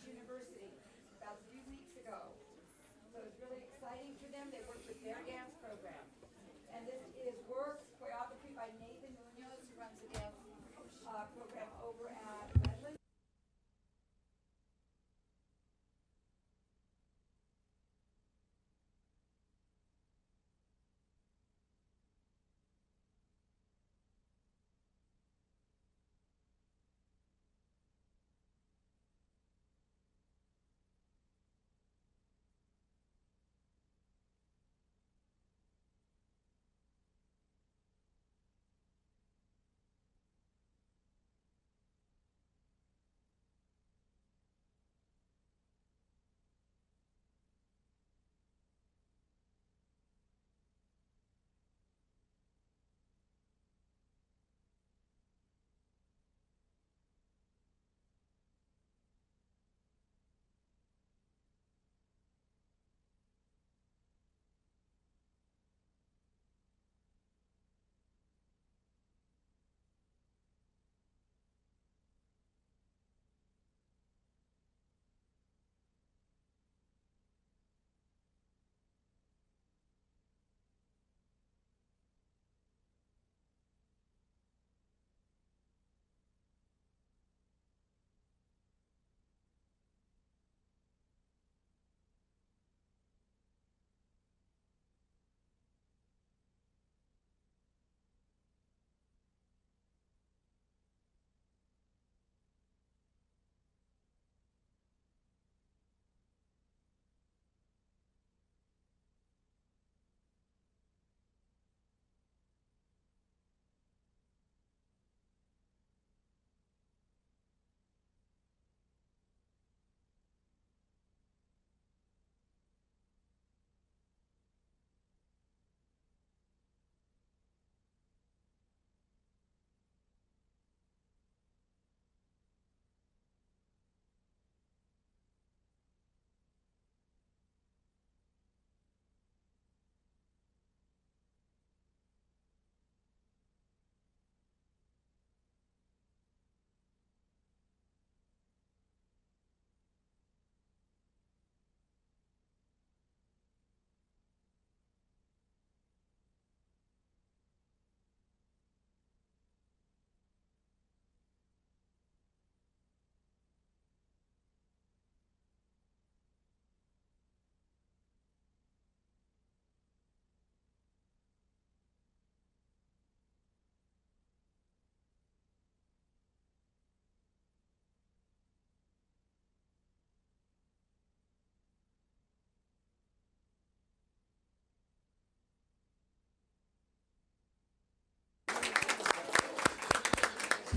University about 3 weeks ago. So it's really exciting for them. They work with their dance program. And this is work, choreography by Nathan Munoz, who runs the dance program over at Redlands.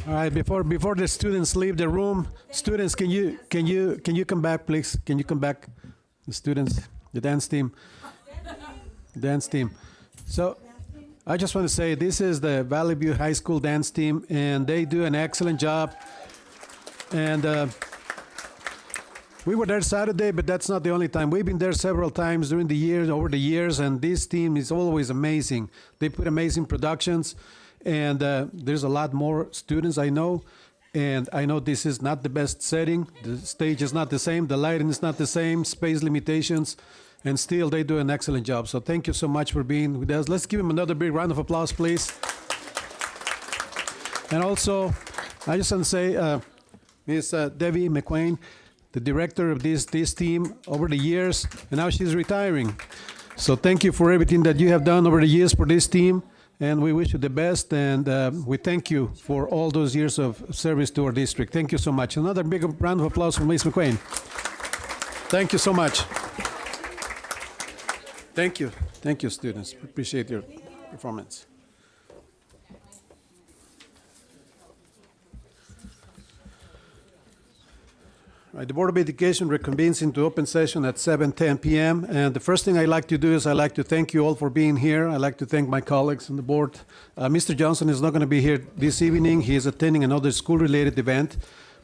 All right, before the students leave the room, students, can you come back, please? Can you come back? The students, the dance team. So I just want to say this is the Valley View High School dance team, and they do an excellent job. And we were there Saturday, but that's not the only time. We've been there several times during the years, over the years, and this team is always amazing. They put amazing productions. And there's a lot more students, I know, and I know this is not the best setting. The stage is not the same, the lighting is not the same, space limitations, and still they do an excellent job. So thank you so much for being with us. Let's give them another big round of applause, please. And also, I just want to say, Ms. Debbie McQuain, the director of this team over the years, and now she's retiring. So thank you for everything that you have done over the years for this team. And we wish you the best, and we thank you for all those years of service to our district. Thank you so much. Another big round of applause for Ms. McQuain. Thank you so much. Thank you. Thank you, students. Appreciate your performance. Right, the Board of Education reconvenes into open session at 7:10 p.m. And the first thing I'd like to do is I'd like to thank you all for being here. I'd like to thank my colleagues on the board. Mr. Johnson is not going to be here this evening. He is attending another school-related event.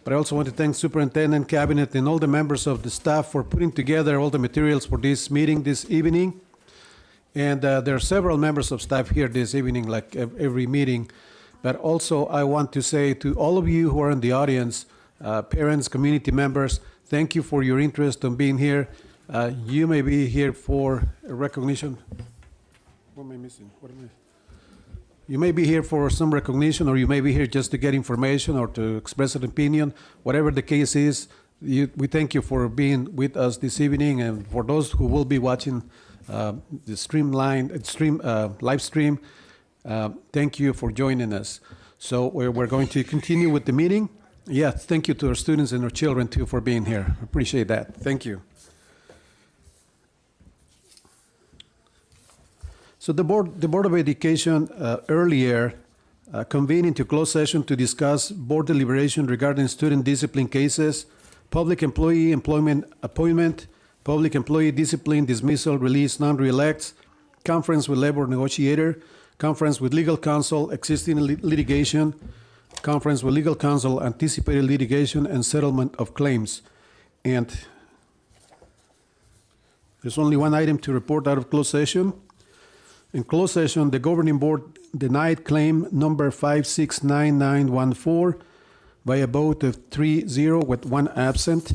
But I also want to thank Superintendent, Cabinet, and all the members of the staff for putting together all the materials for this meeting this evening. And there are several members of staff here this evening, like every meeting. But also I want to say to all of you who are in the audience, parents, community members, Thank you for your interest in being here. You may be here for a recognition. What am I missing? You may be here for some recognition, or you may be here just to get information or to express an opinion. Whatever the case is, we thank you for being with us this evening, and for those who will be watching the live stream, thank you for joining us. So we're going to continue with the meeting. Yes, thank you to our students and our children too for being here. Appreciate that. Thank you. So the Board of Education earlier convened into closed session to discuss board deliberation regarding student discipline cases, public employee employment appointment, public employee discipline dismissal, release, non-reelects, conference with labor negotiator, conference with legal counsel, existing litigation, conference with legal counsel, anticipated litigation, and settlement of claims. And there's only one item to report out of closed session. In closed session, the governing board denied claim number 569914 by a vote of 3-0 with 1 absent.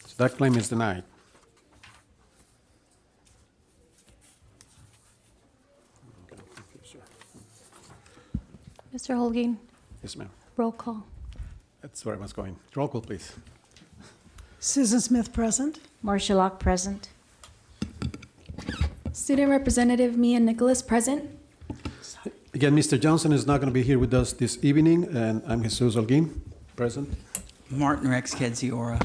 So that claim is denied. Mr. Holguin, Yes, ma'am. roll call. That's where I was going. Roll call, please. Susan Smith present. Marcia Locke present. Student Representative Mia Nicholas present. Again, Mr. Johnson is not going to be here with us this evening, and I'm Jesus Holguin, present. Martin Rex Kedziora.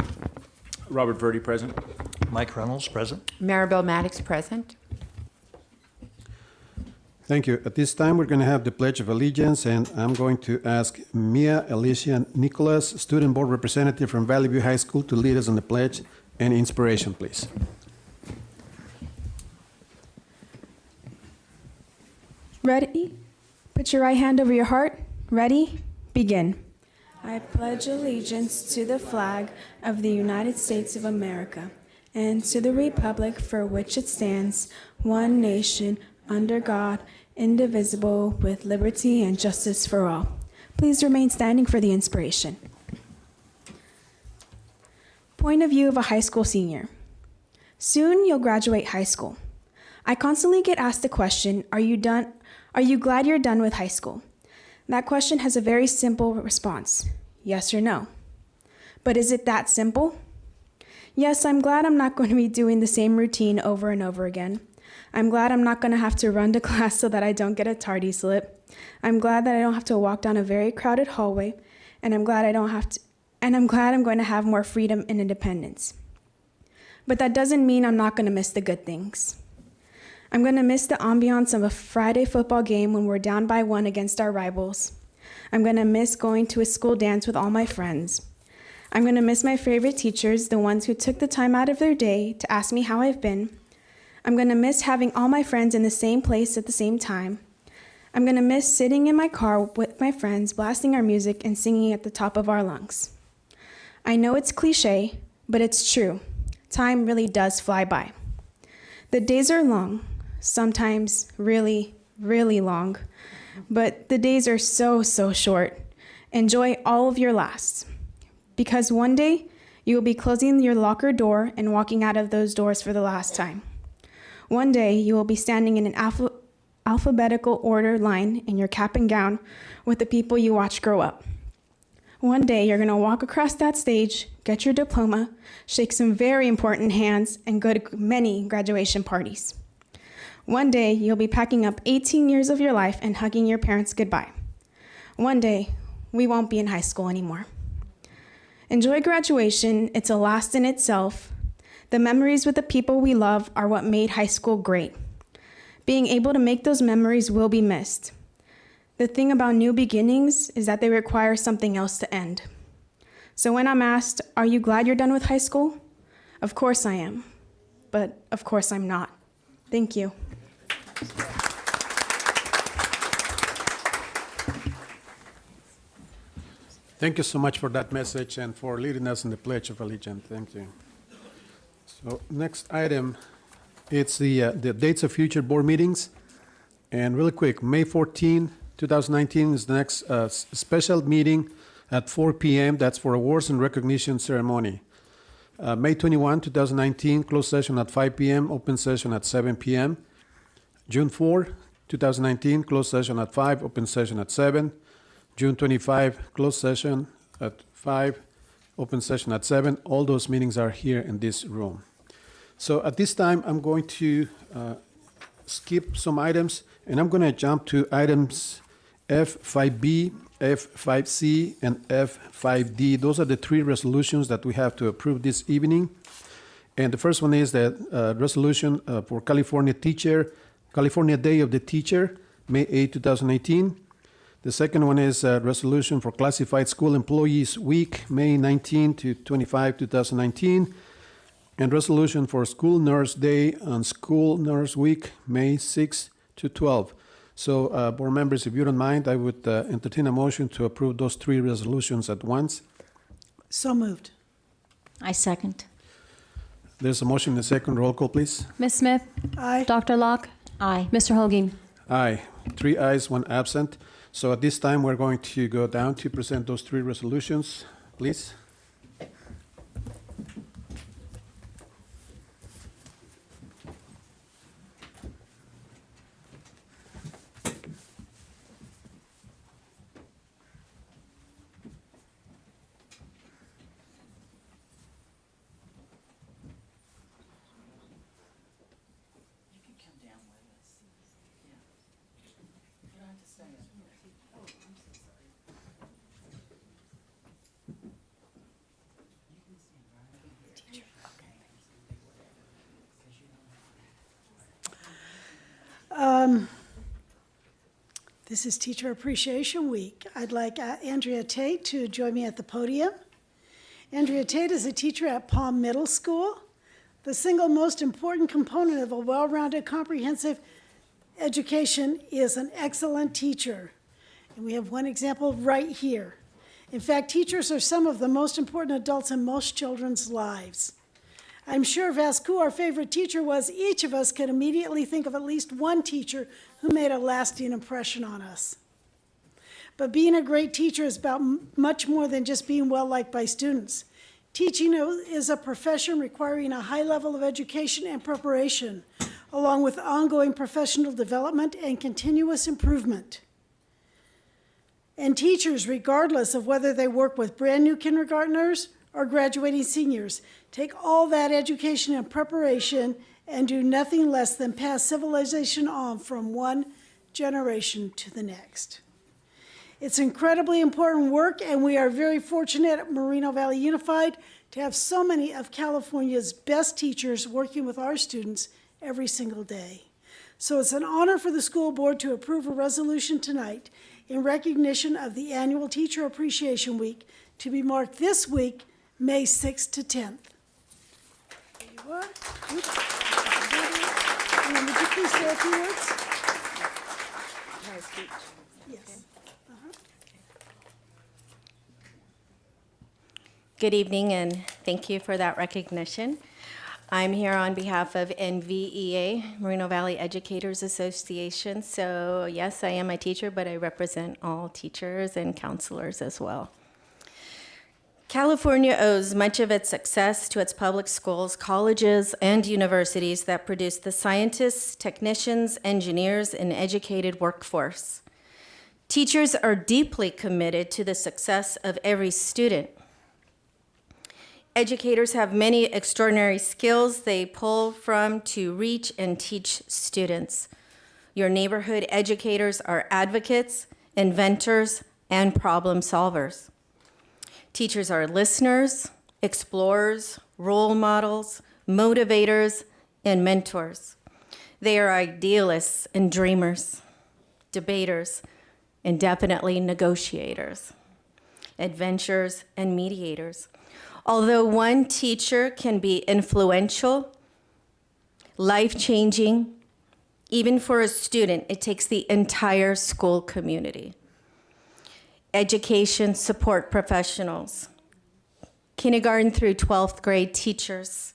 Robert Verdi present. Mike Reynolds, present. Maribel Maddox present. Thank you. At this time, we're going to have the Pledge of Allegiance, and I'm going to ask Mia Alicia Nicholas, Student Board Representative from Valley View High School, to lead us in the pledge and inspiration, please. Ready? Put your right hand over your heart. Ready? Begin. I pledge allegiance to the flag of the United States of America and to the republic for which it stands, one nation, under God, indivisible, with liberty and justice for all. Please remain standing for the inspiration. Point of view of a high school senior. Soon you'll graduate high school. I constantly get asked the question, are you glad you're done with high school? That question has a very simple response, yes or no. But is it that simple? Yes, I'm glad I'm not going to be doing the same routine over and over again. I'm glad I'm not going to have to run to class so that I don't get a tardy slip. I'm glad that I don't have to walk down a very crowded hallway, and I'm glad I'm going to have more freedom and independence. But that doesn't mean I'm not going to miss the good things. I'm going to miss the ambiance of a Friday football game when we're down by 1 against our rivals. I'm going to miss going to a school dance with all my friends. I'm going to miss my favorite teachers, the ones who took the time out of their day to ask me how I've been. I'm going to miss having all my friends in the same place at the same time. I'm going to miss sitting in my car with my friends, blasting our music and singing at the top of our lungs. I know it's cliche, but it's true. Time really does fly by. The days are long, sometimes really, really long, but the days are so, so short. Enjoy all of your lasts, because one day you will be closing your locker door and walking out of those doors for the last time. One day you will be standing in an alphabetical order line in your cap and gown with the people you watch grow up. One day you're going to walk across that stage, get your diploma, shake some very important hands, and go to many graduation parties. One day you'll be packing up 18 years of your life and hugging your parents goodbye. One day we won't be in high school anymore. Enjoy graduation. It's a last in itself. The memories with the people we love are what made high school great. Being able to make those memories will be missed. The thing about new beginnings is that they require something else to end. So when I'm asked, are you glad you're done with high school? Of course I am, but of course I'm not. Thank you. Thank you so much for that message and for leading us in the Pledge of Allegiance. Thank you. So next item, it's the dates of future board meetings. And really quick, May 14, 2019 is the next special meeting at 4 p.m. That's for awards and recognition ceremony. May 21, 2019, closed session at 5 p.m., open session at 7 p.m. June 4, 2019, closed session at 5, open session at 7. June 25, closed session at 5, open session at 7. All those meetings are here in this room. So at this time, I'm going to skip some items, and I'm going to jump to items F5B, F5C, and F5D. Those are the three resolutions that we have to approve this evening. And the first one is the resolution for California Day of the Teacher, May 8, 2018. The second one is a resolution for Classified School Employees Week, May 19 to 25, 2019. And resolution for School Nurse Day and School Nurse Week, May 6 to 12. So, board members, if you don't mind, I would entertain a motion to approve those three resolutions at once. So moved. I second. There's a motion and a second. Roll call, please. Ms. Smith? Aye. Dr. Locke? Aye. Mr. Holguin? Aye. 3 ayes, 1 absent. So at this time, we're going to go down to present those three resolutions, please. This is Teacher Appreciation Week. I'd like Andrea Tate to join me at the podium. Andrea Tate is a teacher at Palm Middle School. The single most important component of a well-rounded, comprehensive education is an excellent teacher. And we have one example right here. In fact, teachers are some of the most important adults in most children's lives. I'm sure if asked who our favorite teacher was, each of us could immediately think of at least one teacher who made a lasting impression on us. But being a great teacher is about much more than just being well-liked by students. Teaching is a profession requiring a high level of education and preparation, along with ongoing professional development and continuous improvement. And teachers, regardless of whether they work with brand new kindergartners or graduating seniors, take all that education and preparation and do nothing less than pass civilization on from one generation to the next. It's incredibly important work, and we are very fortunate at Moreno Valley Unified to have so many of California's best teachers working with our students every single day. So it's an honor for the school board to approve a resolution tonight in recognition of the annual Teacher Appreciation Week to be marked this week, May 6th to 10th. There you are. And then would you please say a few words? Yes. Good evening, and thank you for that recognition. I'm here on behalf of NVEA, Moreno Valley Educators Association. So yes, I am a teacher, but I represent all teachers and counselors as well. California owes much of its success to its public schools, colleges, and universities that produce the scientists, technicians, engineers, and educated workforce. Teachers are deeply committed to the success of every student. Educators have many extraordinary skills they pull from to reach and teach students. Your neighborhood educators are advocates, inventors, and problem solvers. Teachers are listeners, explorers, role models, motivators, and mentors. They are idealists and dreamers, debaters, and definitely negotiators, adventurers, and mediators. Although one teacher can be influential, life-changing, even for a student, it takes the entire school community. Education support professionals, kindergarten through 12th grade teachers,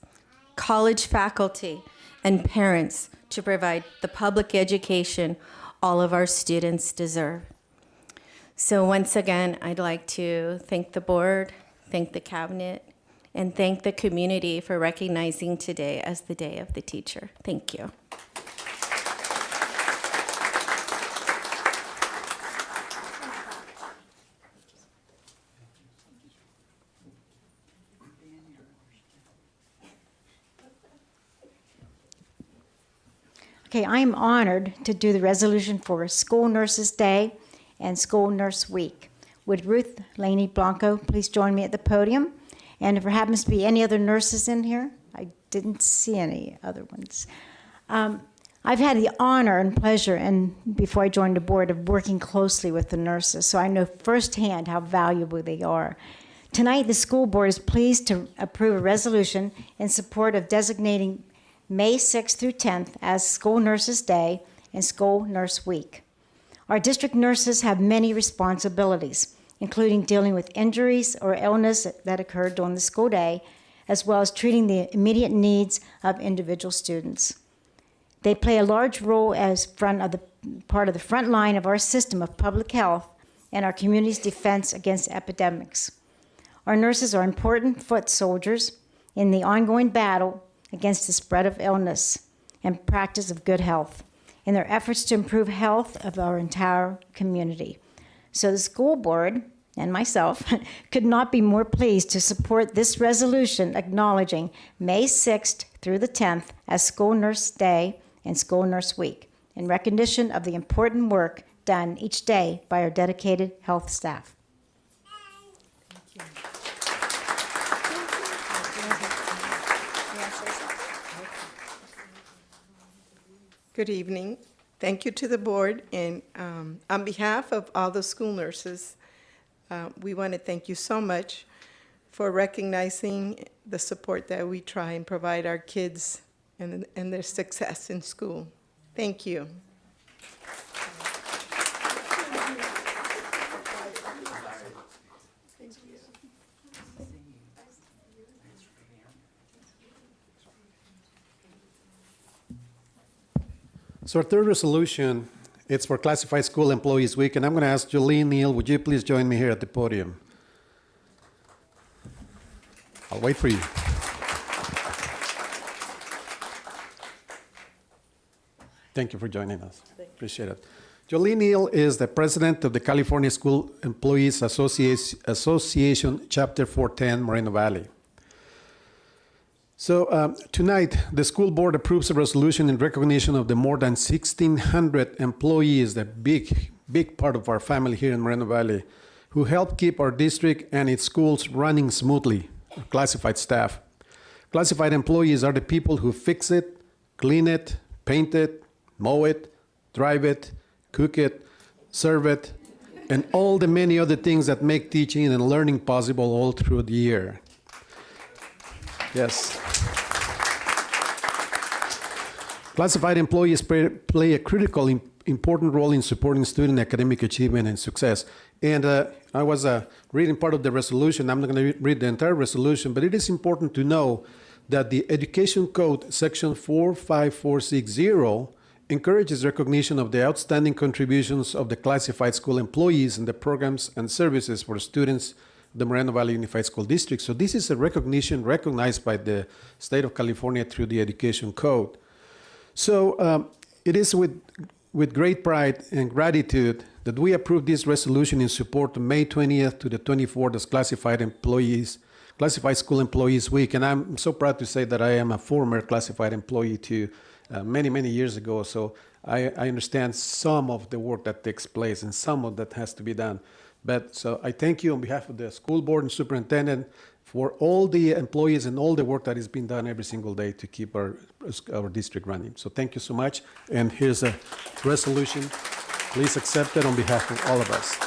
college faculty, and parents to provide the public education all of our students deserve. So once again, I'd like to thank the board, thank the cabinet, and thank the community for recognizing today as the Day of the Teacher. Thank you. Okay, I am honored to do the resolution for School Nurses Day and School Nurse Week. Would Ruth Laney Blanco please join me at the podium? And if there happens to be any other nurses in here, I didn't see any other ones. I've had the honor and pleasure, and before I joined the board, of working closely with the nurses, so I know firsthand how valuable they are. Tonight, the school board is pleased to approve a resolution in support of designating May 6th through 10th as School Nurses Day and School Nurse Week. Our district nurses have many responsibilities, including dealing with injuries or illness that occurred during the school day, as well as treating the immediate needs of individual students. They play a large role as part of the front line of our system of public health and our community's defense against epidemics. Our nurses are important foot soldiers in the ongoing battle against the spread of illness and practice of good health in their efforts to improve health of our entire community. So the school board and myself could not be more pleased to support this resolution acknowledging May 6th through the 10th as School Nurse Day and School Nurse Week in recognition of the important work done each day by our dedicated health staff. Good evening. Thank you to the board, and on behalf of all the school nurses, we want to thank you so much for recognizing the support that we try and provide our kids and their success in school. Thank you. So our third resolution, it's for Classified School Employees Week, and I'm going to ask Jolene Neal, would you please join me here at the podium? I'll wait for you. Thank you for joining us. Appreciate it. Jolene Neal is the president of the California School Employees Association, Chapter 410, Moreno Valley. So tonight, the school board approves a resolution in recognition of the more than 1,600 employees, the big part of our family here in Moreno Valley, who help keep our district and its schools running smoothly, classified staff. Classified employees are the people who fix it, clean it, paint it, mow it, drive it, cook it, serve it, and all the many other things that make teaching and learning possible all through the year. Yes. Classified employees play a critical, important role in supporting student academic achievement and success. And I was reading part of the resolution. I'm not going to read the entire resolution, but it is important to know that the Education Code, Section 45460, encourages recognition of the outstanding contributions of the classified school employees in the programs and services for students the Moreno Valley Unified School District. So this is a recognition recognized by the state of California through the Education Code. So it is with great pride and gratitude that we approve this resolution in support of May 20th to the 24th as Classified School Employees Week. And I'm so proud to say that I am a former classified employee too, many years ago. So I understand some of the work that takes place and some of that has to be done. But so I thank you on behalf of the school board and superintendent for all the employees and all the work that is being done every single day to keep our district running. So thank you so much. And here's a resolution. Please accept it on behalf of all of us.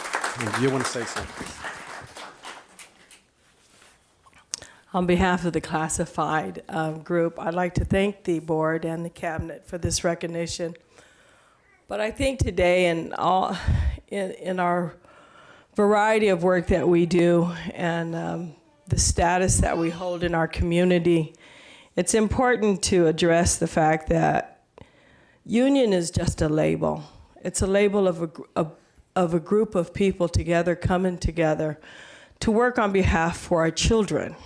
And do you want to say something? On behalf of the classified group, I'd like to thank the board and the cabinet for this recognition. But I think today in our variety of work that we do and the status that we hold in our community, it's important to address the fact that union is just a label. It's a label of a group of people together, coming together to work on behalf for our children.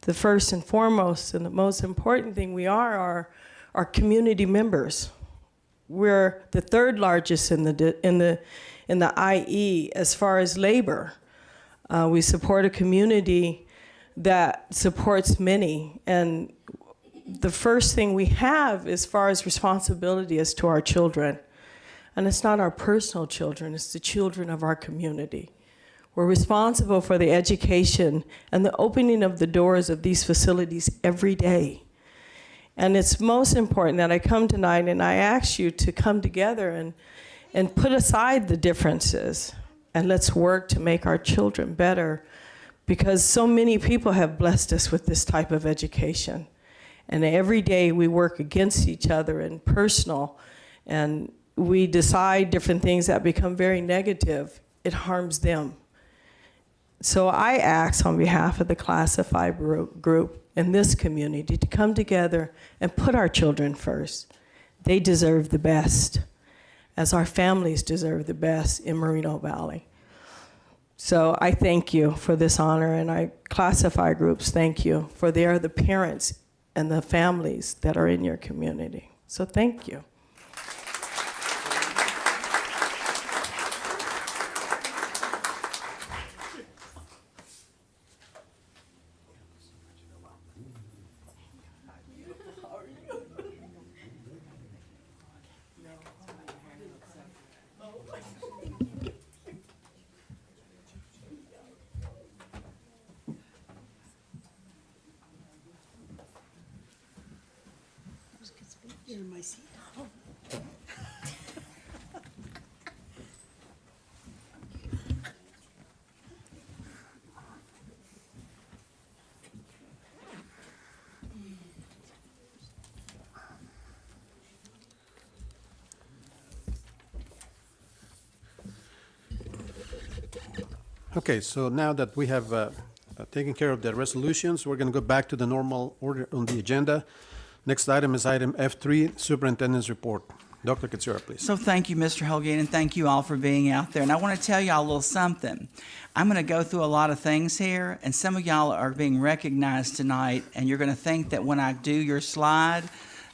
the first and foremost and the most important thing we are community members. We're the third largest in the IE as far as labor. We support a community that supports many, and the first thing we have as far as responsibility is to our children. And it's not our personal children, it's the children of our community. We're responsible for the education and the opening of the doors of these facilities every day. And it's most important that I come tonight and I ask you to come together and put aside the differences and let's work to make our children better, because so many people have blessed us with this type of education. And every day we work against each other and personal, and we decide different things that become very negative. It harms them. So I ask on behalf of the classified group in this community to come together and put our children first. They deserve the best, as our families deserve the best in Moreno Valley. So I thank you for this honor, and I classify groups thank you, for they are the parents and the families that are in your community. So thank you. You're in my seat. Oh. Okay, so now that we have taken care of the resolutions, we're going to go back to the normal order on the agenda. Next item is item F3, Superintendent's Report. Dr. Katsura, please. So thank you, Mr. Holgate, and thank you all for being out there. And I want to tell y'all a little something. I'm going to go through a lot of things here, and some of y'all are being recognized tonight, and you're going to think that when I do your slide,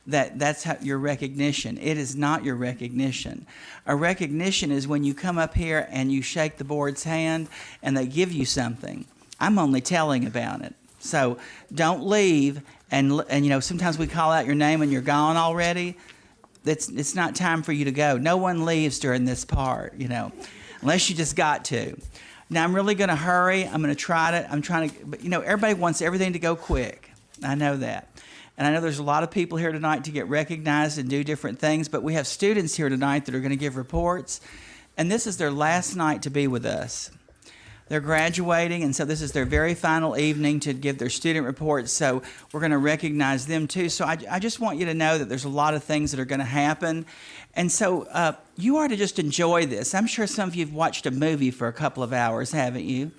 that's your recognition. It is not your recognition. A recognition is when you come up here and you shake the board's hand and they give you something. I'm only telling about it. So don't leave, and you know, sometimes we call out your name and you're gone already. It's not time for you to go. No one leaves during this part, you know, unless you just got to. Now I'm really going to hurry. I'm going to try to, but you know, everybody wants everything to go quick. I know that. And I know there's a lot of people here tonight to get recognized and do different things, but we have students here tonight that are going to give reports, and this is their last night to be with us. They're graduating, and so this is their very final evening to give their student reports, so we're going to recognize them too. So I just want you to know that there's a lot of things that are going to happen, and so you are to just enjoy this. I'm sure some of you have watched a movie for a couple of hours, haven't you?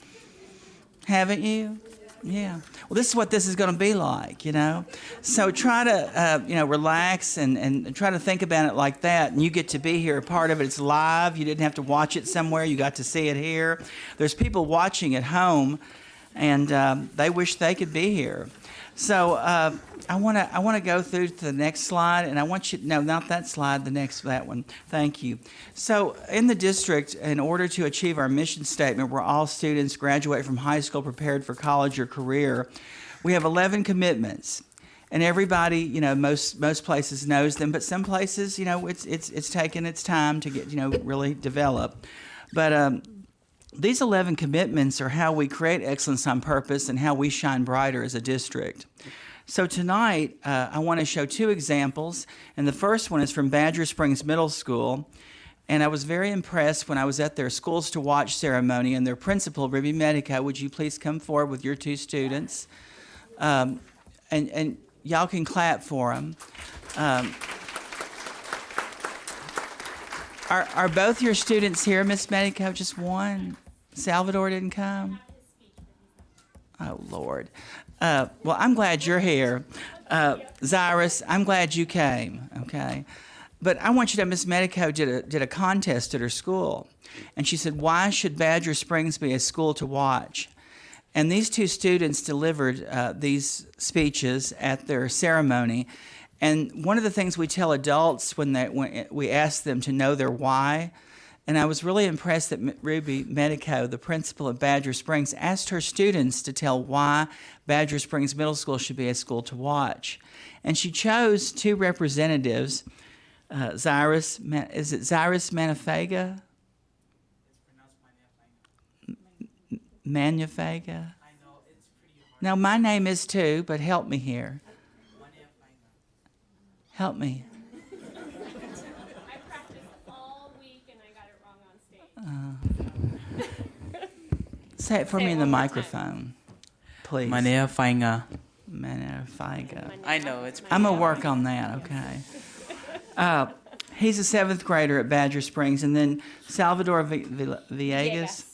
Haven't you? Yeah. Well, this is what this is going to be like, you know. So try to, you know, relax and try to think about it like that. And you get to be here. A part of it. It's live. You didn't have to watch it somewhere. You got to see it here. There's people watching at home, and they wish they could be here. So I want to go through to the next slide, and I want you, no, not that slide, that one. Thank you. So in the district, in order to achieve our mission statement, where all students graduate from high school prepared for college or career, we have 11 commitments. And everybody, you know, most places knows them, but some places, you know, it's taken its time to get, you know, really develop. But these 11 commitments are how we create excellence on purpose and how we shine brighter as a district. So tonight, I want to show two examples, and the first one is from Badger Springs Middle School, and I was very impressed when I was at their Schools to Watch ceremony, and their principal, Ruby Medico, would you please come forward with your two students? And y'all can clap for them. Are both your students here, Miss Medico? Just one? Salvador didn't come? Oh, Lord. Well, I'm glad you're here. Zyrus, I'm glad you came, okay? But I want you to know Miss Medico did a contest at her school. And she said, why should Badger Springs be a school to watch? And these two students delivered these speeches at their ceremony. And one of the things we tell adults when we ask them to know their why, and I was really impressed that Ruby Medico, the principal of Badger Springs, asked her students to tell why Badger Springs Middle School should be a school to watch. And she chose two representatives, Zyrus Manifaga? Manifaga? No, my name is too, but help me here. Help me. Say it for me in the microphone, please. Manea Fainga. I know, I'm going to work on that, okay. He's a 7th grader at Badger Springs, and then Salvador Villegas.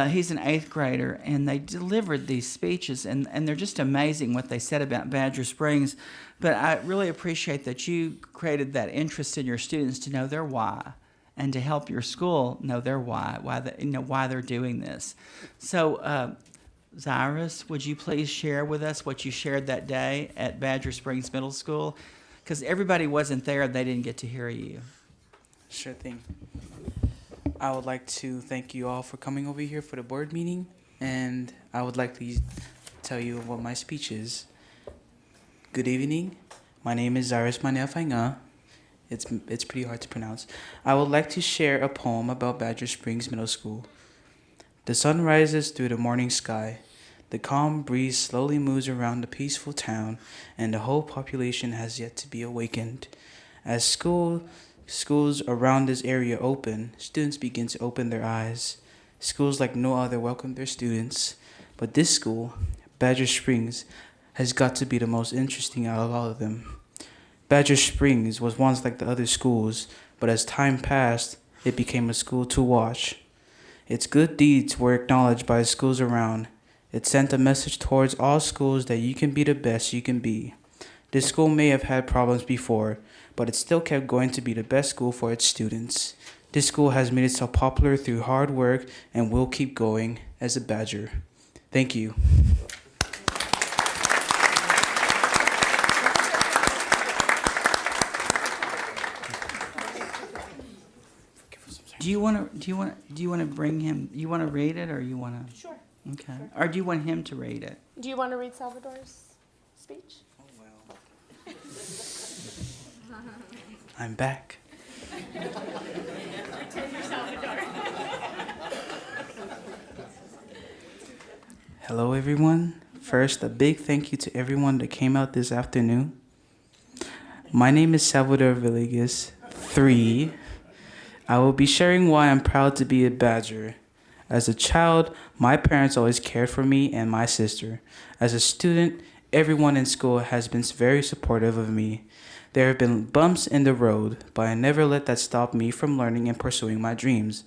He's an 8th grader, and they delivered these speeches, and they're just amazing what they said about Badger Springs. But I really appreciate that you created that interest in your students to know their why, and to help your school know their why they're doing this. So, Zyrus, would you please share with us what you shared that day at Badger Springs Middle School? Because everybody wasn't there, and they didn't get to hear you. Sure thing. I would like to thank you all for coming over here for the board meeting, and I would like to tell you what my speech is. Good evening. My name is Zyrus Maneafainga. It's pretty hard to pronounce. I would like to share a poem about Badger Springs Middle School. The sun rises through the morning sky. The calm breeze slowly moves around the peaceful town, and the whole population has yet to be awakened. As schools around this area open, students begin to open their eyes. Schools like no other welcome their students, but this school, Badger Springs, has got to be the most interesting out of all of them. Badger Springs was once like the other schools, but as time passed, it became a school to watch. Its good deeds were acknowledged by schools around. It sent a message towards all schools that you can be the best you can be. This school may have had problems before, but it still kept going to be the best school for its students. This school has made itself popular through hard work and will keep going as a Badger. Thank you. Do you want to bring him? You want to read it, or you want to? Sure. Okay. Sure. Or do you want him to read it? Do you want to read Salvador's speech? Oh, well. I'm back. Hello, everyone. First, a big thank you to everyone that came out this afternoon. My name is Salvador Villegas, 3. I will be sharing why I'm proud to be a Badger. As a child, my parents always cared for me and my sister. As a student, everyone in school has been very supportive of me. There have been bumps in the road, but I never let that stop me from learning and pursuing my dreams.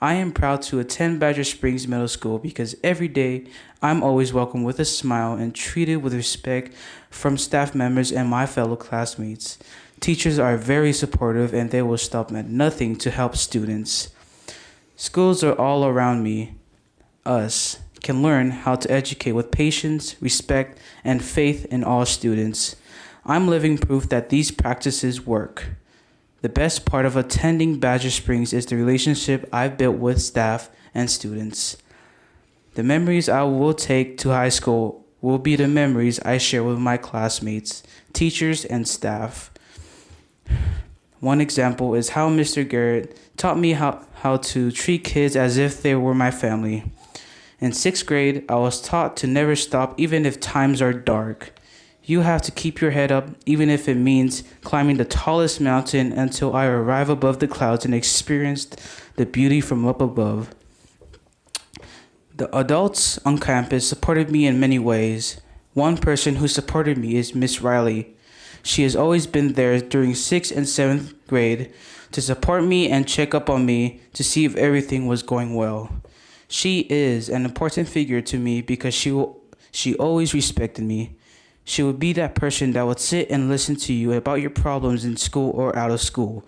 I am proud to attend Badger Springs Middle School because every day I'm always welcomed with a smile and treated with respect from staff members and my fellow classmates. Teachers are very supportive and they will stop at nothing to help students. Schools are all around me. Us can learn how to educate with patience, respect, and faith in all students. I'm living proof that these practices work. The best part of attending Badger Springs is the relationship I've built with staff and students. The memories I will take to high school will be the memories I share with my classmates, teachers, and staff. One example is how Mr. Garrett taught me how to treat kids as if they were my family. In 6th grade, I was taught to never stop even if times are dark. You have to keep your head up even if it means climbing the tallest mountain until I arrive above the clouds and experience the beauty from up above. The adults on campus supported me in many ways. One person who supported me is Miss Riley. She has always been there during 6th and 7th grade to support me and check up on me to see if everything was going well. She is an important figure to me because she always respected me. She would be that person that would sit and listen to you about your problems in school or out of school.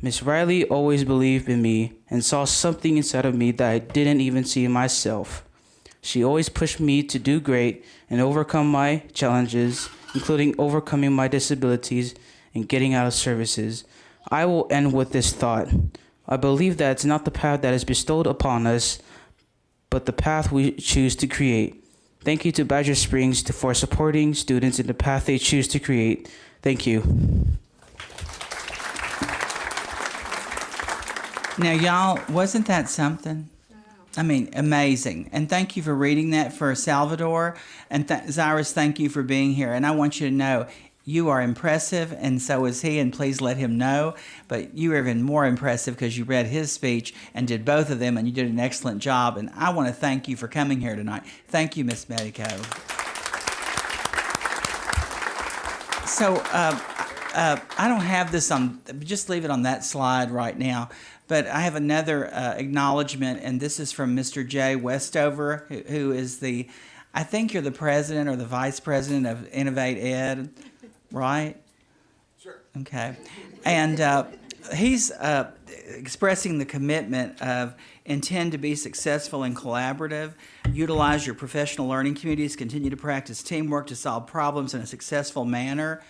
Miss Riley always believed in me and saw something inside of me that I didn't even see in myself. She always pushed me to do great and overcome my challenges, including overcoming my disabilities and getting out of services. I will end with this thought. I believe that it's not the path that is bestowed upon us, but the path we choose to create. Thank you to Badger Springs for supporting students in the path they choose to create. Thank you. Now, y'all, wasn't that something? I mean, amazing. And thank you for reading that for Salvador. And Zyrus, thank you for being here. And I want you to know, you are impressive, and so is he, and please let him know. But you are even more impressive because you read his speech and did both of them, and you did an excellent job. And I want to thank you for coming here tonight. Thank you, Miss Medico. So I don't have this on, just leave it on that slide right now. But I have another acknowledgement, and this is from Mr. Jay Westover, who is the, I think you're the president or the vice president of Innovate Ed, right? Sure. Okay. And he's expressing the commitment of intend to be successful and collaborative, utilize your professional learning communities, continue to practice teamwork to solve problems in a successful manner.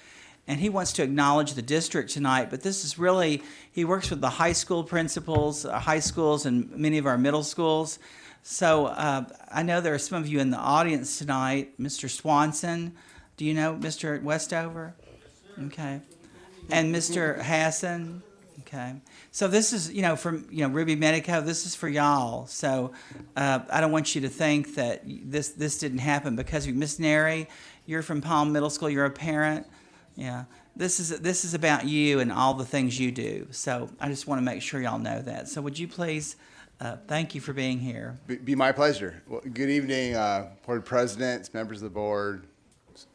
And he wants to acknowledge the district tonight, but this is really, he works with the high school principals, high schools, and many of our middle schools. So I know there are some of you in the audience tonight. Mr. Swanson, do you know Mr. Westover? Okay. And Mr. Hassan? Okay. So this is, from, Ruby Medico, this is for y'all. So I don't want you to think that this didn't happen because of you. Miss Neri, you're from Palm Middle School, you're a parent. Yeah, this is about you and all the things you do. So I just want to make sure y'all know that. So would you please, thank you for being here. Be my pleasure. Well, good evening, Board Presidents, members of the board,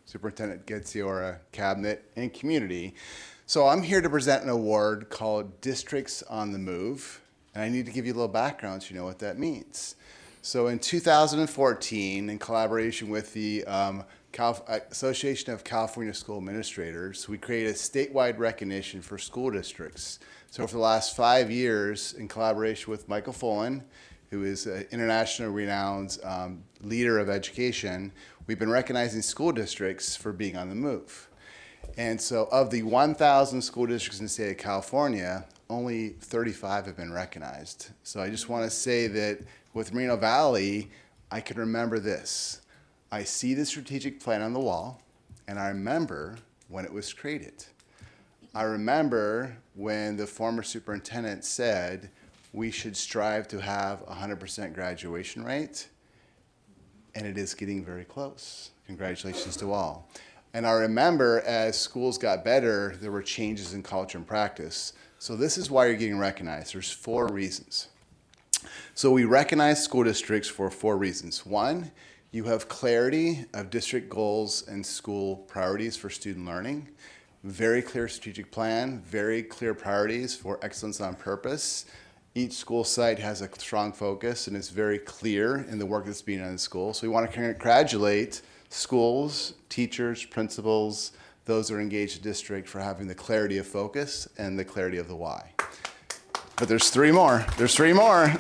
Superintendent Getziora, Cabinet, and community. So I'm here to present an award called Districts on the Move, and I need to give you a little background so you know what that means. So in 2014, in collaboration with the Association of California School Administrators, we created a statewide recognition for school districts. So for the last 5 years, in collaboration with Michael Fullen, who is an internationally renowned leader of education, we've been recognizing school districts for being on the move. And so of the 1,000 school districts in the state of California, only 35 have been recognized. So I just want to say that with Moreno Valley, I can remember this. I see the strategic plan on the wall, and I remember when it was created. I remember when the former superintendent said we should strive to have 100% graduation rate, and it is getting very close. Congratulations to all. And I remember as schools got better, there were changes in culture and practice. So this is why you're getting recognized. There's 4 reasons. So we recognize school districts for 4 reasons. 1, you have clarity of district goals and school priorities for student learning, very clear strategic plan, very clear priorities for excellence on purpose. Each school site has a strong focus and is very clear in the work that's being done in the school. So we want to congratulate schools, teachers, principals, those that are engaged in the district for having the clarity of focus and the clarity of the why. But there's 3 more. There's 3 more.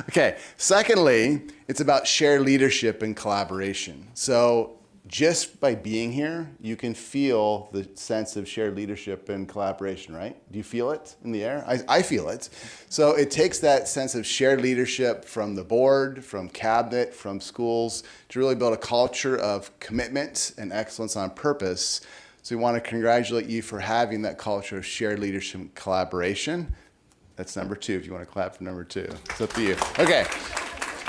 Okay. Secondly, it's about shared leadership and collaboration. So just by being here, you can feel the sense of shared leadership and collaboration, right? Do you feel it in the air? I feel it. So it takes that sense of shared leadership from the board, from cabinet, from schools to really build a culture of commitment and excellence on purpose. So we want to congratulate you for having that culture of shared leadership and collaboration. That's number 2, if you want to clap for number 2. It's up to you. Okay.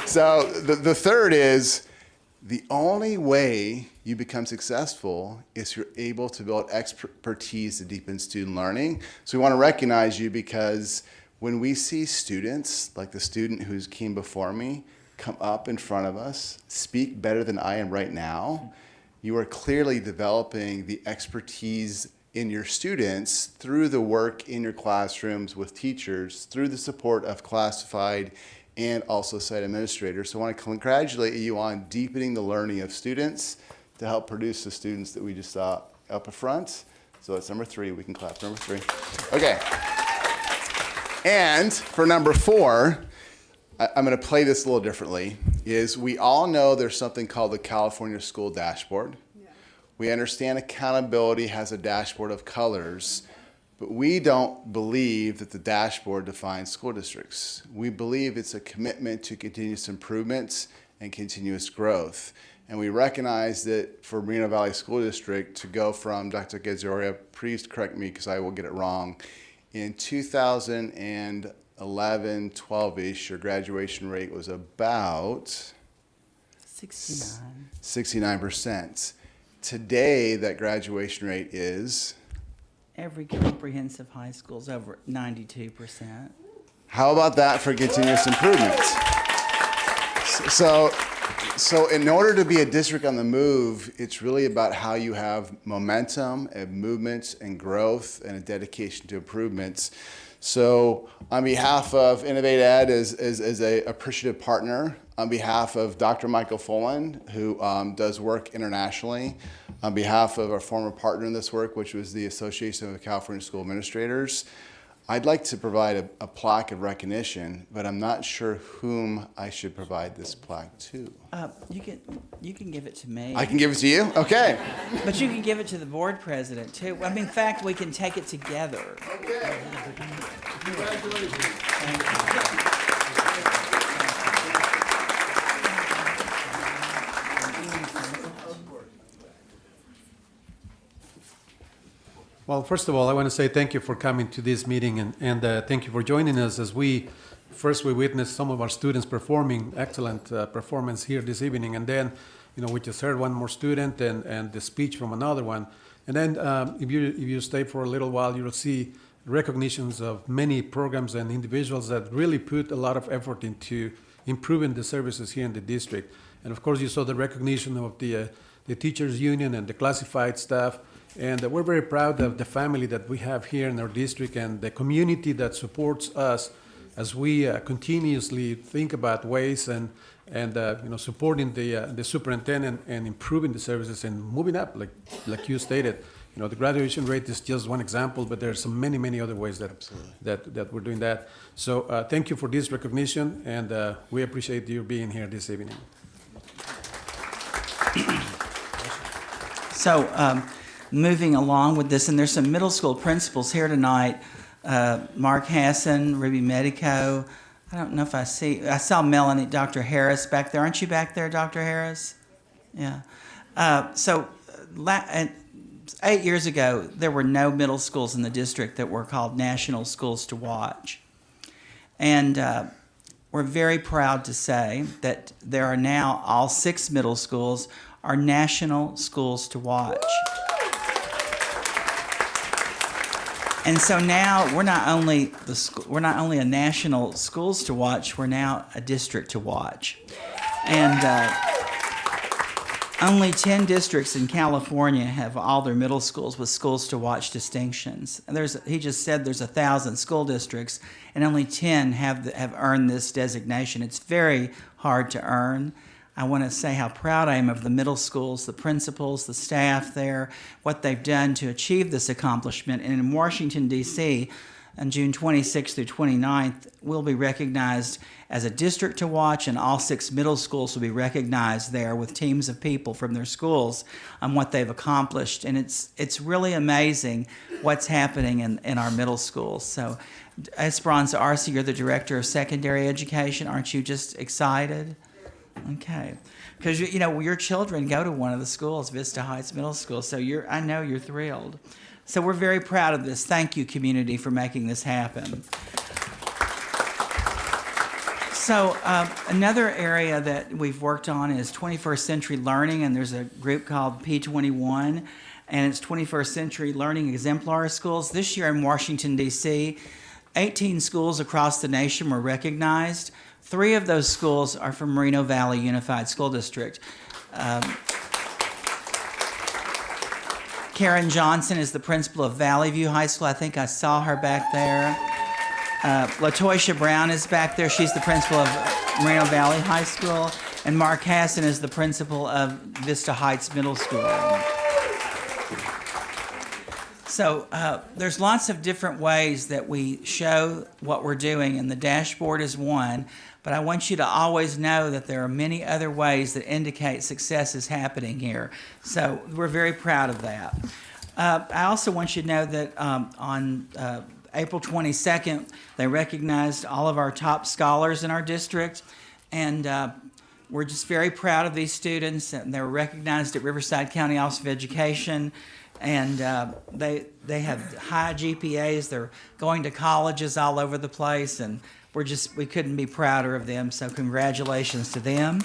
So the third is the only way you become successful is you're able to build expertise to deepen student learning. So we want to recognize you because when we see students, like the student who came before me, come up in front of us, speak better than I am right now, you are clearly developing the expertise in your students through the work in your classrooms with teachers, through the support of classified and also site administrators. So I want to congratulate you on deepening the learning of students to help produce the students that we just saw up front. So that's number 3. We can clap for number 3. Okay. And for number 4, I'm going to play this a little differently. is we all know there's something called the California School Dashboard. We understand accountability has a dashboard of colors, but we don't believe that the dashboard defines school districts. We believe it's a commitment to continuous improvements and continuous growth. And we recognize that for Moreno Valley School District to go from, Dr. Gazioria, please correct me because I will get it wrong, in 2011, 12-ish, your graduation rate was about 69%. Today, that graduation rate is? Every comprehensive high school is over 92%. How about that for continuous improvements? So in order to be a district on the move, it's really about how you have momentum and movements and growth and a dedication to improvements. So on behalf of Innovate Ed as a appreciative partner, on behalf of Dr. Michael Fullen, who does work internationally, on behalf of our former partner in this work, which was the Association of California School Administrators, I'd like to provide a plaque of recognition, but I'm not sure whom I should provide this plaque to. You can give it to me. I can give it to you? Okay. But you can give it to the board president, too. I mean, in fact, we can take it together. Okay. Congratulations. Thank you. Well, first of all, I want to say thank you for coming to this meeting and thank you for joining us as we witnessed some of our students performing excellent performance here this evening. And then, we just heard one more student and the speech from another one. And then if you stay for a little while, you'll see recognitions of many programs and individuals that really put a lot of effort into improving the services here in the district. And of course, you saw the recognition of the teachers union and the classified staff. And we're very proud of the family that we have here in our district and the community that supports us as we continuously think about ways and supporting the superintendent and improving the services and moving up, like you stated. The graduation rate is just one example, but there's many, many other ways that we're doing that. So thank you for this recognition, and we appreciate you being here this evening. So, moving along with this, and there's some middle school principals here tonight. Mark Hassan, Ruby Medico. I don't know if I saw Melanie, Dr. Harris back there. Aren't you back there, Dr. Harris? Yeah. 8 years ago, there were no middle schools in the district that were called National Schools to Watch. And we're very proud to say that there are now all 6 middle schools are National Schools to Watch. And so now we're not only a national schools to watch, we're now a district to watch. And only 10 districts in California have all their middle schools with schools to watch distinctions. And he just said there's 1,000 school districts, and only 10 have earned this designation. It's very hard to earn. I want to say how proud I am of the middle schools, the principals, the staff there, what they've done to achieve this accomplishment. And in Washington, D.C., on June 26th through 29th, we'll be recognized as a district to watch, and all 6 middle schools will be recognized there with teams of people from their schools on what they've accomplished. And it's really amazing what's happening in our middle schools. So, Esperanza Arce, you're the Director of Secondary Education. Aren't you just excited? Okay, because your children go to one of the schools, Vista Heights Middle School, so I know you're thrilled. So we're very proud of this. Thank you, community, for making this happen. So another area that we've worked on is 21st century learning, and there's a group called P21, and it's 21st century learning exemplar schools. This year in Washington, D.C., 18 schools across the nation were recognized. 3 of those schools are from Moreno Valley Unified School District. Karen Johnson is the principal of Valley View High School. I think I saw her back there. LaToysha Brown is back there. She's the principal of Moreno Valley High School. And Mark Hassan is the principal of Vista Heights Middle School. So there's lots of different ways that we show what we're doing, and the dashboard is one. but I want you to always know that there are many other ways that indicate success is happening here. So we're very proud of that. I also want you to know that on April 22nd, they recognized all of our top scholars in our district, and we're just very proud of these students. And they were recognized at Riverside County Office of Education, and they have high GPAs. They're going to colleges all over the place, and we couldn't be prouder of them. So congratulations to them.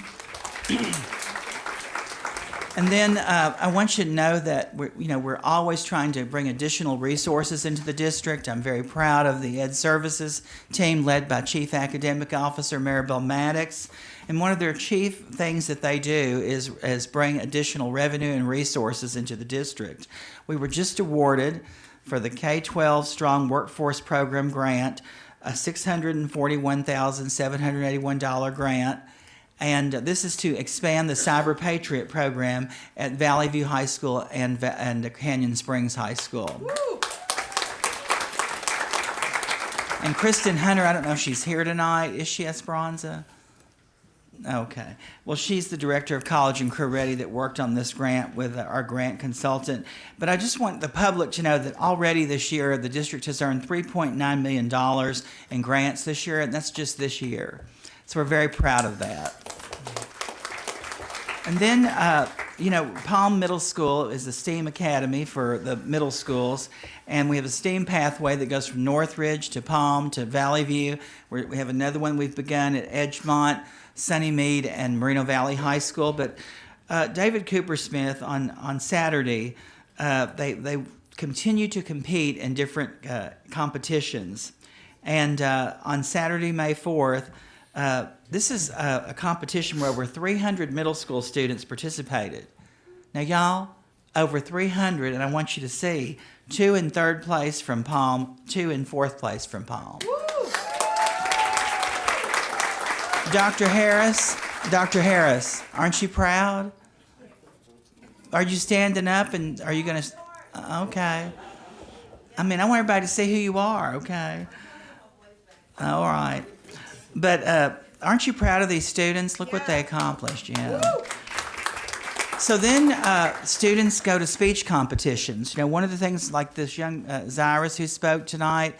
And then I want you to know that we're always trying to bring additional resources into the district. I'm very proud of the Ed Services team led by Chief Academic Officer Maribel Maddox. And one of their chief things that they do is bring additional revenue and resources into the district. We were just awarded for the K-12 Strong Workforce Program grant, a $641,781 grant. And this is to expand the Cyberpatriot program at Valley View High School and Canyon Springs High School. Woo! And Kristen Hunter, I don't know if she's here tonight. Is she, Esperanza? Okay. Well, she's the director of College and Career Ready that worked on this grant with our grant consultant. But I just want the public to know that already this year, the district has earned $3.9 million in grants this year, and that's just this year. So we're very proud of that. And then, Palm Middle School is the STEAM Academy for the middle schools. And we have a STEAM pathway that goes from Northridge to Palm to Valley View. We have another one we've begun at Edgemont, Sunnymead, and Moreno Valley High School. But David Coopersmith on Saturday, they continue to compete in different competitions. And on Saturday, May 4th, this is a competition where over 300 middle school students participated. Now, y'all, over 300, and I want you to see, 2 in 3rd place from Palm, 2 in 4th place from Palm. Woo! Dr. Harris, aren't you proud? Are you standing up, and are you going to? Okay. I mean, I want everybody to see who you are, okay? All right. But aren't you proud of these students? Look what they accomplished, yeah. Woo! So then students go to speech competitions. One of the things, like this young Zyrus who spoke tonight,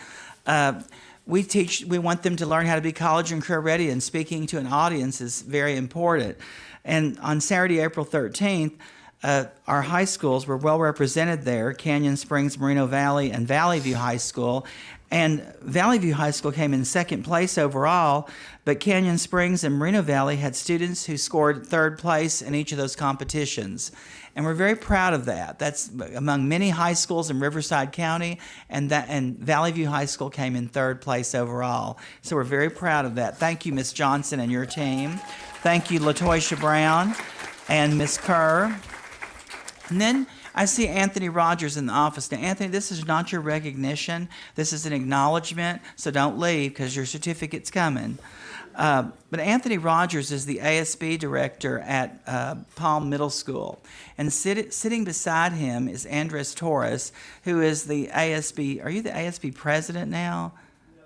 we want them to learn how to be college and career ready, and speaking to an audience is very important. And on Saturday, April 13th, our high schools were well represented there, Canyon Springs, Moreno Valley, and Valley View High School. And Valley View High School came in 2nd place overall, but Canyon Springs and Moreno Valley had students who scored 3rd place in each of those competitions. And we're very proud of that. That's among many high schools in Riverside County, and Valley View High School came in 3rd place overall. So we're very proud of that. Thank you, Ms. Johnson and your team. Thank you, LaToysha Brown and Ms. Kerr. And then I see Anthony Rogers in the office. Now, Anthony, this is not your recognition. This is an acknowledgement, so don't leave because your certificate's coming. But Anthony Rogers is the ASB director at Palm Middle School. And sitting beside him is Andres Torres, who is the ASB. Are you the ASB president now? No,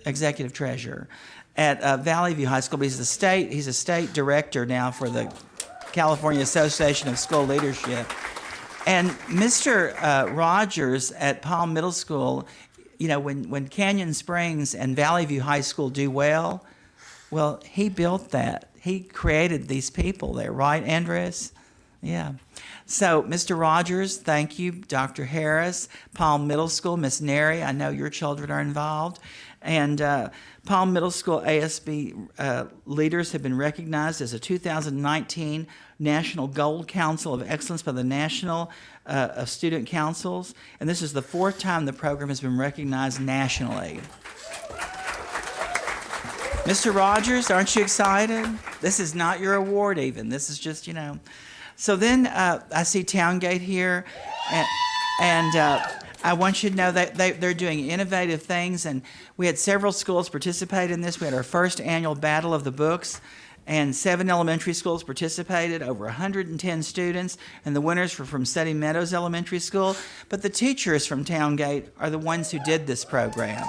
executive treasurer at Valley View High School. But he's a state director now for the California Association of School Leadership. And Mr. Rogers at Palm Middle School, when Canyon Springs and Valley View High School do well, he built that. He created these people there, right, Andres? Yeah. So, Mr. Rogers, thank you. Dr. Harris, Palm Middle School, Miss Neri, I know your children are involved. And Palm Middle School ASB leaders have been recognized as a 2019 National Gold Council of Excellence by the National of Student Councils. And this is the 4th time the program has been recognized nationally. Mr. Rogers, aren't you excited? This is not your award even. This is just, So then I see Towngate here, and I want you to know that they're doing innovative things, and we had several schools participate in this. We had our first annual Battle of the Books, and 7 elementary schools participated, over 110 students, and the winners were from Sunny Meadows Elementary School. But the teachers from Towngate are the ones who did this program.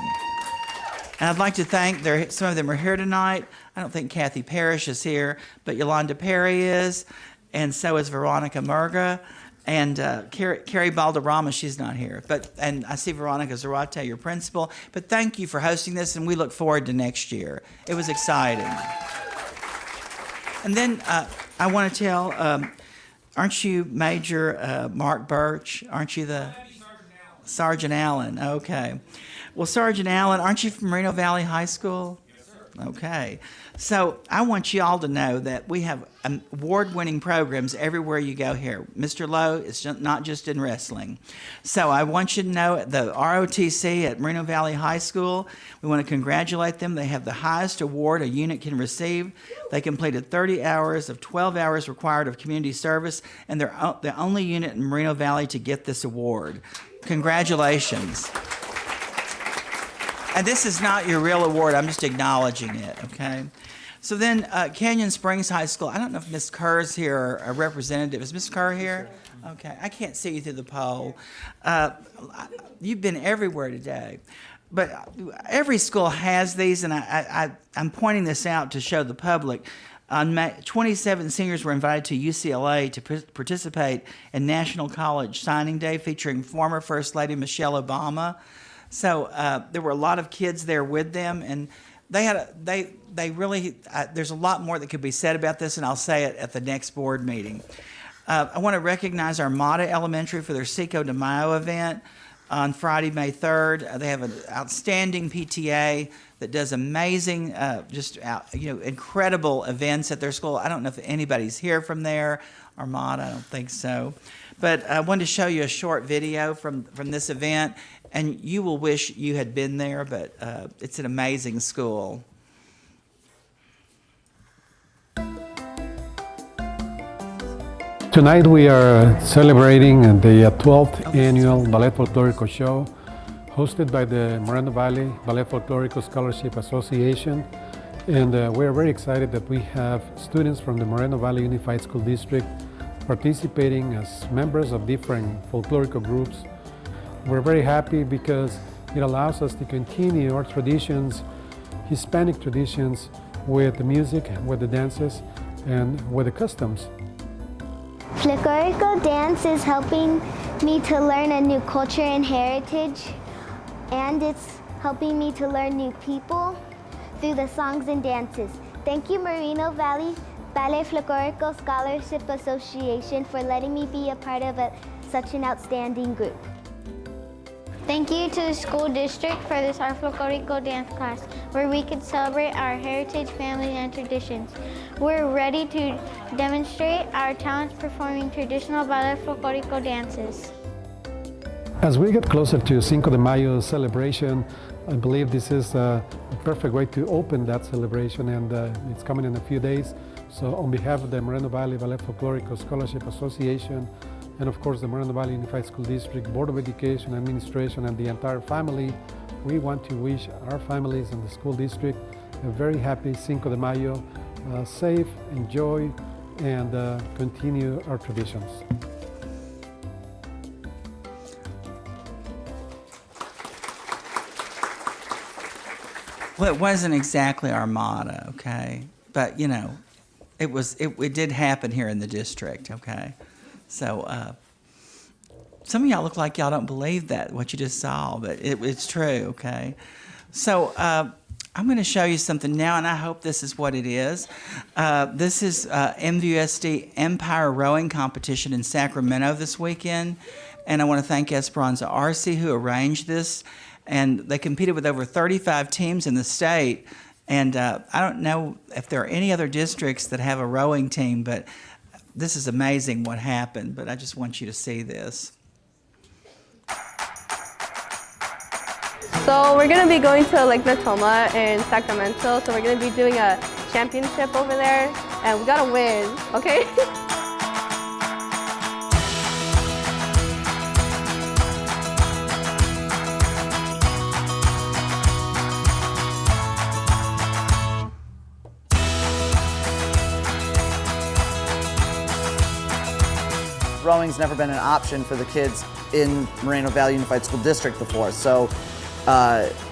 And I'd like to thank, some of them are here tonight. I don't think Kathy Parrish is here, but Yolanda Perry is, and so is Veronica Murga. And Carrie Balderrama, she's not here. And I see Veronica Zarate, your principal. But thank you for hosting this, and we look forward to next year. It was exciting. And then I want to tell, aren't you Major Mark Birch? Aren't you the Sergeant Allen? Okay. Well, Sergeant Allen, aren't you from Moreno Valley High School? Yes, sir. Okay. So I want you all to know that we have award-winning programs everywhere you go here. Mr. Lowe is not just in wrestling. So I want you to know the ROTC at Moreno Valley High School, we want to congratulate them. They have the highest award a unit can receive. They completed 30 hours of 12 hours required of community service, and they're the only unit in Moreno Valley to get this award. Congratulations. And this is not your real award. I'm just acknowledging it, okay? So then Canyon Springs High School, I don't know if Ms. Kerr's here or a representative. Is Ms. Kerr here? Okay, I can't see you through the poll. You've been everywhere today. But every school has these, and I'm pointing this out to show the public. On May, 27 seniors were invited to UCLA to participate in National College Signing Day featuring former First Lady Michelle Obama. So there were a lot of kids there with them, and they really, there's a lot more that could be said about this, and I'll say it at the next board meeting. I want to recognize Armada Elementary for their Cinco de Mayo event on Friday, May 3rd. They have an outstanding PTA that does amazing, incredible events at their school. I don't know if anybody's here from there. Armada, I don't think so. But I wanted to show you a short video from this event, and you will wish you had been there, but it's an amazing school. Tonight we are celebrating the 12th annual Ballet Folklorico Show, hosted by the Moreno Valley Ballet Folklorico Scholarship Association. And we're very excited that we have students from the Moreno Valley Unified School District participating as members of different folklorico groups. We're very happy because it allows us to continue our traditions, Hispanic traditions, with the music, with the dances, and with the customs. Folklorico dance is helping me to learn a new culture and heritage, and it's helping me to learn new people through the songs and dances. Thank you, Moreno Valley Ballet Folklorico Scholarship Association, for letting me be a part of such an outstanding group. Thank you to the school district for this Our Folklorico dance class, where we can celebrate our heritage, family, and traditions. We're ready to demonstrate our talents performing traditional Ballet Folklorico dances. As we get closer to Cinco de Mayo celebration, I believe this is a perfect way to open that celebration, and it's coming in a few days. So on behalf of the Moreno Valley Ballet Folklorico Scholarship Association, and of course the Moreno Valley Unified School District, Board of Education, Administration, and the entire family, we want to wish our families in the school district a very happy Cinco de Mayo, safe, enjoy, and continue our traditions. Well, it wasn't exactly Armada, okay? But, you know, it did happen here in the district, okay? So some of y'all look like y'all don't believe that, what you just saw, but it's true, okay? So I'm going to show you something now, and I hope this is what it is. This is MVUSD Empire Rowing Competition in Sacramento this weekend, and I want to thank Esperanza Arce, who arranged this. And they competed with over 35 teams in the state. And I don't know if there are any other districts that have a rowing team, but this is amazing what happened. But I just want you to see this. So we're going to be going to Lake Natoma in Sacramento. So we're going to be doing a championship over there. And we got to win, okay? Rowing's never been an option for the kids in Moreno Valley Unified School District before. So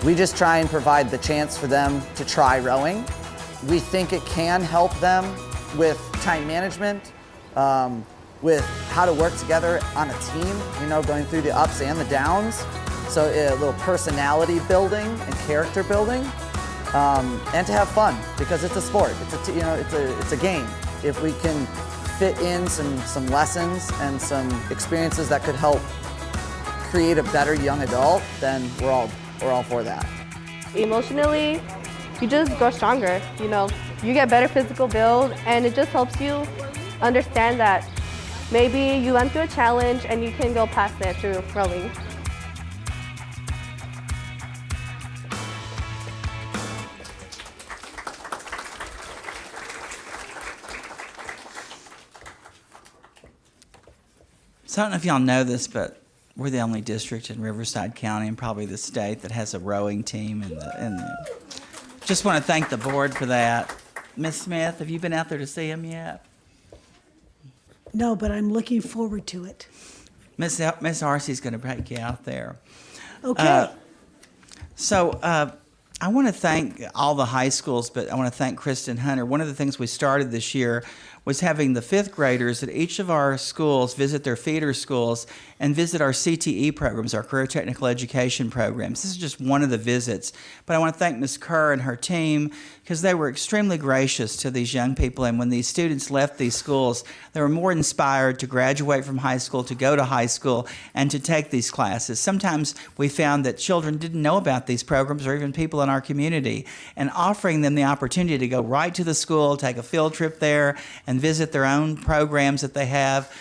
We just try and provide the chance for them to try rowing. We think it can help them with time management, with how to work together on a team, you know, going through the ups and the downs. So a little personality building and character building, and to have fun, because it's a sport. It's a game. If we can fit in some lessons and some experiences that could help create a better young adult, then we're all for that. Emotionally, you just grow stronger. You know, you get better physical build, and it just helps you understand that maybe you went through a challenge and you can go past it through rowing. So I don't know if y'all know this, but we're the only district in Riverside County and probably the state that has a rowing team. Just want to thank the board for that. Miss Smith, have you been out there to see them yet? No, but I'm looking forward to it. Miss Arcey's going to take you out there. Okay. I want to thank all the high schools, but I want to thank Kristen Hunter. One of the things we started this year was having the fifth graders at each of our schools visit their feeder schools and visit our CTE programs, our career technical education programs. This is just one of the visits. But I want to thank Ms. Kerr and her team because they were extremely gracious to these young people. And when these students left these schools, they were more inspired to graduate from high school, to go to high school, and to take these classes. Sometimes we found that children didn't know about these programs, or even people in our community, and offering them the opportunity to go right to the school, take a field trip there, and visit their own programs that they have,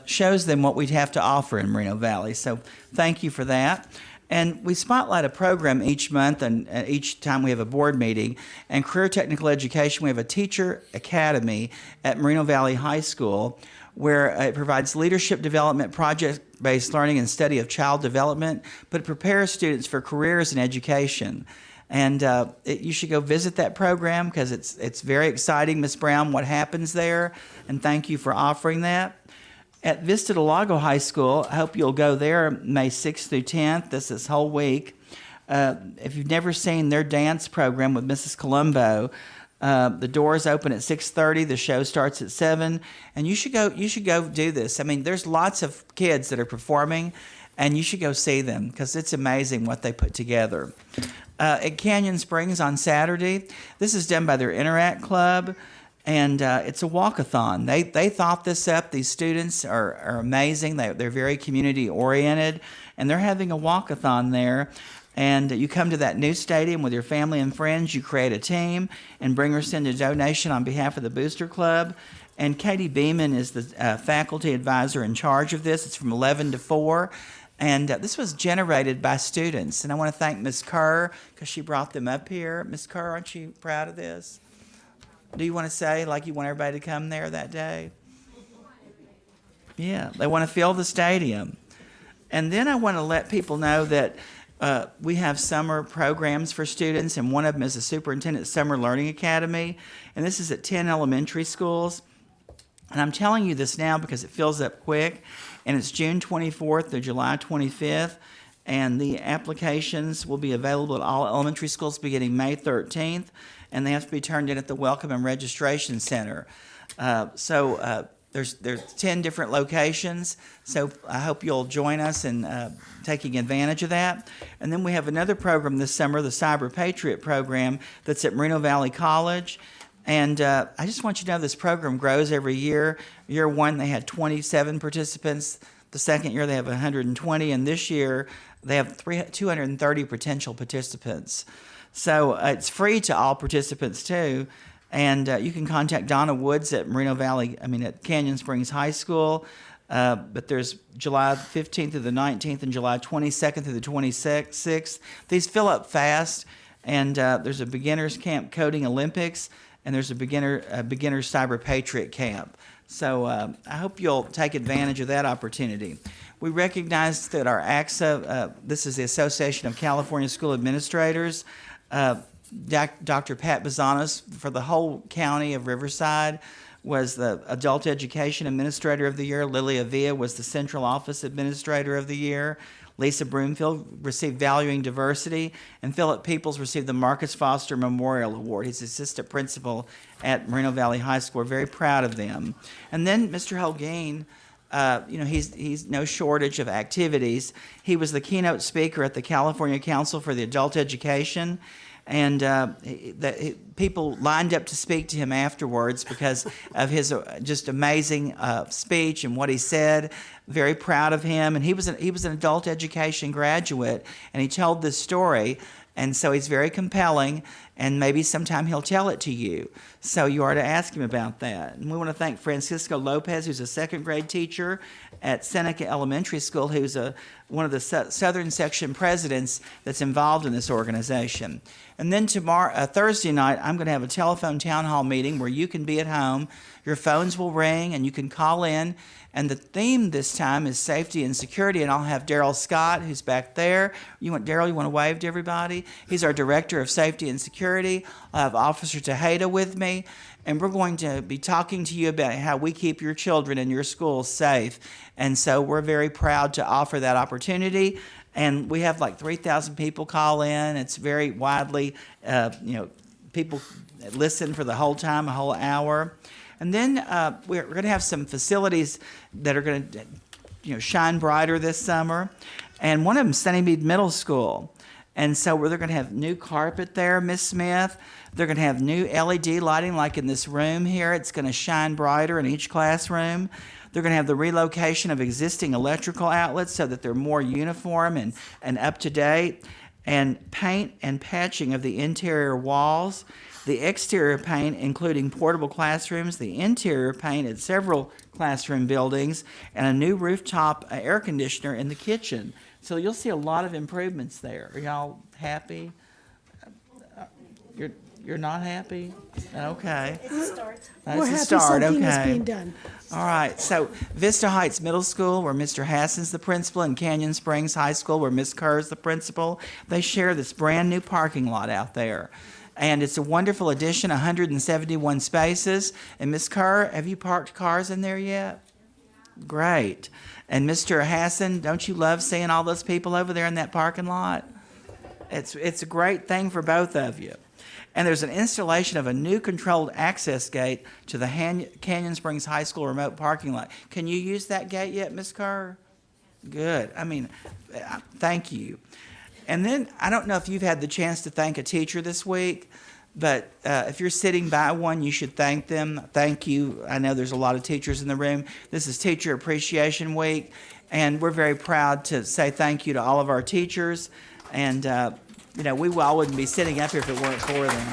shows them what we'd have to offer in Moreno Valley. So thank you for that. And we spotlight a program each month, and each time we have a board meeting. And Career Technical Education, we have a teacher academy at Moreno Valley High School where it provides leadership development, project-based learning, and study of child development, but it prepares students for careers in education. And you should go visit that program because it's very exciting, Ms. Brown, what happens there. And thank you for offering that. At Vista Del Lago High School, I hope you'll go there May 6th through 10th, this whole week. If you've never seen their dance program with Mrs. Colombo, the doors open at 6:30, the show starts at 7, and you should go do this. I mean, there's lots of kids that are performing, and you should go see them because it's amazing what they put together. At Canyon Springs on Saturday, this is done by their Interact Club, and it's a walk-a-thon. They thought this up. These students are amazing. They're very community-oriented, and they're having a walk-a-thon there. And you come to that new stadium with your family and friends. You create a team and bring or send a donation on behalf of the Booster Club. And Katie Beeman is the faculty advisor in charge of this. It's from 11 to 4. And this was generated by students. And I want to thank Ms. Kerr because she brought them up here. Ms. Kerr, aren't you proud of this? Do you want to say, like, you want everybody to come there that day? Yeah, they want to fill the stadium. And then I want to let people know that we have summer programs for students, and one of them is the Superintendent Summer Learning Academy. And this is at 10 elementary schools. And I'm telling you this now because it fills up quick. And it's June 24th to July 25th. And the applications will be available at all elementary schools beginning May 13th. And they have to be turned in at the Welcome and Registration Center. There's 10 different locations. So I hope you'll join us in taking advantage of that. And then we have another program this summer, the Cyberpatriot program, that's at Moreno Valley College. And I just want you to know this program grows every year. Year one, they had 27 participants. The second year, they have 120. And this year, they have 230 potential participants. So it's free to all participants, too. And you can contact Donna Woods at at Canyon Springs High School. But there's July 15th through the 19th and July 22nd through the 26th. These fill up fast. And there's a beginner's camp coding Olympics. And there's a beginner Cyber Patriot camp. So I hope you'll take advantage of that opportunity. We recognize that our AXA, this is the Association of California School Administrators, Dr. Pat Bazanos for the whole county of Riverside was the Adult Education Administrator of the Year. Lilia Villa was the Central Office Administrator of the Year. Lisa Broomfield received Valuing Diversity, and Philip Peoples received the Marcus Foster Memorial Award. He's assistant principal at Moreno Valley High School. We're very proud of them. And then Mr. Holguin, he's no shortage of activities. He was the keynote speaker at the California Council for the Adult Education, and people lined up to speak to him afterwards because of his just amazing speech and what he said. Very proud of him, and he was an adult education graduate, and he told this story, and so he's very compelling, and maybe sometime he'll tell it to you. So you are to ask him about that. And we want to thank Francisco Lopez, who's a second grade teacher at Seneca Elementary School, who's one of the Southern Section presidents that's involved in this organization. And then Thursday night, I'm going to have a telephone town hall meeting where you can be at home. Your phones will ring, and you can call in. And the theme this time is safety and security, and I'll have Daryl Scott, who's back there. Daryl, you want to wave to everybody? He's our Director of Safety and Security. I'll have Officer Tejeda with me, and we're going to be talking to you about how we keep your children in your schools safe. And so we're very proud to offer that opportunity. And we have like 3,000 people call in. It's very widely, people listen for the whole time, a whole hour. And then we're going to have some facilities that are going to, shine brighter this summer. And one of them is Sunnymead Middle School. And so they're going to have new carpet there, Miss Smith. They're going to have new LED lighting like in this room here. It's going to shine brighter in each classroom. They're going to have the relocation of existing electrical outlets so that they're more uniform and up to date. And paint and patching of the interior walls. The exterior paint, including portable classrooms, the interior paint at several classroom buildings, and a new rooftop air conditioner in the kitchen. So you'll see a lot of improvements there. Are y'all happy? You're not happy? Okay. It's a start. That's We're a happy start. something is Okay. being done. All right. So Vista Heights Middle School, where Mr. Hassan's the principal, and Canyon Springs High School, where Miss Kerr's the principal, they share this brand new parking lot out there. And it's a wonderful addition, 171 spaces. And Miss Kerr, have you parked cars in there yet? Great. And Mr. Hassan, don't you love seeing all those people over there in that parking lot? It's a great thing for both of you. And there's an installation of a new controlled access gate to the Canyon Springs High School remote parking lot. Can you use that gate yet, Ms. Kerr? Good. Thank you. And then I don't know if you've had the chance to thank a teacher this week, but if you're sitting by one, you should thank them. Thank you. I know there's a lot of teachers in the room. This is Teacher Appreciation Week, and we're very proud to say thank you to all of our teachers. And we all wouldn't be sitting up here if it weren't for them.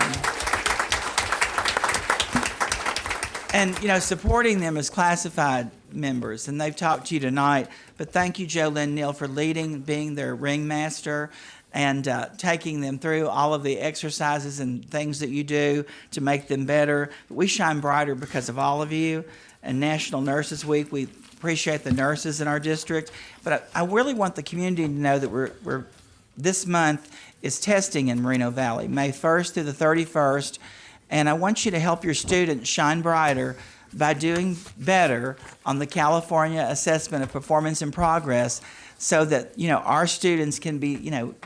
And, supporting them as classified members, and they've talked to you tonight, but thank you, JoLynn Neal, for being their ringmaster and taking them through all of the exercises and things that you do to make them better. We shine brighter because of all of you. And National Nurses Week, we appreciate the nurses in our district, but I really want the community to know that we're this month is testing in Moreno Valley, May 1st through the 31st, and I want you to help your students shine brighter by doing better on the California Assessment of Performance and Progress so that, our students can be,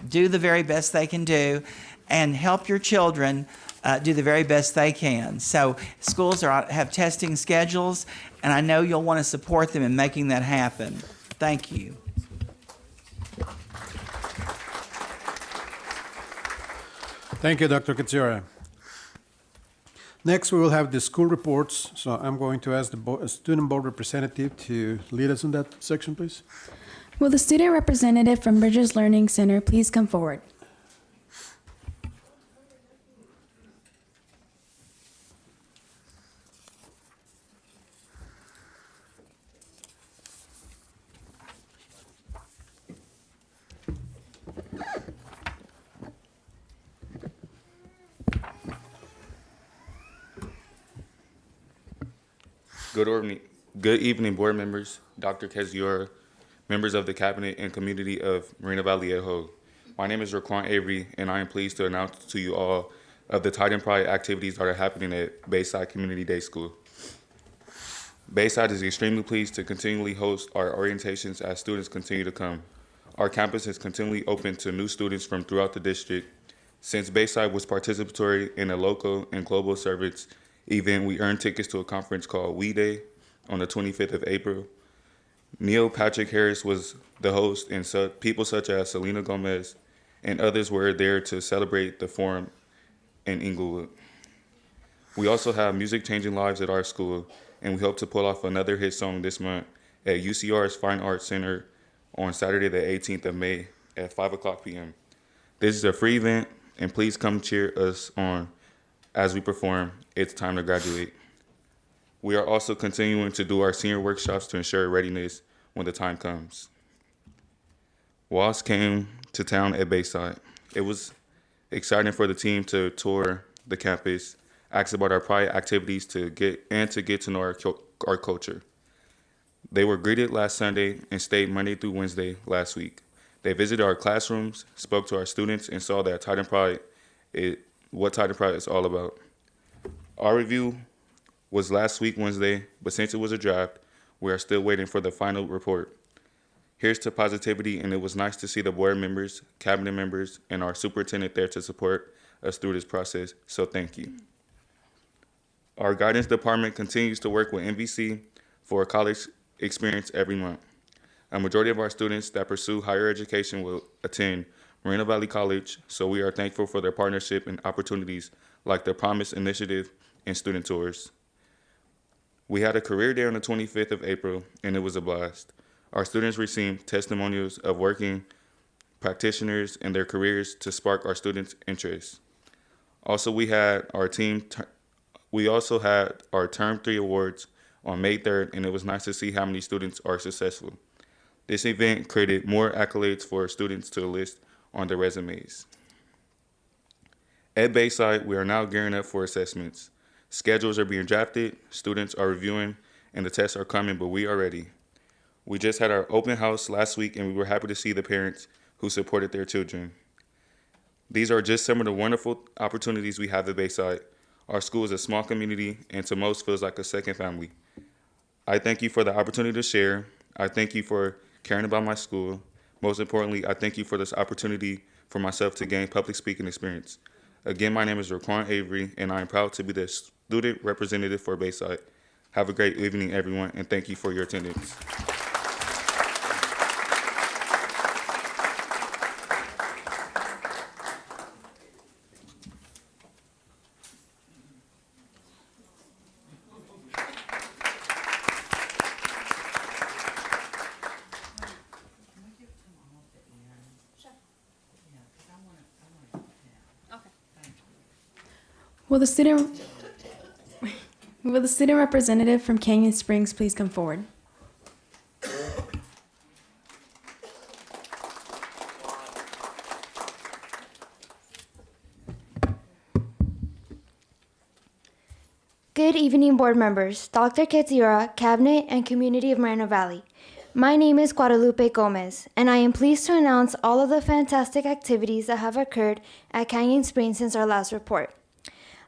do the very best they can do and help your children do the very best they can. So schools have testing schedules, and I know you'll want to support them in making that happen. Thank you. Thank you, Dr. Katsura. Next, we will have the school reports. So I'm going to ask the student board representative to lead us in that section, please. Will the student representative from Bridges Learning Center please come forward? Good evening, board members, Dr. Kaziora, members of the cabinet and community of Moreno Valley at whole. My name is Raquan Avery, and I am pleased to announce to you all of the Tide and Pride activities that are happening at Bayside Community Day School. Bayside is extremely pleased to continually host our orientations as students continue to come. Our campus is continually open to new students from throughout the district. Since Bayside was participatory in a local and global service event, we earned tickets to a conference called We Day on the 25th of April. Neil Patrick Harris was the host, and people such as Selena Gomez and others were there to celebrate the forum in Inglewood. We also have Music Changing Lives at our school, and we hope to pull off another hit song this month at UCR's Fine Arts Center on Saturday the 18th of May at 5 o'clock p.m. This is a free event, and please come cheer us on as we perform It's Time to Graduate. We are also continuing to do our senior workshops to ensure readiness when the time comes. WASP came to town at Bayside. It was exciting for the team to tour the campus, ask about our prior activities to get to know our culture. They were greeted last Sunday and stayed Monday through Wednesday last week. They visited our classrooms, spoke to our students, and saw that Titan Pride what Titan Pride is all about. Our review was last week Wednesday, but since it was a draft, we are still waiting for the final report. Here's to positivity, and it was nice to see the board members, cabinet members, and our superintendent there to support us through this process, so thank you. Our guidance department continues to work with MVC for a college experience every month. A majority of our students that pursue higher education will attend Moreno Valley College, so we are thankful for their partnership and opportunities like the Promise Initiative and student tours. We had a career day on the 25th of April, and it was a blast. Our students received testimonials of working practitioners and their careers to spark our students' interest. Also, we also had our Term 3 awards on May 3rd, and it was nice to see how many students are successful. This event created more accolades for students to list on their resumes. At Bayside, we are now gearing up for assessments. Schedules are being drafted, students are reviewing, and the tests are coming, but we are ready. We just had our open house last week, and we were happy to see the parents who supported their children. These are just some of the wonderful opportunities we have at Bayside. Our school is a small community, and to most feels like a second family. I thank you for the opportunity to share. I thank you for caring about my school. Most importantly, I thank you for this opportunity for myself to gain public speaking experience. Again, my name is Raquan Avery, and I am proud to be the student representative for Bayside. Have a great evening, everyone, and thank you for your attendance. Will the student representative from Canyon Springs please come forward? Good evening, board members, Dr. Ketsiora, Cabinet, and community of Moreno Valley. My name is Guadalupe Gomez, and I am pleased to announce all of the fantastic activities that have occurred at Canyon Springs since our last report.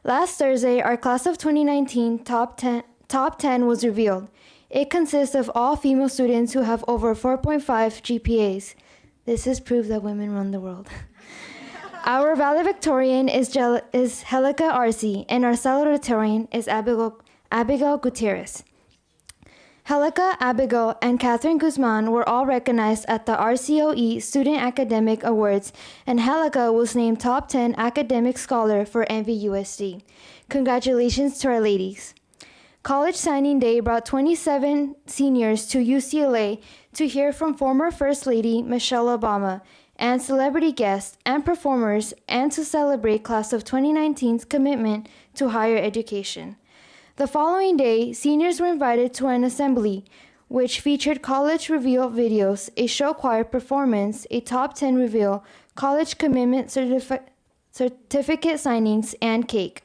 Last Thursday, our class of 2019 top 10 was revealed. It consists of all female students who have over 4.5 GPAs. This is proof that women run the world. Our valedictorian is Helica Arce, and our salutatorian is Abigail Gutierrez. Helica, Abigail, and Catherine Guzman were all recognized at the RCOE Student Academic Awards, and Helica was named Top 10 Academic Scholar for MVUSD. Congratulations to our ladies. College Signing Day brought 27 seniors to UCLA to hear from former First Lady Michelle Obama and celebrity guests and performers, and to celebrate class of 2019's commitment to higher education. The following day, seniors were invited to an assembly, which featured college reveal videos, a show choir performance, a top 10 reveal, college commitment certificate signings, and cake.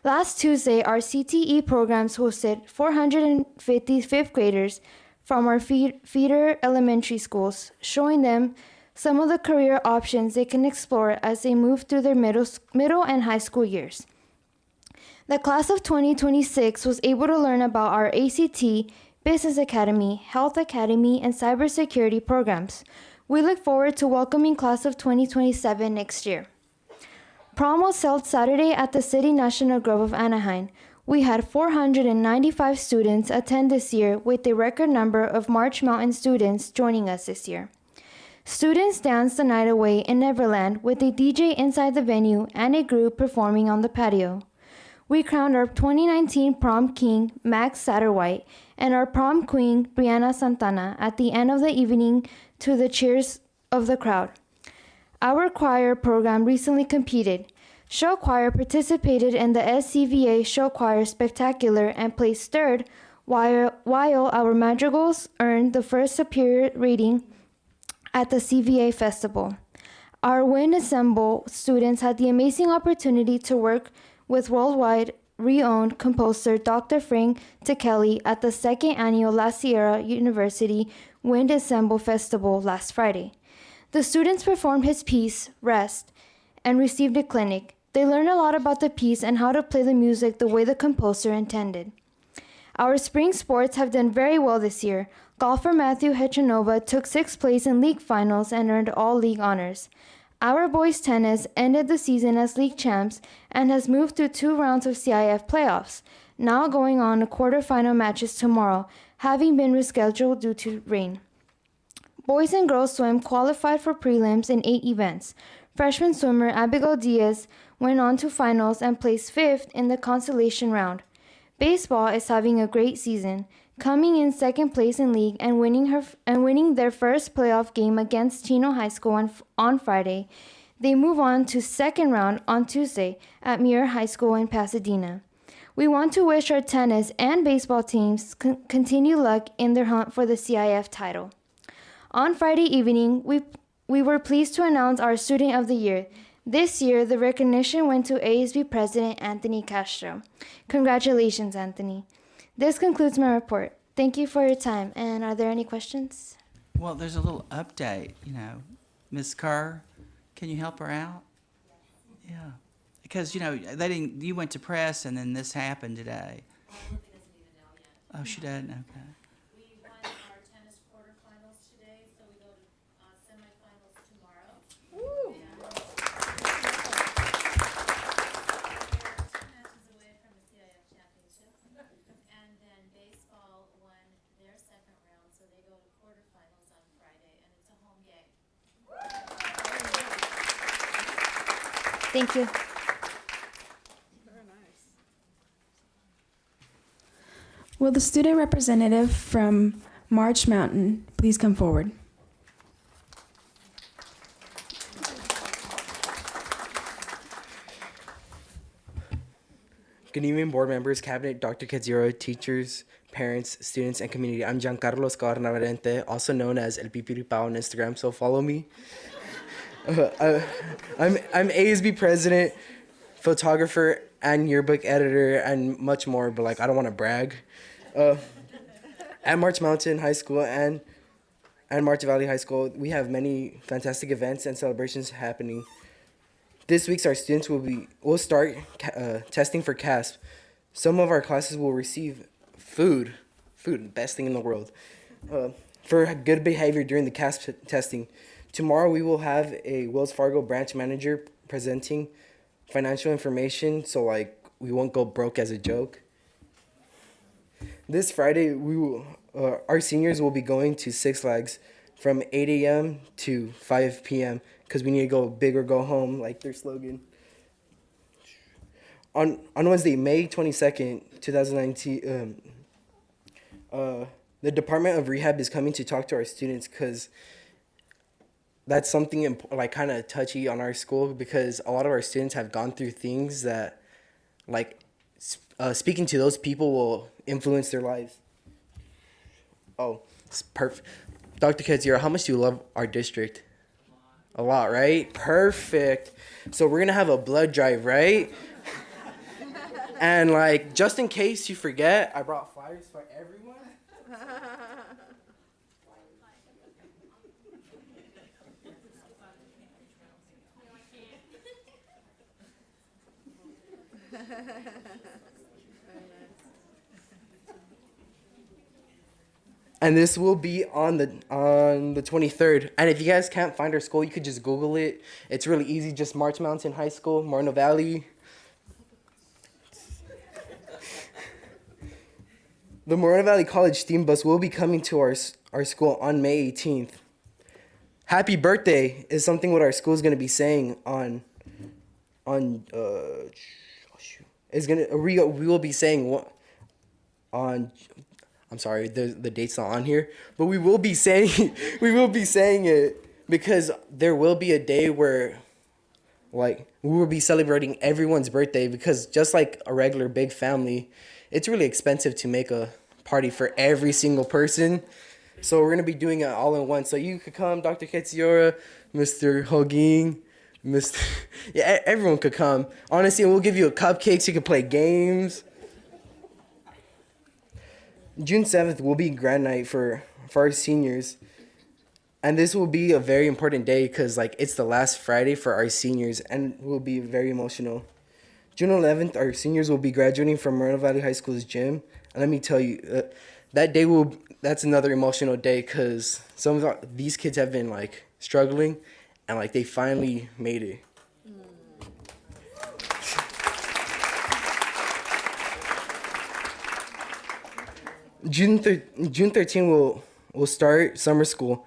Last Tuesday, our CTE programs hosted 450 fifth graders from our feeder elementary schools, showing them some of the career options they can explore as they move through their middle and high school years. The class of 2026 was able to learn about our ACT, Business Academy, Health Academy, and Cybersecurity programs, We look forward to welcoming class of 2027 next year. Prom was held Saturday at the City National Grove of Anaheim. We had 495 students attend this year, with a record number of March Mountain students joining us this year. Students danced the night away in Neverland with a DJ inside the venue and a group performing on the patio. We crowned our 2019 prom king, Max Satterwhite, and our prom queen, Brianna Santana, at the end of the evening to the cheers of the crowd. Our choir program recently competed. Show choir participated in the SCVA Show Choir Spectacular and placed third, while our madrigals earned the first superior rating at the CVA Festival. Our Wind Ensemble students had the amazing opportunity to work with worldwide renowned composer Dr. Frank Tekeli at the 2nd annual La Sierra University Wind Ensemble Festival last Friday. The students performed his piece, Rest, and received a clinic. They learned a lot about the piece and how to play the music the way the composer intended. Our spring sports have done very well this year. Golfer Matthew Hechanova took 6th place in league finals and earned all league honors. Our boys tennis ended the season as league champs and has moved through 2 rounds of CIF playoffs, now going on to quarterfinal matches tomorrow, having been rescheduled due to rain. Boys and girls swim qualified for prelims in 8 events. Freshman swimmer Abigail Diaz went on to finals and placed 5th in the consolation round. Baseball is having a great season, coming in 2nd place in league and winning their first playoff game against Chino High School on Friday. They move on to 2nd round on Tuesday at Muir High School in Pasadena. We want to wish our tennis and baseball teams continued luck in their hunt for the CIF title. On Friday evening, we were pleased to announce our Student of the Year. This year, the recognition went to ASB President Anthony Castro. Congratulations, Anthony. This concludes my report. Thank you for your time. And are there any questions? Well, there's a little update, Ms. Kerr, can you help her out? Yeah. Because, you went to press and then this happened today. Oh, she doesn't? Okay. We won our tennis quarterfinals today, so we go to semifinals tomorrow. Woo! We're 2 matches away from the CIF championship. And then baseball won their 2nd round, so they go to quarterfinals on Friday, and it's a home game. Thank you. Will the student representative from March Mountain please come forward? Good evening, board members, cabinet, Dr. Kedziro, teachers, parents, students, and community. I'm Giancarlo Escobar Navarrete, also known as El Pipiripao on Instagram, so follow me. I'm ASB president, photographer, and yearbook editor, and much more, but I don't want to brag. At March Mountain High School and March Valley High School, we have many fantastic events and celebrations happening. This week, our students will start testing for CASP. Some of our classes will receive food, best thing in the world, for good behavior during the CASP testing. Tomorrow, we will have a Wells Fargo branch manager presenting financial information, so we won't go broke as a joke. This Friday, our seniors will be going to Six Flags from 8 a.m. to 5 p.m. because we need to go big or go home, like their slogan. On Wednesday, May 22nd, 2019, the Department of Rehab is coming to talk to our students because that's something kind of touchy on our school because a lot of our students have gone through things that speaking to those people will influence their lives. Oh, it's perfect. Dr. Kedziro, how much do you love our district? A lot, right? Perfect. So we're going to have a blood drive, right? And just in case you forget, I brought flyers for everyone. And this will be on on the 23rd. And if you guys can't find our school, you could just Google it. It's really easy. Just March Mountain High School, Moreno Valley. The Moreno Valley College theme bus will be coming to our school on May 18th. Happy birthday is something what our school is going to be saying we will be saying on, I'm sorry, the date's not on here, but we will be saying it because there will be a day where like we will be celebrating everyone's birthday, because just like a regular big family, it's really expensive to make a party for every single person. So we're gonna be doing it all in one. So you could come, Dr. Ketsiora, Mr. Hoging, yeah, everyone could come. Honestly, we'll give you a cupcake so you can play games. June 7th will be grand night for our seniors. And this will be a very important day because like it's the last Friday for our seniors and will be very emotional. June 11th, our seniors will be graduating from Moreno Valley High School's gym. And let me tell you, that's another emotional day because some of these kids have been like struggling and like they finally made it. June 13th we'll start summer school.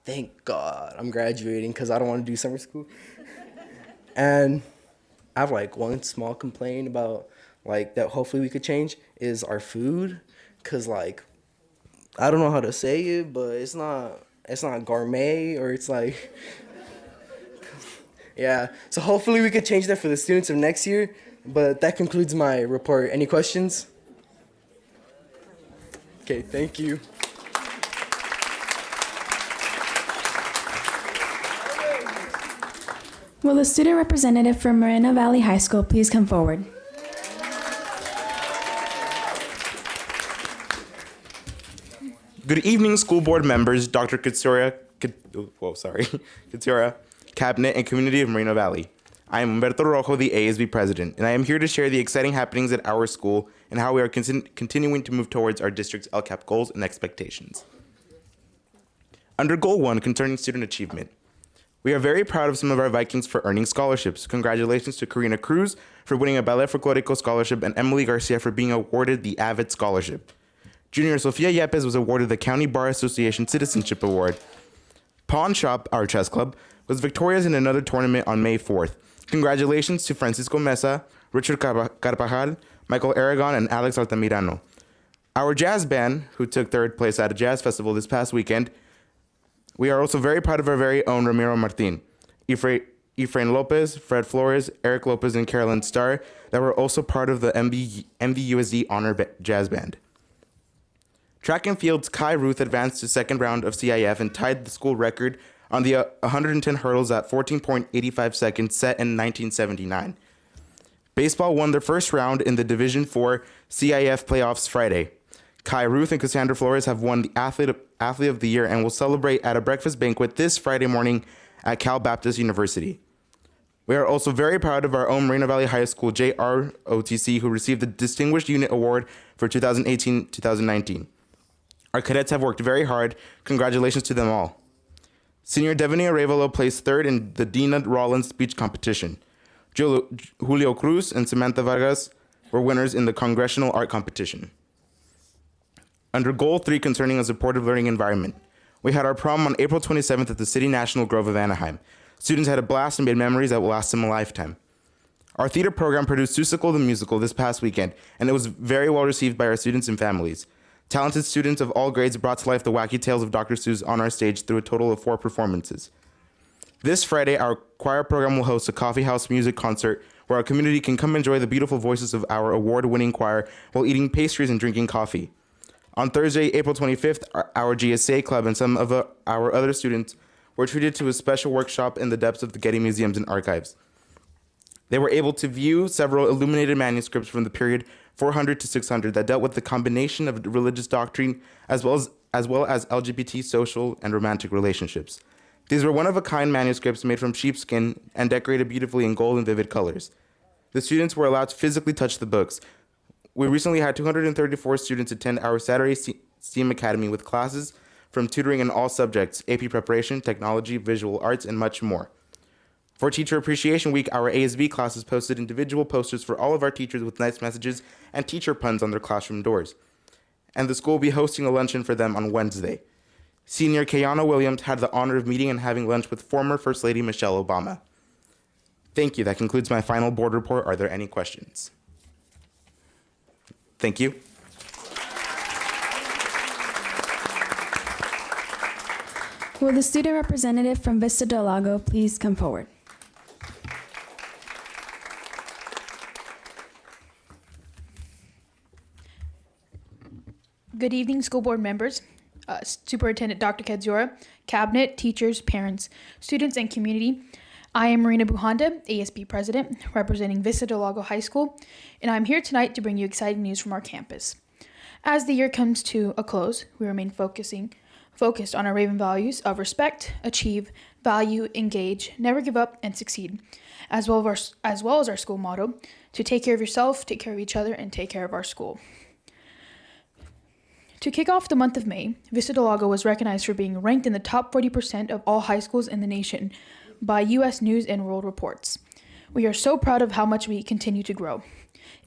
Thank God I'm graduating because I don't want to do summer school. And I have like one small complaint about like that hopefully we could change is our food, because like I don't know how to say it, but it's not gourmet, or it's like yeah. So hopefully we could change that for the students of next year. But that concludes my report. Any questions? Okay, thank you. Will the student representative from Moreno Valley High School please come forward? Good evening, school board members, Dr. Ketsiora, Cabinet, and community of Moreno Valley. I am Humberto Rojo, the ASB president, and I am here to share the exciting happenings at our school and how we are continuing to move towards our district's LCAP goals and expectations. Under Goal 1, concerning student achievement, we are very proud of some of our Vikings for earning scholarships. Congratulations to Karina Cruz for winning a Ballet Folklorico scholarship and Emily Garcia for being awarded the Avid Scholarship. Junior Sofia Yepes was awarded the County Bar Association Citizenship Award. Pawn Shop, our chess club, was victorious in another tournament on May 4th. Congratulations to Francisco Mesa, Richard Carpajal, Michael Aragon, and Alex Altamirano. Our jazz band, who took third place at a jazz festival this past weekend, we are also very proud of our very own Ramiro Martin, Efrain Lopez, Fred Flores, Eric Lopez, and Carolyn Starr that were also part of the MVUSD Honor Jazz Band. Track and field's Kai Ruth advanced to second round of CIF and tied the school record on the 110 hurdles at 14.85 seconds set in 1979. Baseball won their first round in the Division IV CIF playoffs Friday. Kai Ruth and Cassandra Flores have won the Athlete of the Year and will celebrate at a breakfast banquet this Friday morning at Cal Baptist University. We are also very proud of our own Moreno Valley High School JROTC, who received the Distinguished Unit Award for 2018-2019. Our cadets have worked very hard. Congratulations to them all. Senior Devaney Arevalo placed third in the Dina Rollins speech competition. Julio Cruz and Samantha Vargas were winners in the Congressional Art Competition. Under Goal 3 concerning a supportive learning environment, we had our prom on April 27th at the City National Grove of Anaheim. Students had a blast and made memories that will last them a lifetime. Our theater program produced Seussical the Musical this past weekend, and it was very well received by our students and families. Talented students of all grades brought to life the wacky tales of Dr. Seuss on our stage through a total of 4 performances. This Friday, our choir program will host a coffee house music concert where our community can come enjoy the beautiful voices of our award-winning choir while eating pastries and drinking coffee. On Thursday, April 25th, our GSA club and some of our other students were treated to a special workshop in the depths of the Getty Museums and Archives. They were able to view several illuminated manuscripts from the period 400 to 600 that dealt with the combination of religious doctrine as well as LGBT social and romantic relationships. These were one-of-a-kind manuscripts made from sheepskin and decorated beautifully in gold and vivid colors. The students were allowed to physically touch the books. We recently had 234 students attend our Saturday STEAM Academy with classes from tutoring in all subjects, AP preparation, technology, visual arts, and much more. For Teacher Appreciation Week, our ASB classes posted individual posters for all of our teachers with nice messages and teacher puns on their classroom doors. And the school will be hosting a luncheon for them on Wednesday. Senior Kayana Williams had the honor of meeting and having lunch with former First Lady Michelle Obama. Thank you. That concludes my final board report. Are there any questions? Thank you. Will the student representative from Vista Del Lago please come forward? Good evening, school board members, Superintendent Dr. Kadziora, cabinet, teachers, parents, students, and community. I am Marina Buhanda, ASB President, representing Vista Del Lago High School, and I'm here tonight to bring you exciting news from our campus. As the year comes to a close, we remain focused on our Raven values of respect, achieve, value, engage, never give up, and succeed, as well as our school motto, to take care of yourself, take care of each other, and take care of our school. To kick off the month of May, Vista Del Lago was recognized for being ranked in the top 40% of all high schools in the nation by U.S. News and World Reports. We are so proud of how much we continue to grow.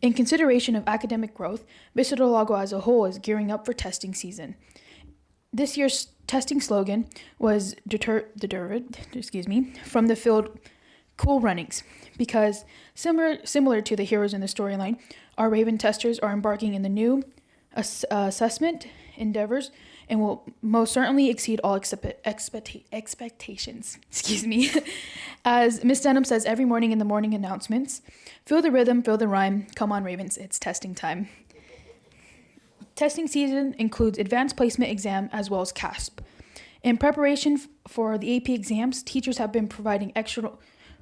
In consideration of academic growth, Vista Del Lago as a whole is gearing up for testing season. This year's testing slogan was derived from the field Cool Runnings, because similar to the heroes in the storyline, our Raven testers are embarking in the new assessment endeavors and will most certainly exceed all expectations. As Ms. Denham says every morning in the morning announcements, feel the rhythm, feel the rhyme, come on Ravens, it's testing time. Testing season includes advanced placement exam as well as CASP. In preparation for the AP exams, teachers have been providing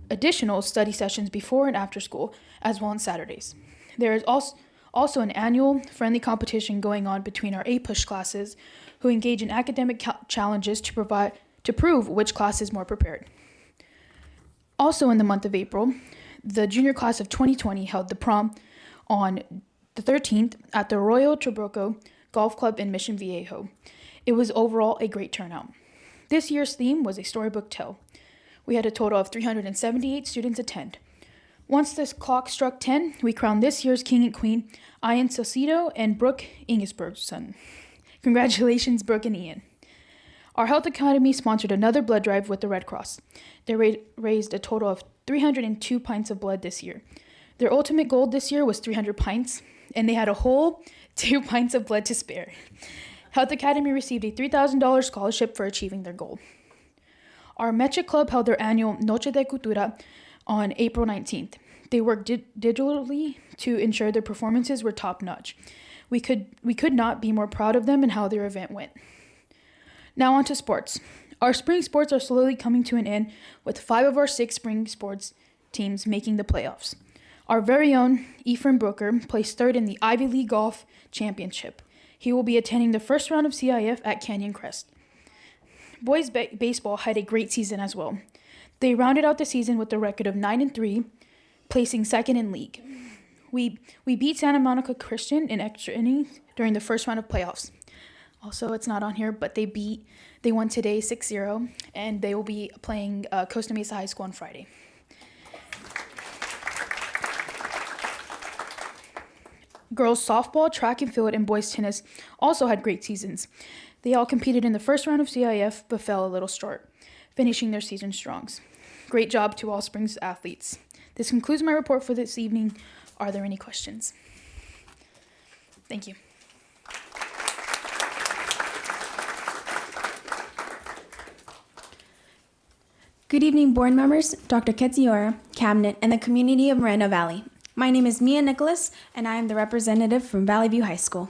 additional study sessions before and after school, as well on Saturdays. There is also an annual friendly competition going on between our A-Push classes who engage in academic challenges to prove which class is more prepared. Also in the month of April, the junior class of 2020 held the prom on the 13th at the Royal Trabuco Golf Club in Mission Viejo. It was overall a great turnout. This year's theme was a storybook tale. We had a total of 378 students attend. Once this clock struck 10, we crowned this year's king and queen, Ian Salcido and Brooke Ingesberg's son. Congratulations, Brooke and Ian. Our Health Academy sponsored another blood drive with the Red Cross. They raised a total of 302 pints of blood this year. Their ultimate goal this year was 300 pints, and they had a whole 2 pints of blood to spare. Health Academy received a $3,000 scholarship for achieving their goal. Our Mecha Club held their annual Noche de Cultura on April 19th. They worked digitally to ensure their performances were top-notch. We could not be more proud of them and how their event went. Now on to sports. Our spring sports are slowly coming to an end, with 5 of our 6 spring sports teams making the playoffs. Our very own Ephraim Brooker placed 3rd in the Ivy League Golf Championship. He will be attending the first round of CIF at Canyon Crest. Boys baseball had a great season as well. They rounded out the season with a record of 9-3, placing 2nd in league. We beat Santa Monica Christian in extra innings during the first round of playoffs. Also, it's not on here, but they won today 6-0, and they will be playing Costa Mesa High School on Friday. Girls softball, track and field, and boys tennis also had great seasons. They all competed in the first round of CIF, but fell a little short, finishing their season strongs. Great job to all Springs athletes. This concludes my report for this evening. Are there any questions? Thank you. Good evening, board members, Dr. Kadziora, cabinet, and the community of Moreno Valley. My name is Mia Nicholas, and I am the representative from Valley View High School.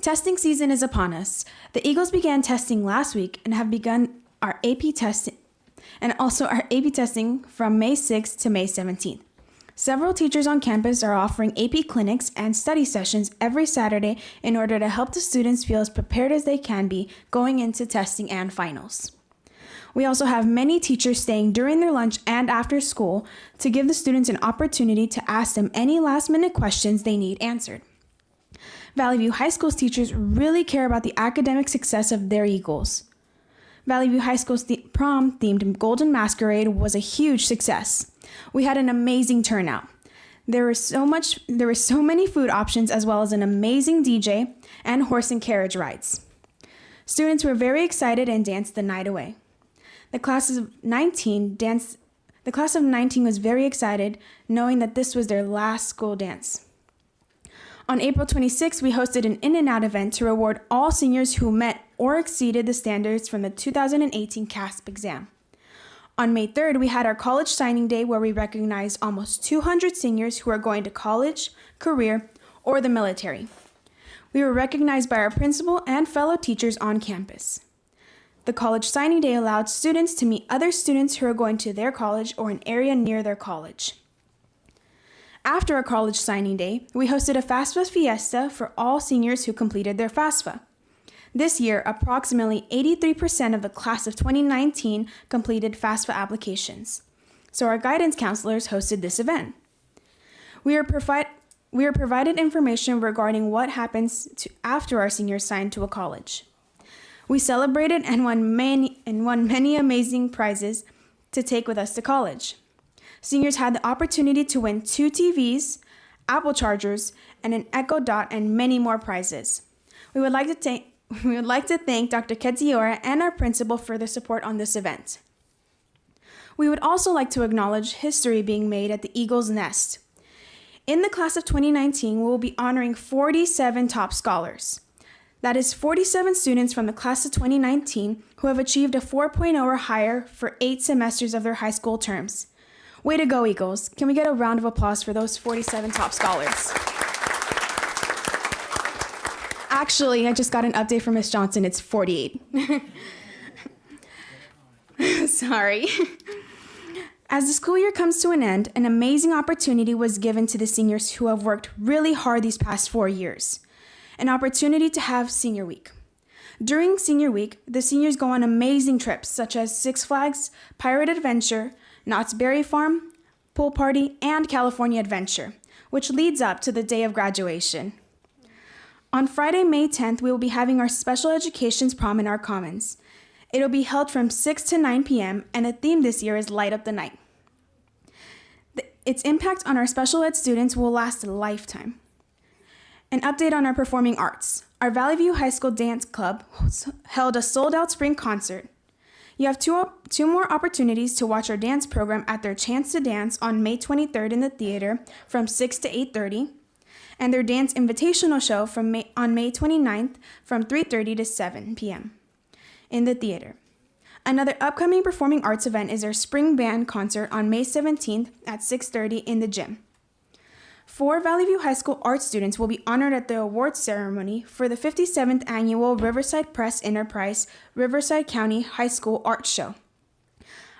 Testing season is upon us. The Eagles began testing last week and have begun our AP testing, and also our AP testing from May 6th to May 17th. Several teachers on campus are offering AP clinics and study sessions every Saturday in order to help the students feel as prepared as they can be going into testing and finals. We also have many teachers staying during their lunch and after school to give the students an opportunity to ask them any last-minute questions they need answered. Valley View High School's teachers really care about the academic success of their Eagles. Valley View High School's prom-themed Golden Masquerade was a huge success. We had an amazing turnout. There were so many food options, as well as an amazing DJ and horse and carriage rides. Students were very excited and danced the night away. The class of 19 was very excited, knowing that this was their last school dance. On April 26th, we hosted an in-and-out event to reward all seniors who met or exceeded the standards from the 2018 CASP exam. On May 3rd, we had our college signing day where we recognized almost 200 seniors who are going to college, career, or the military. We were recognized by our principal and fellow teachers on campus. The college signing day allowed students to meet other students who are going to their college or an area near their college. After our college signing day, we hosted a FAFSA fiesta for all seniors who completed their FAFSA. This year, approximately 83% of the class of 2019 completed FAFSA applications. So our guidance counselors hosted this event. We are provided information regarding what happens after our seniors sign to a college. We celebrated and won many amazing prizes to take with us to college. Seniors had the opportunity to win 2 TVs, Apple chargers, and an Echo Dot, and many more prizes. We would like to thank Dr. Ketziora and our principal for their support on this event. We would also like to acknowledge history being made at the Eagle's Nest. In the class of 2019, we will be honoring 47 top scholars. That is 47 students from the class of 2019 who have achieved a 4.0 or higher for 8 semesters of their high school terms. Way to go, Eagles. Can we get a round of applause for those 47 top scholars? Actually, I just got an update from Ms. Johnson. It's 48. Sorry. As the school year comes to an end, an amazing opportunity was given to the seniors who have worked really hard these past 4 years. An opportunity to have Senior Week. During Senior Week, the seniors go on amazing trips such as Six Flags, Pirate Adventure, Knott's Berry Farm, Pool Party, and California Adventure, which leads up to the day of graduation. On Friday, May 10th, we will be having our Special Education's Prom in our Commons. It will be held from 6 to 9 p.m., and the theme this year is Light Up the Night. Its impact on our special ed students will last a lifetime. An update on our performing arts. Our Valley View High School Dance Club held a sold-out spring concert. You have two more opportunities to watch our dance program at their Chance to Dance on May 23rd in the theater from 6 to 8:30, and their dance invitational show on May 29th from 3:30 to 7 p.m. in the theater. Another upcoming performing arts event is our spring band concert on May 17th at 6:30 in the gym. 4 Valley View High School art students will be honored at the awards ceremony for the 57th Annual Riverside Press Enterprise Riverside County High School Art Show.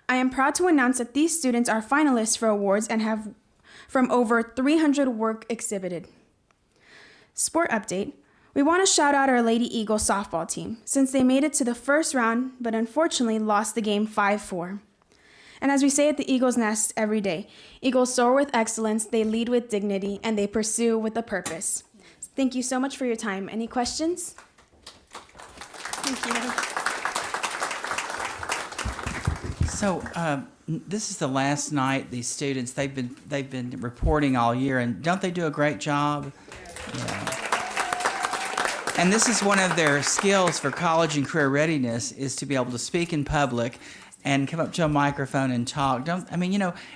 I am proud to announce that these students are finalists for awards and have from over 300 work exhibited. Sport update. We want to shout out our Lady Eagles softball team since they made it to the first round but unfortunately lost the game 5-4. And as we say at the Eagle's Nest every day, Eagles soar with excellence, they lead with dignity, and they pursue with a purpose. Thank you so much for your time. Any questions? Thank you. So this is the last night. These students, they've been reporting all year, and don't they do a great job? Yeah. And this is one of their skills for college and career readiness, is to be able to speak in public and come up to a microphone and talk.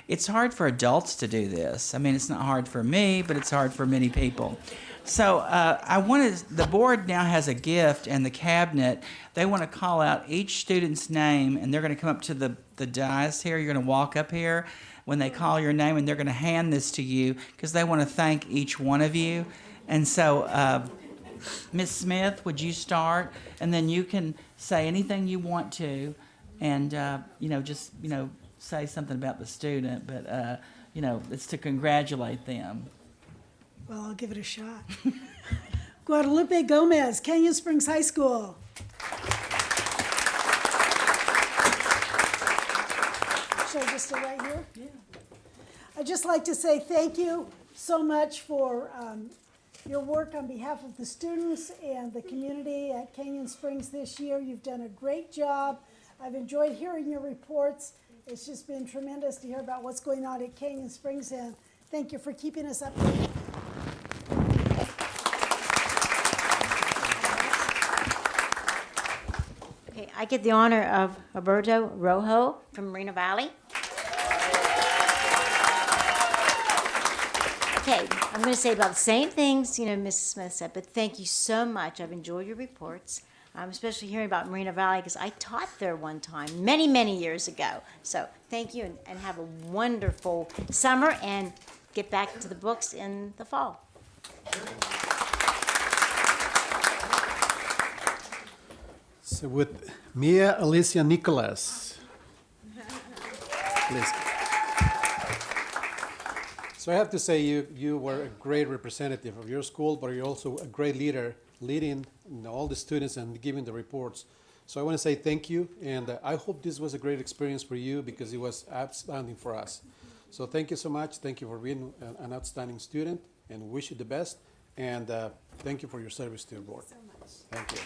It's hard for adults to do this. It's not hard for me, but it's hard for many people. So the board now has a gift, and the cabinet, they want to call out each student's name, and they're going to come up to the dais here. You're going to walk up here when they call your name, and they're going to hand this to you because they want to thank each one of you. And so, Ms. Smith, would you start? And then you can say anything you want to. And, just say something about the student, but, it's to congratulate them. Well, I'll give it a shot. Guadalupe Gomez, Canyon Springs High School. Should I just stay right here? Yeah. I'd just like to say thank you so much for your work on behalf of the students and the community at Canyon Springs this year. You've done a great job. I've enjoyed hearing your reports. It's just been tremendous to hear about what's going on at Canyon Springs, and thank you for keeping us updated. Okay, I get the honor of Roberto Rojo from Moreno Valley. Okay, I'm going to say about the same things, Mrs. Smith said, but thank you so much. I've enjoyed your reports. I'm especially hearing about Moreno Valley because I taught there one time, many, many years ago. So thank you, and have a wonderful summer, and get back to the books in the fall. So with Mia Alicia Nicolas. Please. So I have to say you were a great representative of your school, but you're also a great leader, leading all the students and giving the reports. So I want to say thank you, and I hope this was a great experience for you because it was outstanding for us. So thank you so much. Thank you for being an outstanding student, and wish you the best. And thank you for your service to the board. Thank you.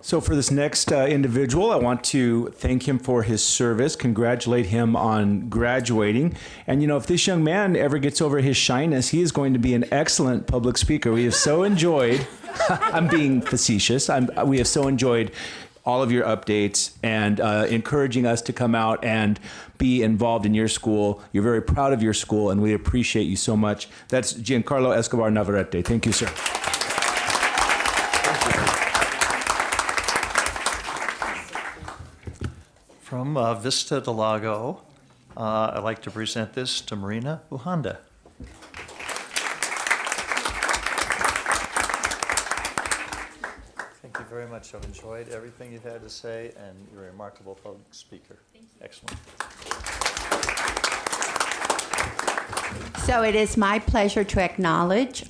So for this next individual, I want to thank him for his service, congratulate him on graduating. And if this young man ever gets over his shyness, he is going to be an excellent public speaker. We have so enjoyed, I'm being facetious, we have so enjoyed all of your updates and encouraging us to come out and be involved in your school. You're very proud of your school, and we appreciate you so much. That's Giancarlo Escobar Navarrete. Thank you, sir. From Vista del Lago, I'd like to present this to Marina Uhanda. Thank you very much. I've enjoyed everything you've had to say, and you're a remarkable public speaker. Excellent. So it is my pleasure to acknowledge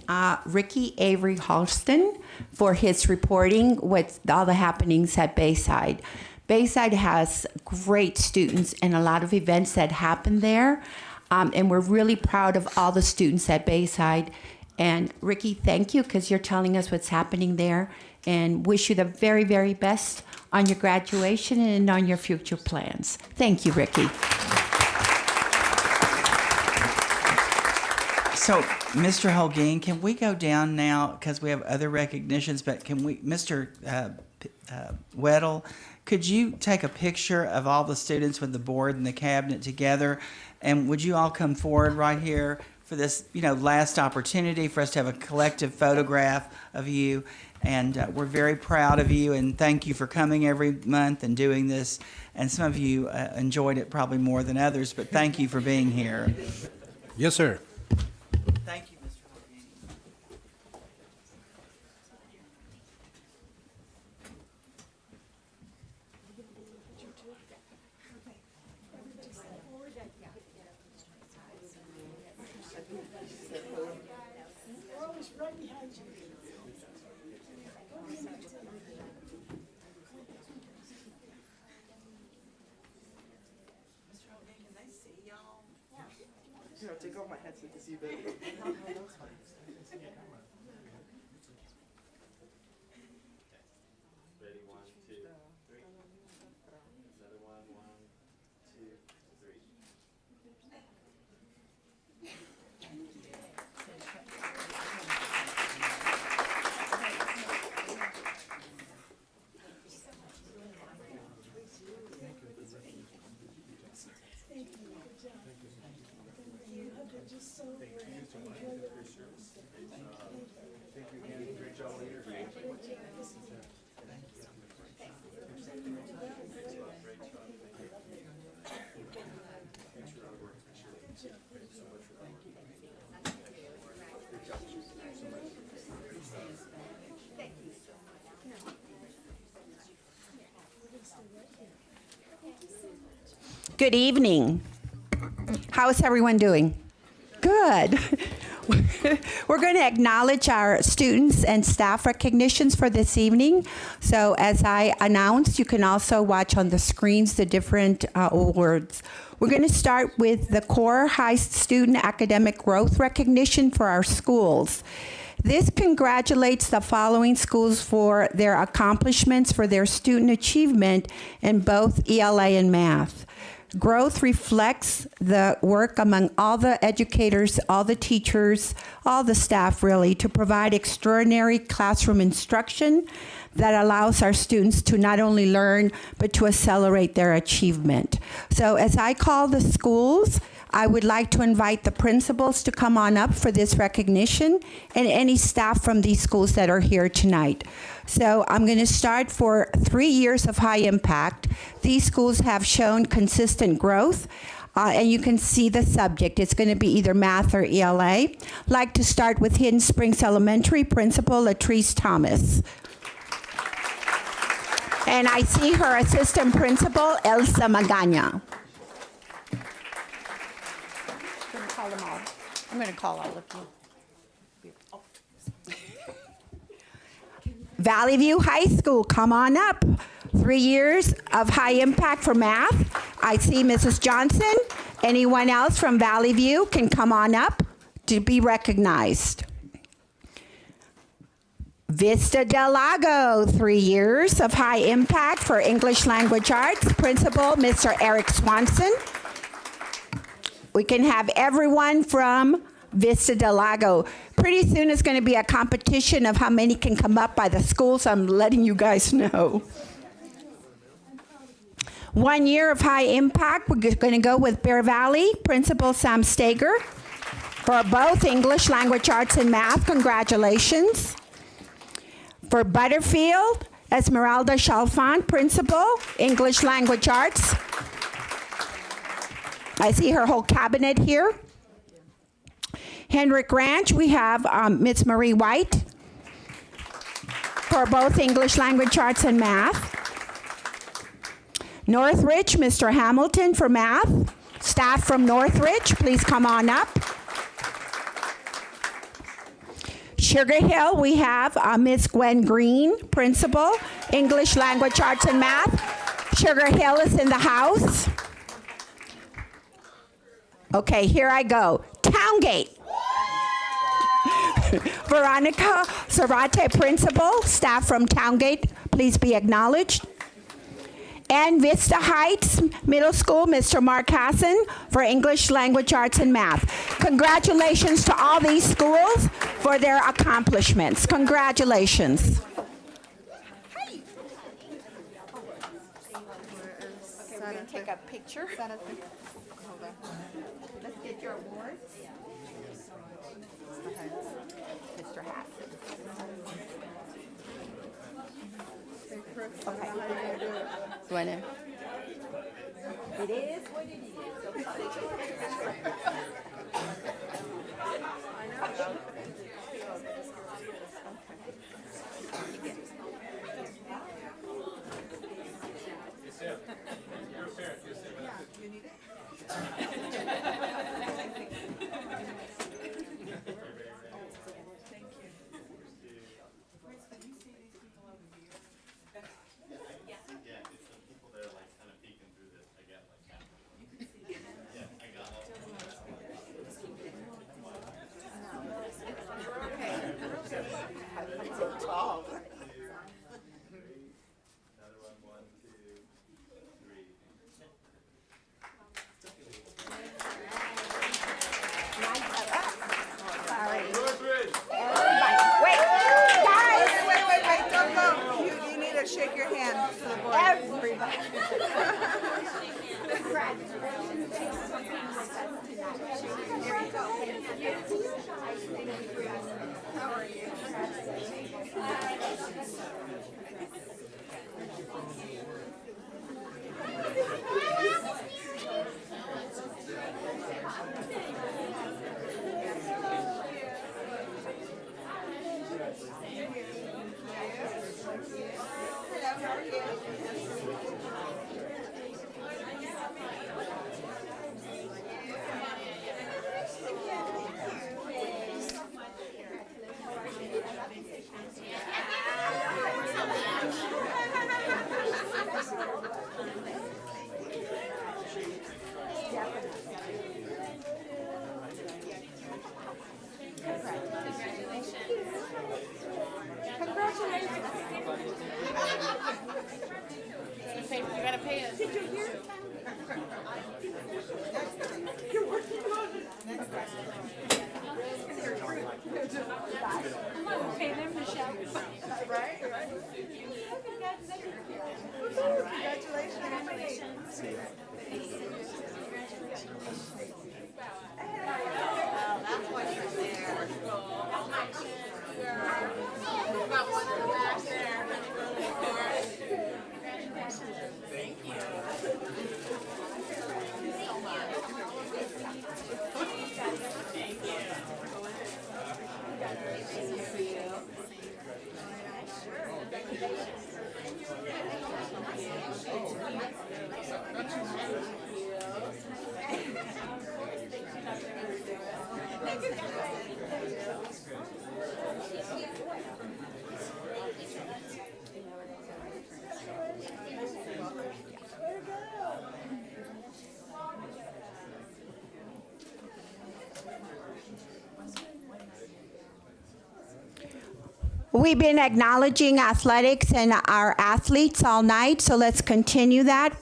Ricky Avery Halston for his reporting with all the happenings at Bayside. Bayside has great students and a lot of events that happen there, and we're really proud of all the students at Bayside. And Ricky, thank you, because you're telling us what's happening there, and wish you the very, very best on your graduation and on your future plans. Thank you, Ricky. So, Mr. Holguin, can we go down now, because we have other recognitions, but can we, Mr. Weddle, could you take a picture of all the students with the board and the cabinet together? And would you all come forward right here for this, last opportunity for us to have a collective photograph of you? And we're very proud of you, and thank you for coming every month and doing this. And some of you enjoyed it probably more than others, but thank you for being here. Yes, sir. Thank you, Mr. Holguin. We're always right behind you. Take off my headset to see better. Ready, 1, 2, 3. Another 1, 2, 3. Good evening. How is everyone doing? Good. We're going to acknowledge our students and staff recognitions for this evening. So as I announced, you can also watch on the screens the different awards. We're going to start with the Core High Student Academic Growth Recognition for our schools. This congratulates the following schools for their accomplishments for their student achievement in both ELA and math. Growth reflects the work among all the educators, all the teachers, all the staff really, to provide extraordinary classroom instruction that allows our students to not only learn, but to accelerate their achievement. So as I call the schools, I would like to invite the principals to come on up for this recognition and any staff from these schools that are here tonight. So I'm going to start for 3 years of high impact. These schools have shown consistent growth, and you can see the subject. It's going to be either math or ELA. I'd like to start with Hidden Springs Elementary Principal Latrice Thomas. And I see her assistant principal, Elsa Magana. I'm going to call all of you. Valley View High School, come on up. 3 years of high impact for math. I see Mrs. Johnson. Anyone else from Valley View can come on up to be recognized. Vista Del Lago, 3 years of high impact for English Language Arts. Principal, Mr. Eric Swanson. We can have everyone from Vista Del Lago. Pretty soon it's going to be a competition of how many can come up by the schools. I'm letting you guys know. 1 year of high impact. We're going to go with Bear Valley. Principal Sam Stager for both English Language Arts and Math. Congratulations. For Butterfield, Esmeralda Chalfant, Principal, English Language Arts. I see her whole cabinet here. Henrik Ranch, we have Miss Marie White for both English Language Arts and Math. Northridge, Mr. Hamilton for Math. Staff from Northridge, please come on up. Sugar Hill, we have Miss Gwen Green, Principal, English Language Arts and Math. Sugar Hill is in the house. Okay, here I go. Towngate. Veronica Zarate, Principal, staff from Towngate, please be acknowledged. And Vista Heights Middle School, Mr. Mark Hassan for English Language Arts and Math. Congratulations to all these schools for their accomplishments. Congratulations. Okay, we're going to take a picture. Hold on. Let's get your awards. Mr. Hassan. Okay. Bueno. It is what it Shake your hand to the board. Everybody. How are you? We've been acknowledging athletics and our athletes all night, so let's continue that.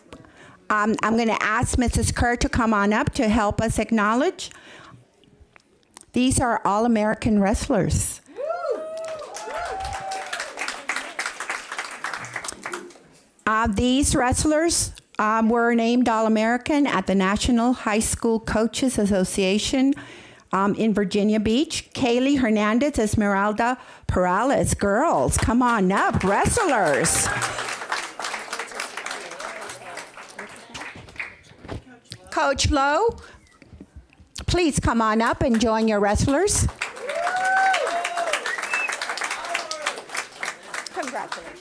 I'm going to ask Mrs. Kerr to come on up to help us acknowledge. These are All-American wrestlers. These wrestlers were named All-American at the National High School Coaches Association in Virginia Beach. Kaylee Hernandez, Esmeralda Perales. Girls, come on up, wrestlers. Coach Lowe, please come on up and join your wrestlers. Congratulations.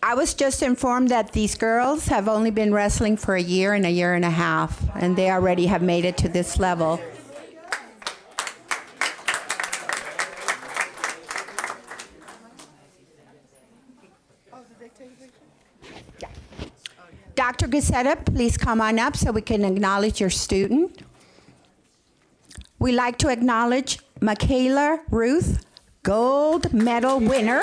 I was just informed that these girls have only been wrestling for a year and a half, and they already have made it to this level. Dr. Gazzetta, please come on up so we can acknowledge your student. We'd like to acknowledge Michaela Ruth, gold medal winner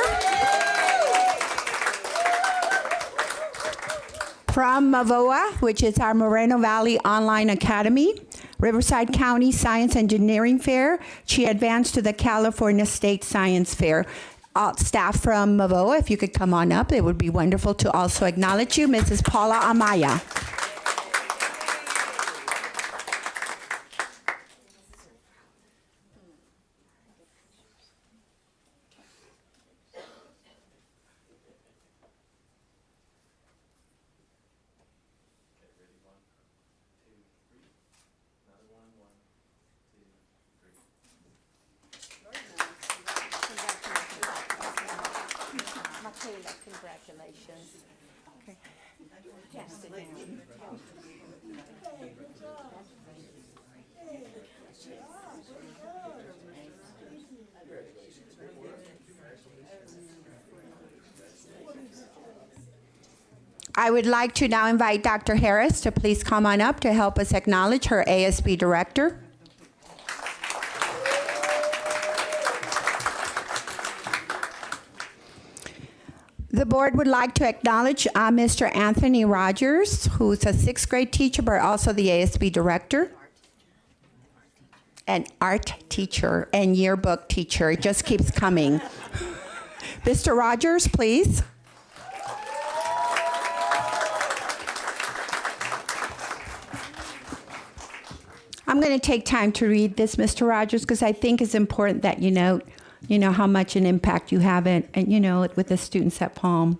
from MVUA, which is our Moreno Valley Online Academy, Riverside County Science Engineering Fair. She advanced to the California State Science Fair. Staff from MVUA, if you could come on up, it would be wonderful to also acknowledge you. Mrs. Paula Amaya. Congratulations. Okay. Yes, sit down. I would like to now invite Dr. Harris to please come on up to help us acknowledge her ASB director. The board would like to acknowledge Mr. Anthony Rogers, who's a 6th grade teacher, but also the ASB director, an art teacher, and yearbook teacher. It just keeps coming. Mr. Rogers, please. I'm going to take time to read this, Mr. Rogers, because I think it's important that you know how much an impact you have and with the students at Palm.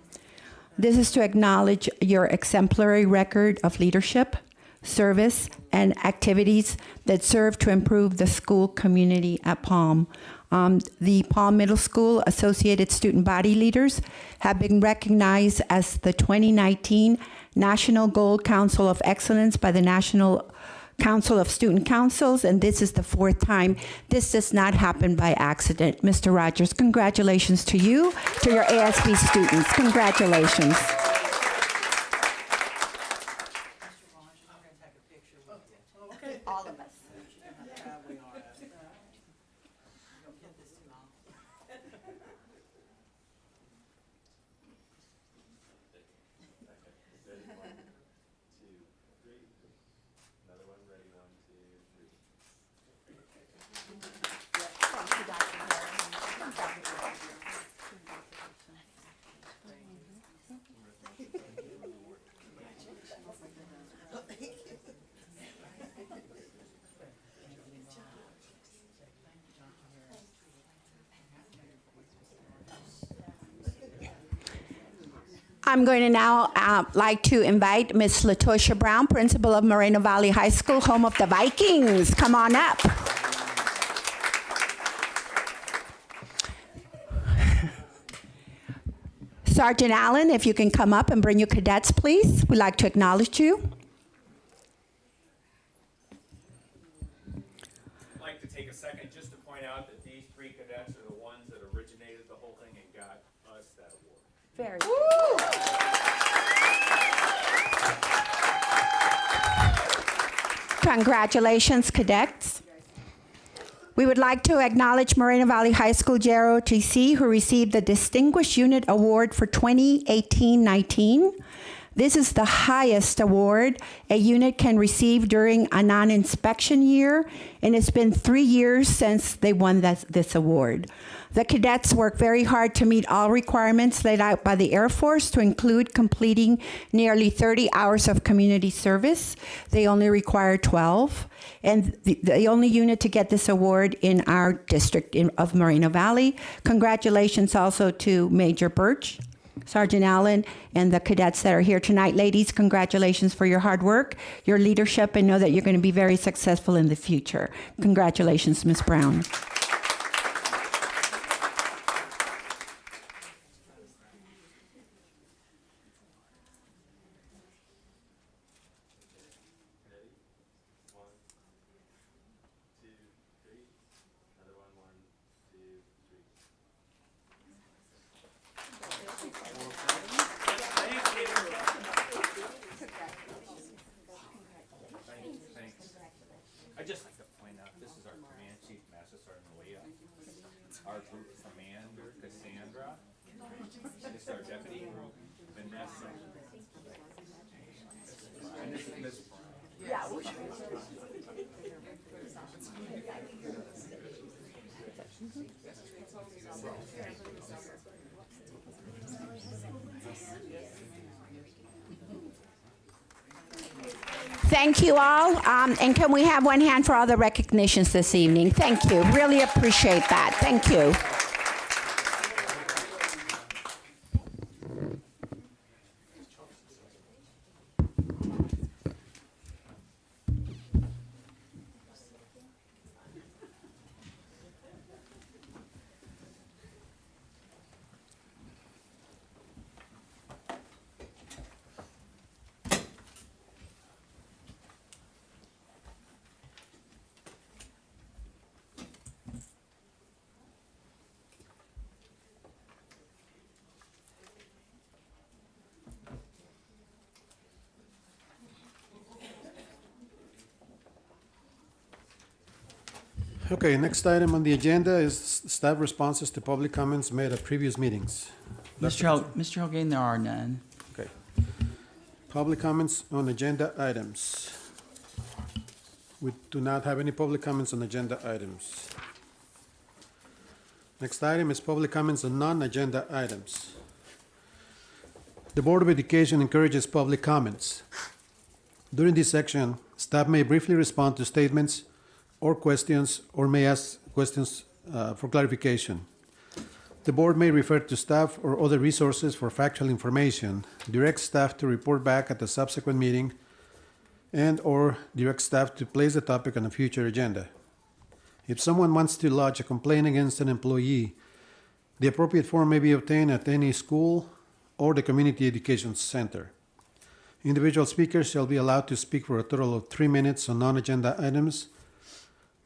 This is to acknowledge your exemplary record of leadership, service, and activities that serve to improve the school community at Palm. The Palm Middle School Associated Student Body Leaders have been recognized as the 2019 National Gold Council of Excellence by the National Council of Student Councils, and this is the 4th time. This does not happen by accident. Mr. Rogers, congratulations to you, to your ASB students. Congratulations. All of us. I'm going to now like to invite Miss Latosha Brown, principal of Moreno Valley High School, home of the Vikings. Come on up. Sergeant Allen, if you can come up and bring your cadets, please. We'd like to acknowledge you. I'd like to take a second just to point out that these 3 cadets are the ones that originated the whole thing and got us that award. Very good. Congratulations, cadets. We would like to acknowledge Moreno Valley High School JROTC, who received the Distinguished Unit Award for 2018-19. This is the highest award a unit can receive during a non-inspection year, and it's been 3 years since they won this award. The cadets work very hard to meet all requirements laid out by the Air Force, to include completing nearly 30 hours of community service. They only require 12. And the only unit to get this award in our district of Moreno Valley. Congratulations also to Major Birch, Sergeant Allen, and the cadets that are here tonight. Ladies, congratulations for your hard work, your leadership, and know that you're going to be very successful in the future. Congratulations, Ms. Brown. I'd just like to point out, this is our Command Chief, Master Sergeant Leah, our group commander, Cassandra, this is our deputy group, Vanessa, and this is Ms. Brown. Yeah, Thank you all, and can we have one hand for all the recognitions this evening? Thank you, really appreciate that. Thank you. Okay, next item on the agenda is staff responses to public comments made at previous meetings. Mr. Holguin, there are none. Okay. Public comments on agenda items. We do not have any public comments on agenda items. Next item is public comments on non-agenda items. The Board of Education encourages public comments. During this section, staff may briefly respond to statements or questions, or may ask questions for clarification. The board may refer to staff or other resources for factual information, direct staff to report back at the subsequent meeting, and/or direct staff to place the topic on a future agenda. If someone wants to lodge a complaint against an employee, the appropriate form may be obtained at any school or the community education center. Individual speakers shall be allowed to speak for a total of 3 minutes on non-agenda items,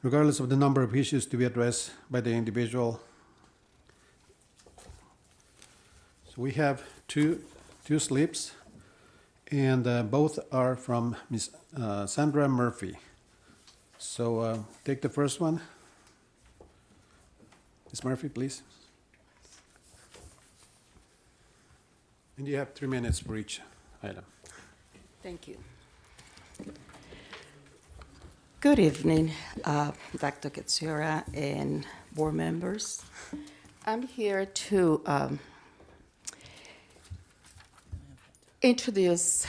regardless of the number of issues to be addressed by the individual. So we have two slips, and both are from Ms. Sandra Murphy. So take the first one. Ms. Murphy, please. And you have 3 minutes for each item. Thank you. Good evening, Dr. Katsura and board members. I'm here to introduce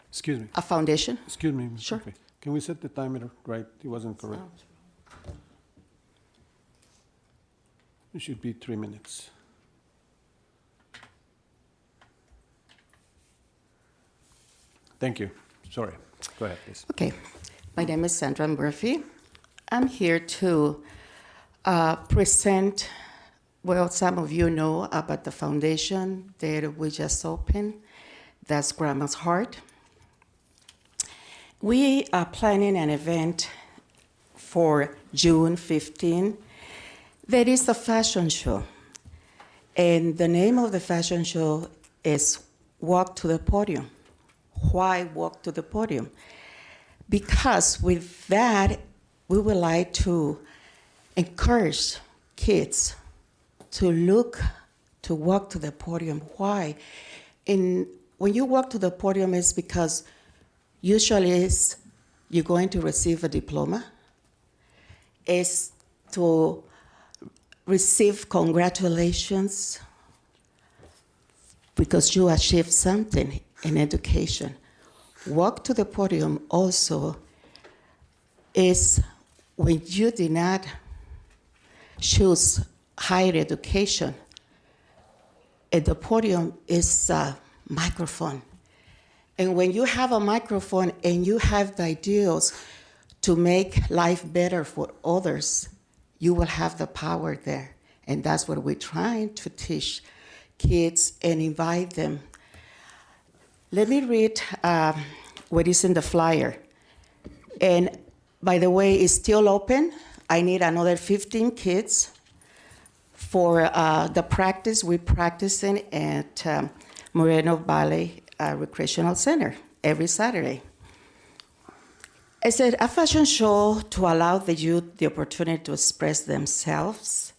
Excuse me. a foundation. Excuse me, Ms. Sure. Murphy. Can we set the timer right? It wasn't correct. It should be 3 minutes. Thank you. Sorry. Go ahead, please. Okay. My name is Sandra Murphy. I'm here to present, well, some of you know about the foundation that we just opened. That's Grandma's Heart. We are planning an event for June 15. That is a fashion show. And the name of the fashion show is Walk to the Podium. Why walk to the podium? Because with that, we would like to encourage kids to walk to the podium. Why? When you walk to the podium, it's because usually you're going to receive a diploma. It's to receive congratulations because you achieved something in education. Walk to the podium also is when you did not choose higher education. At the podium is a microphone. And when you have a microphone and you have the ideals to make life better for others, you will have the power there. And that's what we're trying to teach kids and invite them. Let me read what is in the flyer. And by the way, it's still open. I need another 15 kids for the practice. We're practicing at Moreno Valley Recreational Center every Saturday. It's a fashion show to allow the youth the opportunity to express themselves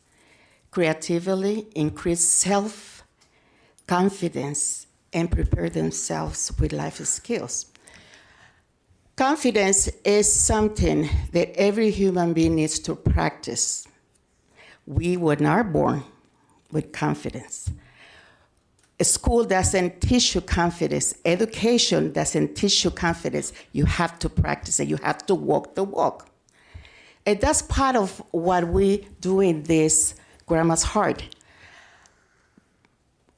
creatively, increase self-confidence, and prepare themselves with life skills. Confidence is something that every human being needs to practice. We were not born with confidence. A school doesn't teach you confidence. Education doesn't teach you confidence. You have to practice it. You have to walk the walk. And that's part of what we do in this Grandma's Heart.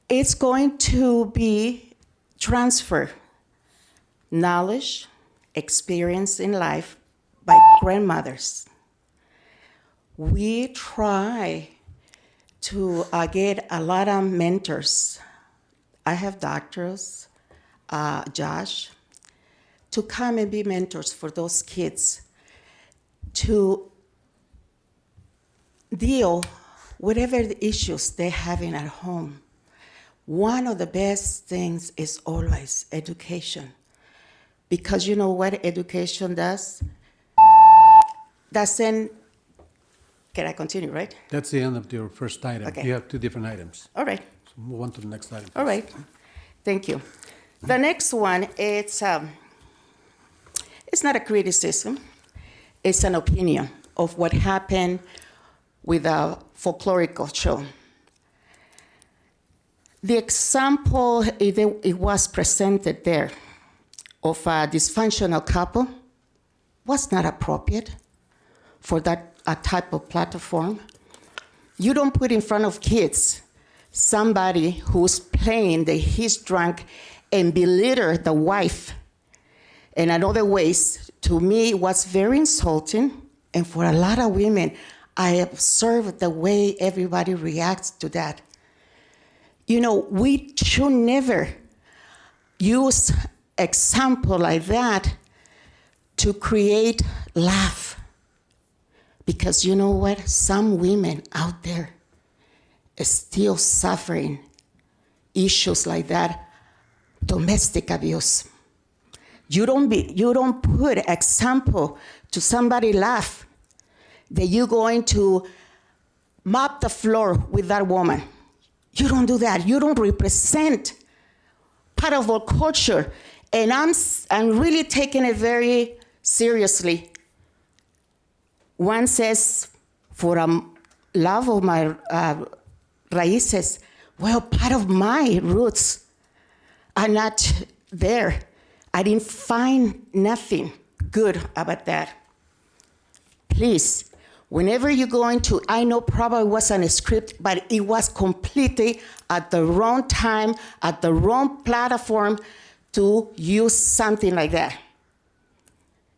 It's going to be transfer knowledge, experience in life by grandmothers. We try to get a lot of mentors. I have doctors, Josh, to come and be mentors for those kids to deal whatever the issues they're having at home. One of the best things is always education. Because you know what education does? Can I continue, right? That's the end of your first item. Okay. You have 2 different items. All right. So move on to the next item. All right. Thank you. The next one, it's not a criticism. It's an opinion of what happened with a folklorical show. The example, it was presented there of a dysfunctional couple was not appropriate for that type of platform. You don't put in front of kids somebody who's playing that he's drunk and belittle the wife and other ways, to me was very insulting. And for a lot of women, I observed the way everybody reacts to that. You know, we should never use example like that to create laugh. Because you know what? Some women out there are still suffering issues like that, domestic abuse. You don't put example to somebody laugh that you're going to mop the floor with that woman. You don't do that. You don't represent part of our culture. And I'm really taking it very seriously. One says, for love of my raíces, well, part of my roots are not there. I didn't find nothing good about that. Please, whenever you're going to, I know probably it wasn't a script, but it was completely at the wrong time, at the wrong platform to use something like that.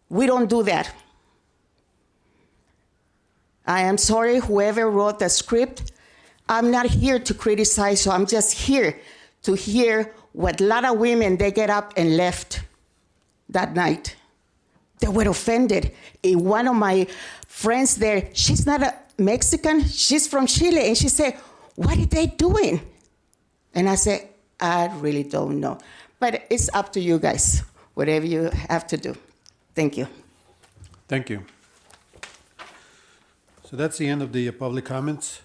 We don't do that. I am sorry, whoever wrote the script. I'm not here to criticize, so I'm just here to hear what a lot of women, they get up and left that night. They were offended. One of my friends there, she's not a Mexican, she's from Chile, and she said, what are they doing? And I said, I really don't know. But it's up to you guys, whatever you have to do. Thank you. Thank you. So that's the end of the public comments.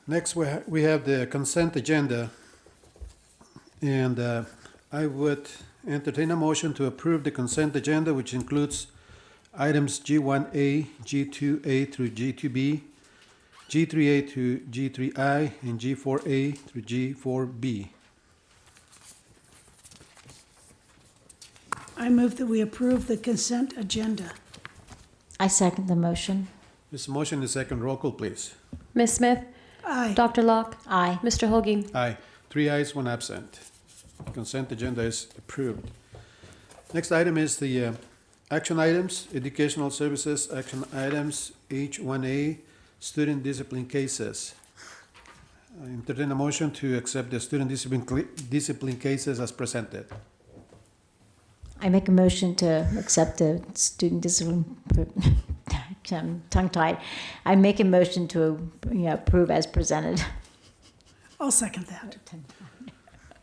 Next, we have the consent agenda. And I would entertain a motion to approve the consent agenda, which includes items G1A, G2A through G2B, G3A to G3I, and G4A through G4B. I move that we approve the consent agenda. I second the motion. This motion is second. Roll call, please. Ms. Smith? Aye. Dr. Locke? Aye. Mr. Hoaging? Aye. 3 ayes, 1 absent. Consent agenda is approved. Next item is the action items, educational services, action items, H1A, student discipline cases. I entertain a motion to accept the student discipline cases as presented. I make a motion to accept the student discipline, tongue-tied. I make a motion to approve as presented. I'll second that.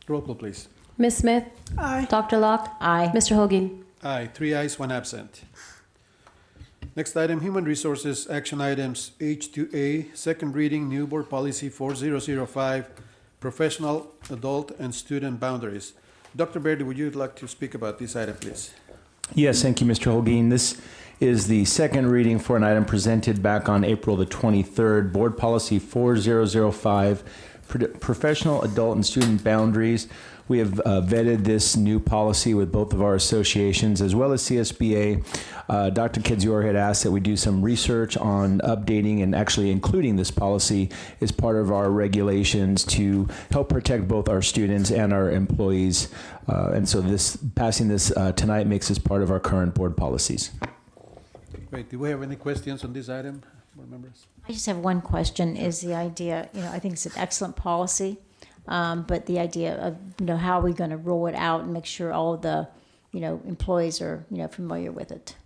Roll call, please. Ms. Smith? Aye. Dr. Locke? Aye. Mr. Hoaging? Aye. 3 ayes, 1 absent. Next item, human resources, action items, H2A, second reading, new board policy 4005, professional, adult, and student boundaries. Dr. Verdi, would you like to speak about this item, please? Yes, thank you, Mr. Holguin. This is the second reading for an item presented back on April the 23rd, Board Policy 4005, Professional, Adult, and Student Boundaries. We have vetted this new policy with both of our associations as well as CSBA. Dr. Kedzior had asked that we do some research on updating and actually including this policy as part of our regulations to help protect both our students and our employees. And so passing this tonight makes this part of our current board policies. Great. Do we have any questions on this item, board members? I just have one question, is the idea, I think it's an excellent policy, but the idea of, how are we going to roll it out and make sure all of the, employees are, familiar with it?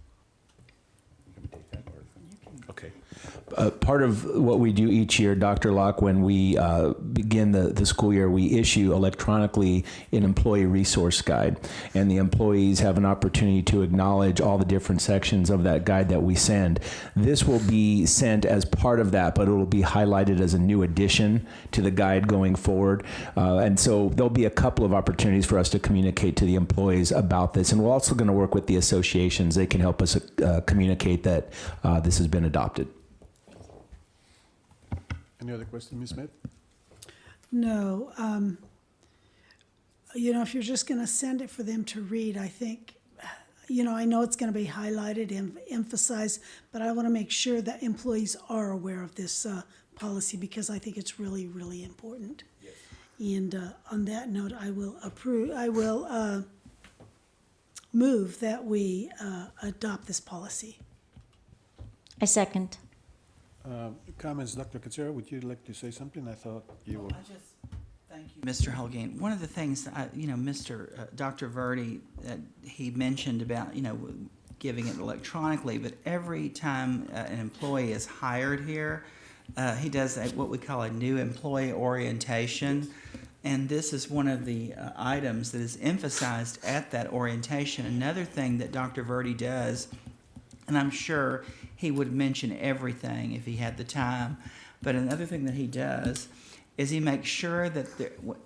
Okay. Part of what we do each year, Dr. Locke, when we begin the school year, we issue electronically an employee resource guide, and the employees have an opportunity to acknowledge all the different sections of that guide that we send. This will be sent as part of that, but it will be highlighted as a new addition to the guide going forward. And so there'll be a couple of opportunities for us to communicate to the employees about this. And we're also going to work with the associations. They can help us communicate that this has been adopted. Any other questions, Ms. Smith? No. If you're just going to send it for them to read, I think, I know it's going to be highlighted and emphasized, but I want to make sure that employees are aware of this policy because I think it's really, really important. Yes. And on that note, I will move that we adopt this policy. I second. Comments, Dr. Katsura, would you like to say something? I thought you were. Thank you, Mr. Holguin. One of the things, Dr. Verdi, he mentioned about, giving it electronically, but every time an employee is hired here, he does what we call a new employee orientation. And this is one of the items that is emphasized at that orientation. Another thing that Dr. Verdi does, and I'm sure he would mention everything if he had the time, but another thing that he does is he makes sure that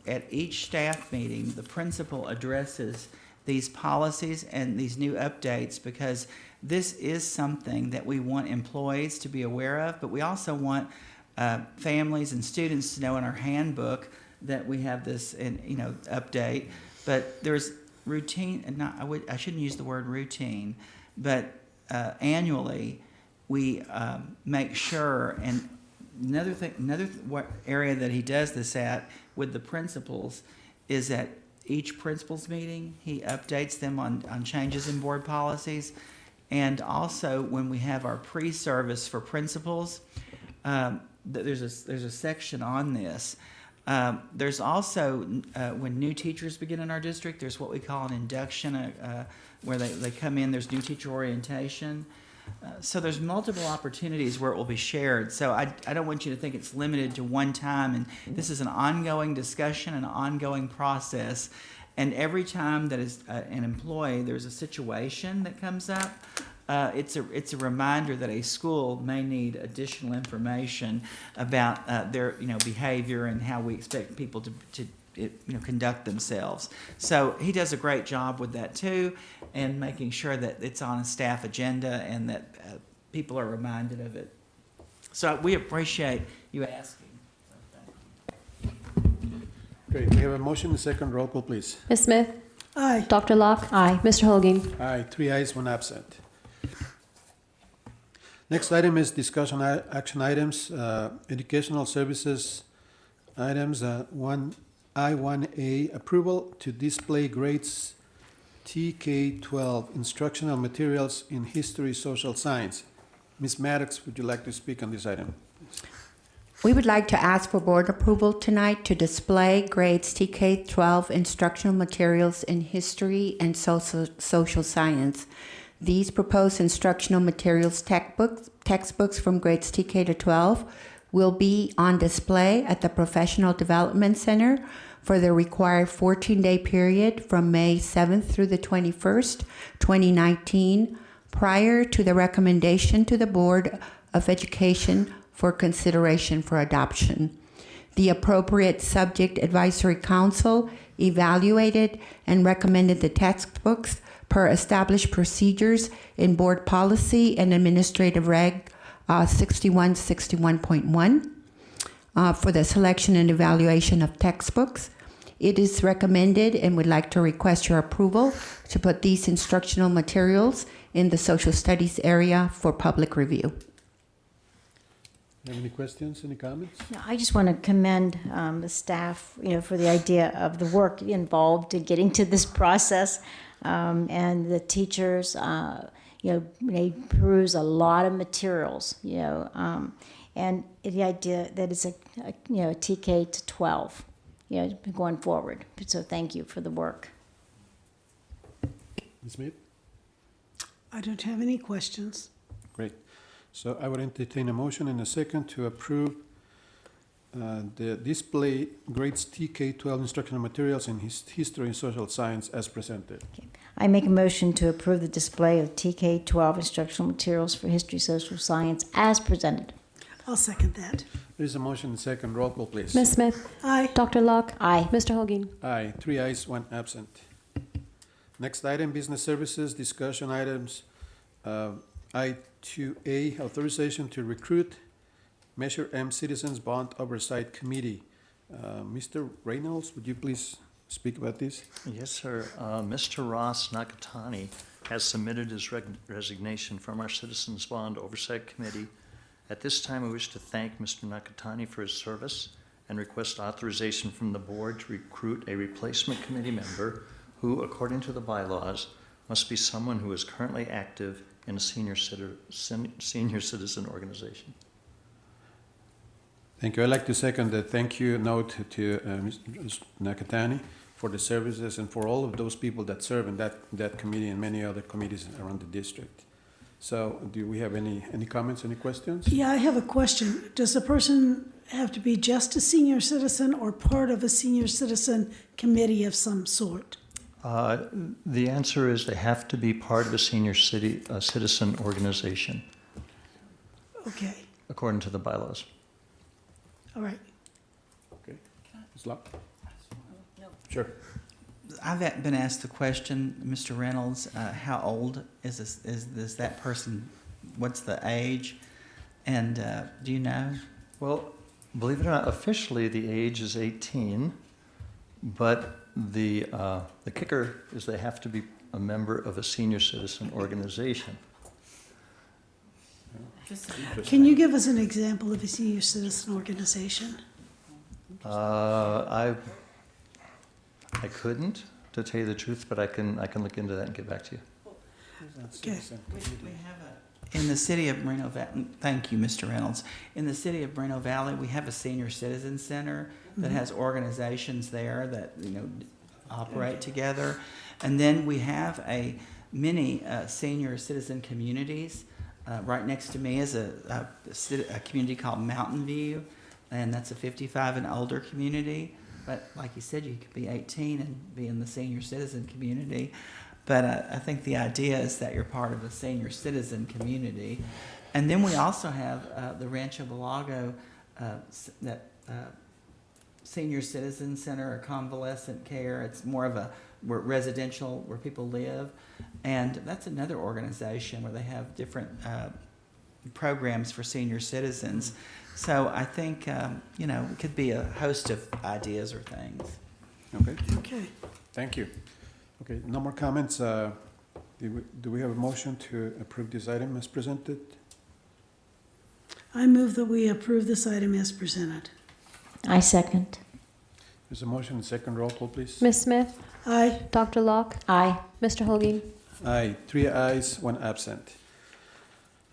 at each staff meeting, the principal addresses these policies and these new updates, because this is something that we want employees to be aware of, but we also want families and students to know in our handbook that we have this update. But there's routine, and I shouldn't use the word routine, but annually we make sure. And another area that he does this at with the principals is at each principals meeting he updates them on changes in board policies, and also when we have our pre-service for principals, there's a section on this. There's also when new teachers begin in our district, there's what we call an induction where they come in. There's new teacher orientation. So there's multiple opportunities where it will be shared. So I don't want you to think it's limited to one time. And this is an ongoing discussion, an ongoing process. And every time that is an employee, there's a situation that comes up, it's a reminder that a school may need additional information about their behavior and how we expect people to conduct themselves. So he does a great job with that too, and making sure that it's on a staff agenda and that people are reminded of it. So we appreciate you asking. Great. We have a motion, a second. Roll call, please. Ms. Smith? Aye. Dr. Locke? Aye. Mr. Holguin? Aye. 3 ayes, 1 absent. Next item is discussion action items, educational services items. I1A, approval to display grades TK-12 instructional materials in history, social science. Ms. Maddox, would you like to speak on this item? We would like to ask for board approval tonight to display grades TK-12 instructional materials in history and social science. These proposed instructional materials textbooks from grades TK to 12 will be on display at the Professional Development Center for the required 14-day period from May 7th through the 21st, 2019, prior to the recommendation to the Board of Education for consideration for adoption. The appropriate subject advisory council evaluated and recommended the textbooks per established procedures in Board Policy and Administrative Reg 6161.1 for the selection and evaluation of textbooks. It is recommended and would like to request your approval to put these instructional materials in the social studies area for public review. Have any questions, any comments? No, I just want to commend the staff, for the idea of the work involved in getting to this process, and the teachers. They peruse a lot of materials, and the idea that it's a TK to 12, going forward. So thank you for the work. Ms. Smith? I don't have any questions. Great. So I would entertain a motion and a second to approve the display grades TK-12 instructional materials in history and social science as presented. Okay. I make a motion to approve the display of TK-12 instructional materials for history, social science as presented. I'll second that. There is a motion and second. Roll call, please. Ms. Smith? Aye. Dr. Locke? Aye. Mr. Holguin? Aye. 3 ayes, 1 absent. Next item, business services, discussion items. I2A, authorization to recruit Measure M Citizens Bond Oversight Committee. Mr. Reynolds, would you please speak about this? Yes, sir. Mr. Ross Nakatani has submitted his resignation from our Citizens Bond Oversight Committee. At this time, I wish to thank Mr. Nakatani for his service and request authorization from the board to recruit a replacement committee member who, according to the bylaws, must be someone who is currently active in a senior citizen organization. Thank you. I'd like to second the thank you note to Mr. Nakatani for the services and for all of those people that serve in that committee and many other committees around the district. So do we have any comments, any questions? Yeah, I have a question. Does a person have to be just a senior citizen or part of a senior citizen committee of some sort? The answer is they have to be part of a senior citizen organization. Okay, According to the bylaws. all right. Okay. Ms. Locke? Sure. I've been asked the question, Mr. Reynolds, how old is that person? What's the age? And do you know? Well, believe it or not, officially the age is 18, but the kicker is they have to be a member of a senior citizen organization. Can you give us an example of a senior citizen organization? I couldn't, to tell you the truth, but I can look into that and get back to you. Okay. In the city of Moreno Valley, thank you, Mr. Reynolds. In the city of Moreno Valley, we have a senior citizen center that has organizations there that operate together, and then we have many senior citizen communities. Right next to me is a community called Mountain View, and that's a 55 and older community. But like you said, you could be 18 and be in the senior citizen community. But I think the idea is that you're part of a senior citizen community. And then we also have the Rancho Belago Senior Citizen Center or Convalescent Care. It's more of a residential where people live. And that's another organization where they have different programs for senior citizens. So I think, it could be a host of ideas or things. Okay. Okay. Thank you. Okay, no more comments. Do we have a motion to approve this item as presented? I move that we approve this item as presented. I second. There's a motion and second. Roll call, please. Ms. Smith? Aye. Dr. Locke? Aye. Mr. Holguin? Aye. 3 ayes, 1 absent.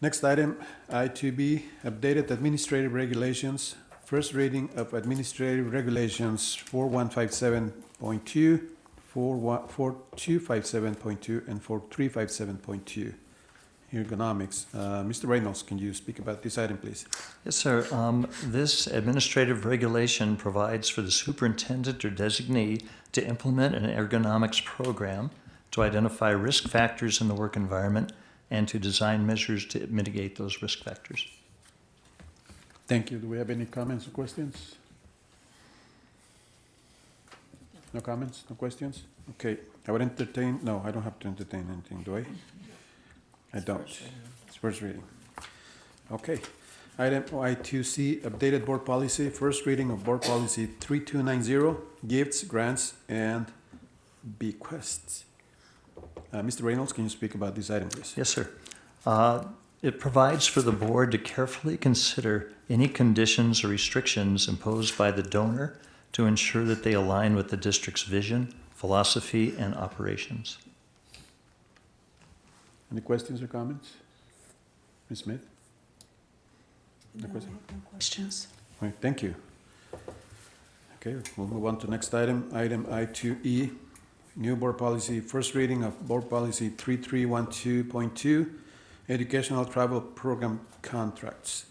Next item, I2B, updated administrative regulations. First reading of administrative regulations 4157.2, 4257.2, and 4357.2. Ergonomics. Mr. Reynolds, can you speak about this item, please? Yes, sir. This administrative regulation provides for the superintendent or designee to implement an ergonomics program to identify risk factors in the work environment and to design measures to mitigate those risk factors. Thank you. Do we have any comments or questions? No comments? No questions? Okay. I would entertain, no, I don't have to entertain anything, do I? I don't. It's first reading. Okay. Item I2C, updated board policy. First reading of board policy 3290, gifts, grants, and bequests. Mr. Reynolds, can you speak about this item, please? Yes, sir. It provides for the board to carefully consider any conditions or restrictions imposed by the donor to ensure that they align with the district's vision, philosophy, and operations. Any questions or comments? Ms. Smith? No question? No questions. All right, thank you. Okay, we'll move on to next item. Item I2E, new board policy, first reading of board policy 3312.2, educational travel program contracts.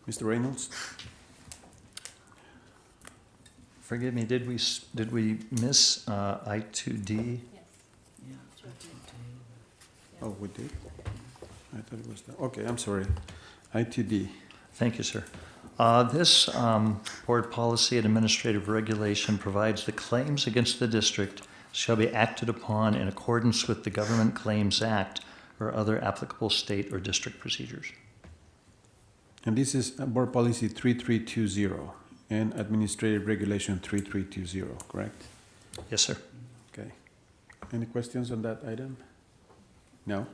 Mr. Reynolds? Forgive me, did we miss I2D? Oh, we did? I thought it was that. Okay, I'm sorry. I2D. Thank you, sir. This board policy and administrative regulation provides the claims against the district shall be acted upon in accordance with the Government Claims Act or other applicable state or district procedures. And this is board policy 3320 and administrative regulation 3320, correct? Yes, sir. Okay. Any questions on that item? No?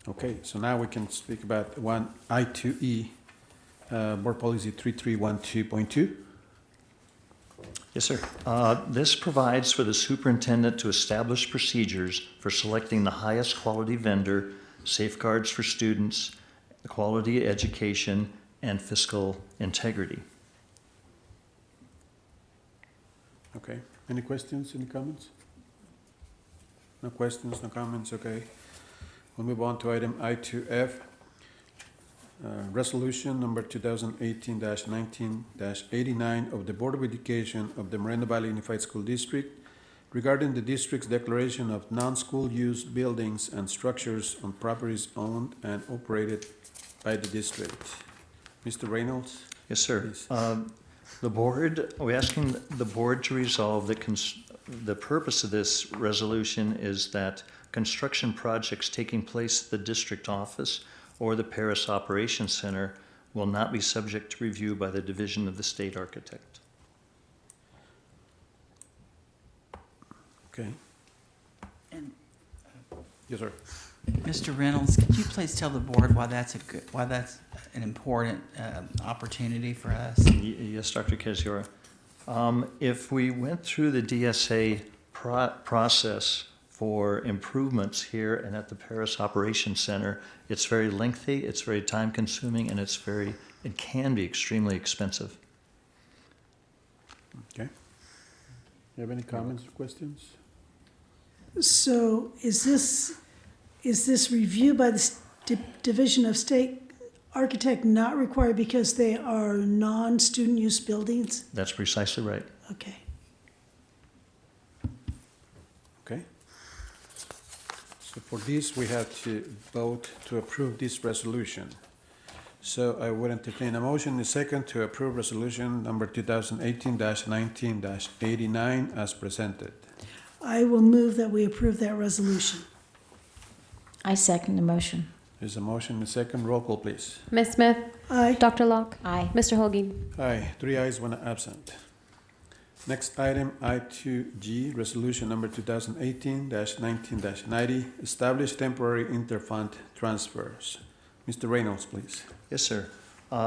Okay, so now we can speak about I2E, board policy 3312.2. Yes, sir. This provides for the superintendent to establish procedures for selecting the highest quality vendor, safeguards for students, quality education, and fiscal integrity. Okay. Any questions, any comments? No questions, no comments, okay. We'll move on to item I2F. Resolution number 2018-19-89 of the Board of Education of the Moreno Valley Unified School District regarding the district's declaration of non-school use buildings and structures on properties owned and operated by the district. Mr. Reynolds? Yes, sir. We're asking the board to resolve that the purpose of this resolution is that construction projects taking place at the district office or the Paris Operations Center will not be subject to review by the Division of the State Architect. Okay. And, yes, sir. Mr. Reynolds, could you please tell the board why that's an important opportunity for us? Yes, Dr. Keziora. If we went through the DSA process for improvements here and at the Paris Operations Center, it's very lengthy, it's very time consuming, and it can be extremely expensive. Okay. You have any comments or questions? So is this review by the Division of State Architect not required because they are non-student use buildings? That's precisely right. Okay. Okay. So for this, we have to vote to approve this resolution. So I would entertain a motion in a second to approve resolution number 2018-19-89 as presented. I will move that we approve that resolution. I second the motion. There's a motion in a second. Roll call, please. Ms. Smith? Aye. Dr. Locke? Aye. Mr. Holguin? Aye. 3 ayes, 1 absent. Next item, I2G, resolution number 2018-19-90, establish temporary interfund transfers. Mr. Reynolds, please. Yes, sir.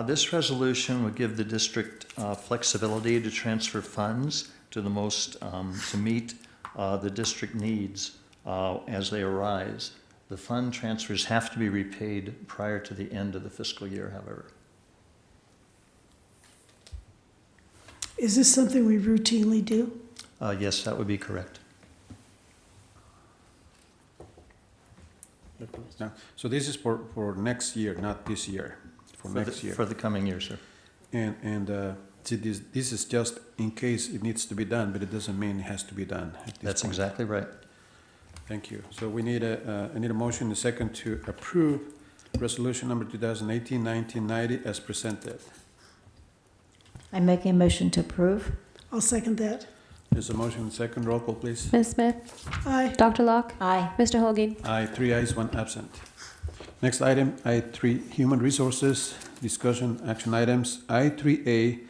This resolution would give the district flexibility to transfer funds to to meet the district needs as they arise. The fund transfers have to be repaid prior to the end of the fiscal year, however. Is this something we routinely do? Yes, that would be correct. Now, so this is for next year, not this year. For next year. For the coming year, sir. And see, this is just in case it needs to be done, but it doesn't mean it has to be done. That's exactly right. Thank you. So we need I need a motion in a second to approve resolution number 2018-1990 as presented. I make a motion to approve. I'll second that. There's a motion in a second. Roll call, please. Ms. Smith? Aye. Dr. Locke? Aye. Mr. Holguin? Aye. 3 ayes, 1 absent. Next item, I3, Human Resources, discussion action items. I3A,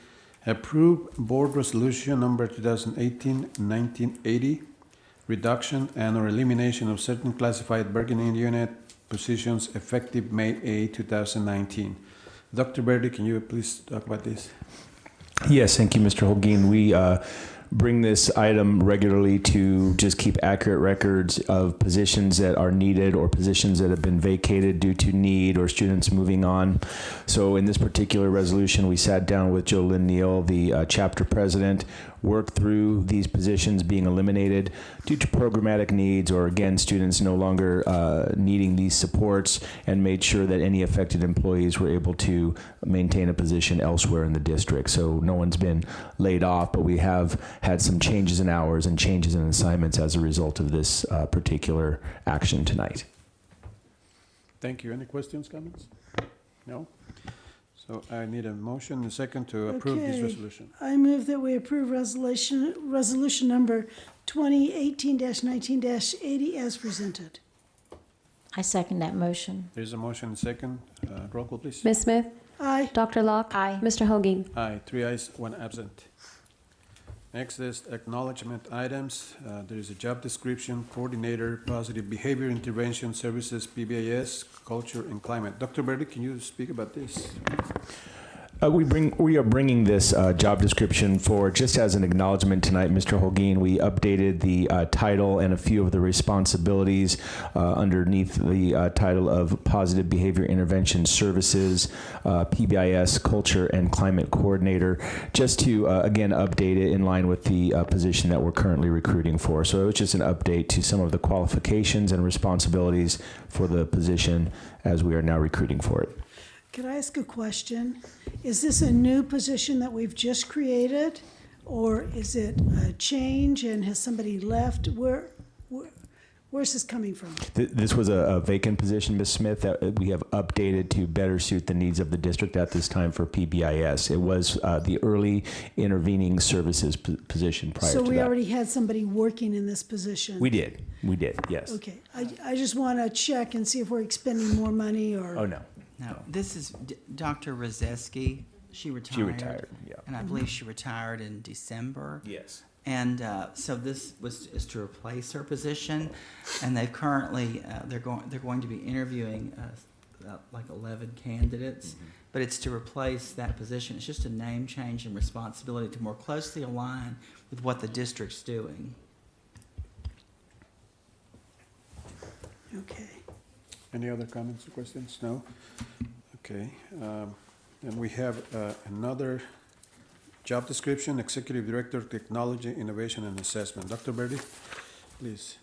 approve board resolution number 2018-1980, reduction and or elimination of certain classified bargaining unit positions effective May 8, 2019. Dr. Verdi, can you please talk about this? Yes, thank you, Mr. Holguin. We bring this item regularly to just keep accurate records of positions that are needed or positions that have been vacated due to need or students moving on. So in this particular resolution, we sat down with Jolynn Neal, the chapter president, worked through these positions being eliminated due to programmatic needs or, again, students no longer needing these supports, and made sure that any affected employees were able to maintain a position elsewhere in the district. So no one's been laid off, but we have had some changes in hours and changes in assignments as a result of this particular action tonight. Thank you. Any questions, comments? No? So I need a motion and a second to approve this resolution. I move that we approve resolution number 2018-19-80 as presented. I second that motion. There's a motion and a second. Roll call, please. Ms. Smith? Aye. Dr. Locke? Aye. Mr. Holguin? Aye. 3 ayes, 1 absent. Next is acknowledgement items. There is a job description, coordinator, positive behavior intervention services, PBIS, culture and climate. Dr. Verdi, can you speak about this? We are bringing this job description forward just as an acknowledgement tonight, Mr. Holguin. We updated the title and a few of the responsibilities underneath the title of Positive Behavior Intervention Services, PBIS Culture and Climate Coordinator, just to, again, update it in line with the position that we're currently recruiting for. So it was just an update to some of the qualifications and responsibilities for the position as we are now recruiting for it. Could I ask a question? Is this a new position that we've just created, or is it a change and has somebody left? Where's this coming from? This was a vacant position, Ms. Smith, that we have updated to better suit the needs of the district at this time for PBIS. It was the early intervening services position prior to that. So we already had somebody working in this position? We did, yes. Okay, I just want to check and see if we're expending more money or... Oh, no. No, this is Dr. Rozeski. She retired. She retired, yeah. And I believe she retired in December. Yes. And so this is to replace her position, and they've currently they're going to be interviewing like 11 candidates, but it's to replace that position. It's just a name change and responsibility to more closely align with what the district's doing. Okay. Any other comments or questions? No? Okay. And we have another job description, Executive Director, Technology, Innovation, and Assessment. Dr. Verdi, please.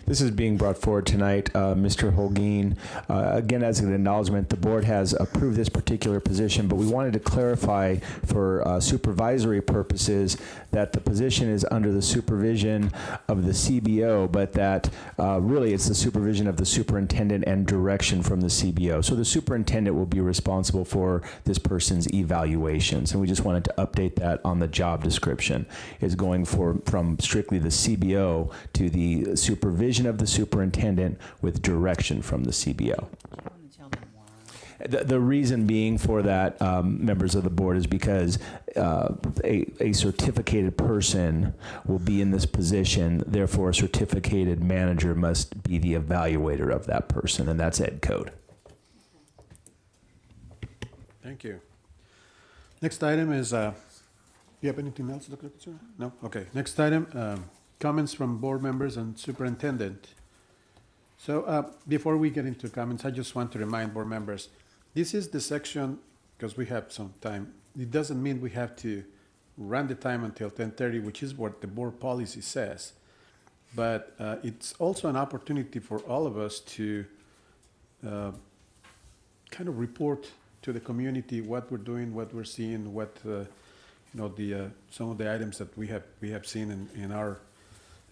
This is being brought forward tonight, Mr. Holguin. Again, as an acknowledgement, the board has approved this particular position, but we wanted to clarify for supervisory purposes that the position is under the supervision of the CBO, but that really it's the supervision of the superintendent and direction from the CBO. So the superintendent will be responsible for this person's evaluations, and we just wanted to update that on the job description. Is going from strictly the CBO to the supervision of the superintendent with direction from the CBO. The reason being for that, members of the board, is because a certificated person will be in this position. Therefore, a certificated manager must be the evaluator of that person, and that's Ed Code. Thank you. Next item is, do you have anything else, Dr. Katsura? No? Okay. Next item, comments from board members and superintendent. So before we get into comments, I just want to remind board members, this is the section, because we have some time, it doesn't mean we have to run the time until 10:30, which is what the board policy says. But it's also an opportunity for all of us to kind of report to the community what we're doing, what we're seeing, what some of the items that we have seen in our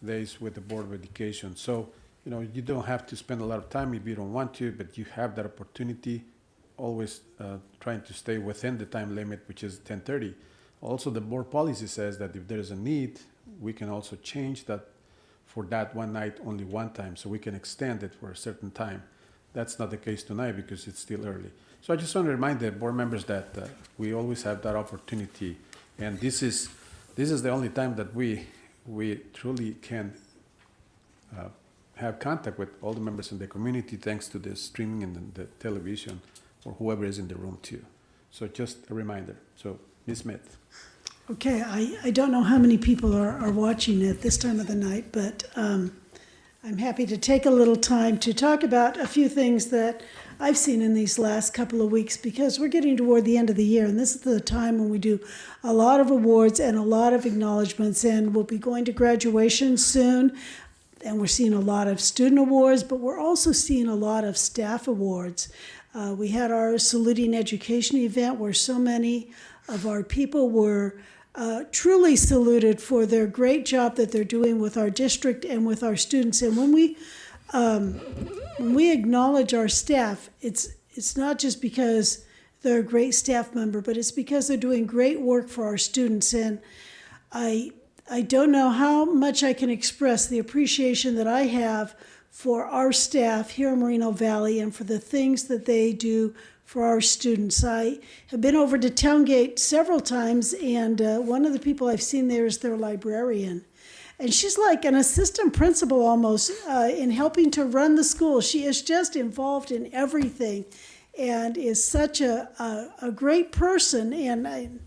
days with the Board of Education. So, you don't have to spend a lot of time if you don't want to, but you have that opportunity, always trying to stay within the time limit, which is 10:30. Also, the board policy says that if there is a need, we can also change that for that one night only one time, so we can extend it for a certain time. That's not the case tonight because it's still early. So I just want to remind the board members that we always have that opportunity, and this is the only time that we truly can have contact with all the members in the community, thanks to the streaming and the television, or whoever is in the room too. So just a reminder. So, Ms. Smith. Okay, I don't know how many people are watching at this time of the night, but I'm happy to take a little time to talk about a few things that I've seen in these last couple of weeks, because we're getting toward the end of the year, and this is the time when we do a lot of awards and a lot of acknowledgments, and we'll be going to graduation soon, and we're seeing a lot of student awards, but we're also seeing a lot of staff awards. We had our Saluting Education event where so many of our people were truly saluted for their great job that they're doing with our district and with our students. And when we acknowledge our staff, it's not just because they're a great staff member, but it's because they're doing great work for our students. And I don't know how much I can express the appreciation that I have for our staff here in Moreno Valley and for the things that they do for our students. I have been over to Towngate several times, and one of the people I've seen there is their librarian. And she's like an assistant principal almost in helping to run the school. She is just involved in everything. and is such a great person. And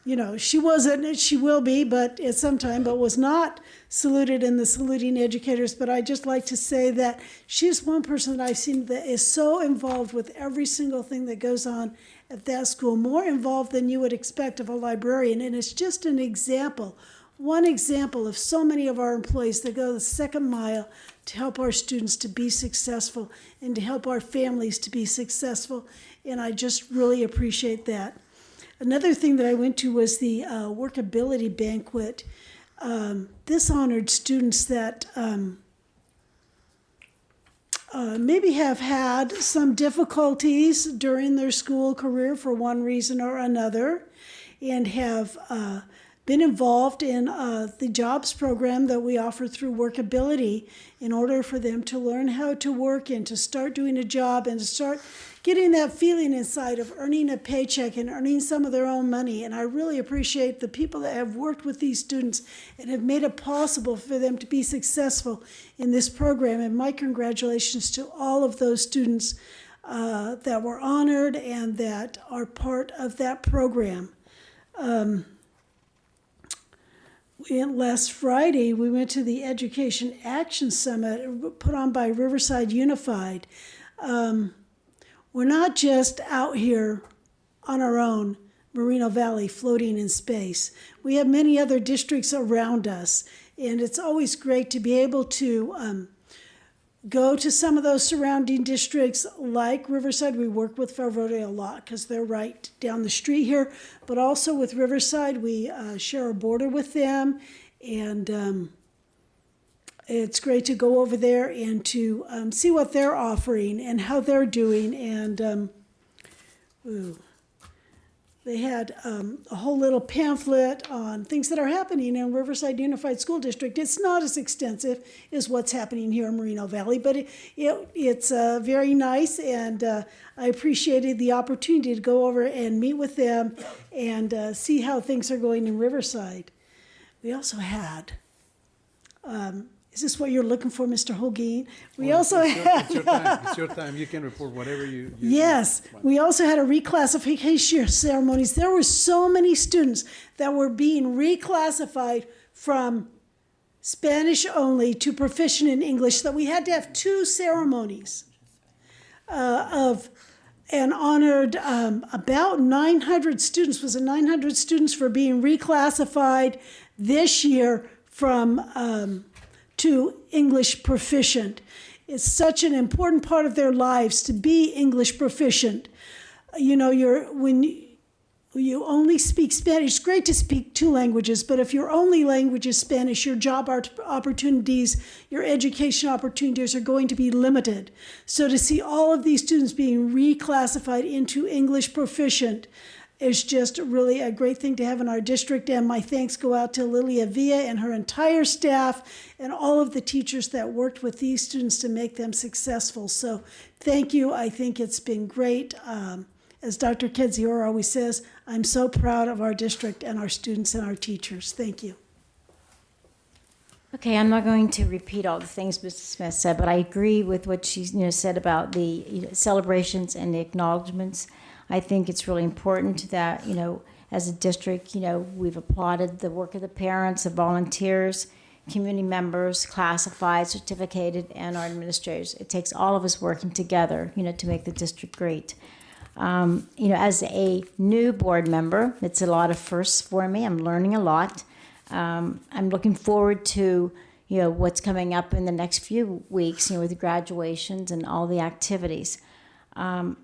you know, she wasn't, she will be, but at some time, but was not saluted in the saluting educators. But I just like to say that she's one person that I've seen that is so involved with every single thing that goes on at that school, more involved than you would expect of a librarian. And it's just an example, one example of so many of our employees that go the second mile to help our students to be successful and to help our families to be successful. And I just really appreciate that. Another thing that I went to was the workability banquet. This honored students that maybe have had some difficulties during their school career for one reason or another, and have been involved in the jobs program that we offer through Workability in order for them to learn how to work and to start doing a job and to start getting that feeling inside of earning a paycheck and earning some of their own money. And I really appreciate the people that have worked with these students and have made it possible for them to be successful in this program. And my congratulations to all of those students that were honored and that are part of that program. Last Friday, we went to the Education Action Summit put on by Riverside Unified. We're not just out here on our own, Moreno Valley, floating in space. We have many other districts around us, and it's always great to be able to go to some of those surrounding districts like Riverside. We work with Villopoto a lot because they're right down the street here, but also with Riverside, we share a border with them, and it's great to go over there and to see what they're offering and how they're doing. And they had a whole little pamphlet on things that are happening in Riverside Unified School District. It's not as extensive as what's happening here in Moreno Valley, but it's very nice, and I appreciated the opportunity to go over and meet with them and see how things are going in Riverside. We also had, is this what you're looking for, Mr. Holguin? We also had... It's your time. It's your time. You can report whatever you Yes. We also had a reclassification ceremonies. There were so many students that were being reclassified from Spanish only to proficient in English that we had to have 2 ceremonies and honored about 900 students. Was it 900 students for being reclassified this year from... to English proficient. It's such an important part of their lives to be English proficient. You know, when you only speak Spanish, it's great to speak 2 languages, but if your only language is Spanish, your job opportunities, your education opportunities are going to be limited. So to see all of these students being reclassified into English proficient is just really a great thing to have in our district, and my thanks go out to Lilia Villa and her entire staff and all of the teachers that worked with these students to make them successful. So thank you. I think it's been great. As Dr. Kedziora always says, I'm so proud of our district and our students and our teachers. Thank you. Okay, I'm not going to repeat all the things Mrs. Smith said, but I agree with what she said about the celebrations and the acknowledgments. I think it's really important that, as a district, we've applauded the work of the parents, the volunteers, community members, classified, certificated, and our administrators. It takes all of us working together, to make the district great. As a new board member, it's a lot of firsts for me. I'm learning a lot. I'm looking forward to, what's coming up in the next few weeks, with graduations and all the activities. I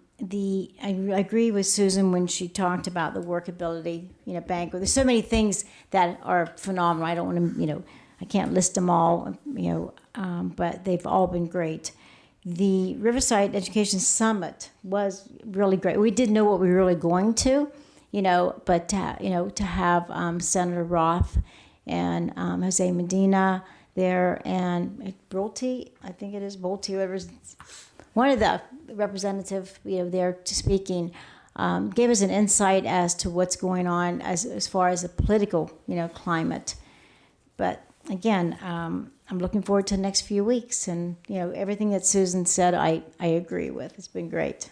agree with Susan when she talked about the workability, banquet. There's so many things that are phenomenal. I don't want to, I can't list them all, but they've all been great. The Riverside Education Summit was really great. We didn't know what we were really going to, but to have Senator Roth and Jose Medina there and Bolte, I think it is Bolte, whoever's one of the representative, there speaking, gave us an insight as to what's going on as far as the political, climate. But again, I'm looking forward to the next few weeks, and everything that Susan said, I agree with. It's been great.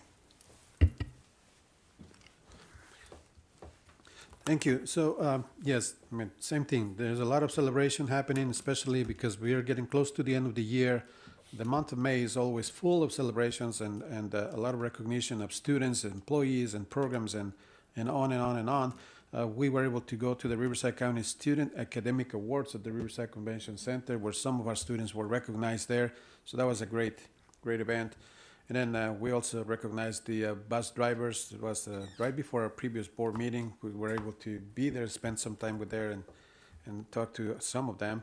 Thank you. So, yes, I mean, same thing. There's a lot of celebration happening, especially because we are getting close to the end of the year. The month of May is always full of celebrations and a lot of recognition of students, employees, and programs, and on and on and on. We were able to go to the Riverside County Student Academic Awards at the Riverside Convention Center, where some of our students were recognized there. So that was a great event. And then we also recognized the bus drivers. It was right before our previous board meeting. We were able to be there, spend some time with there, and talk to some of them.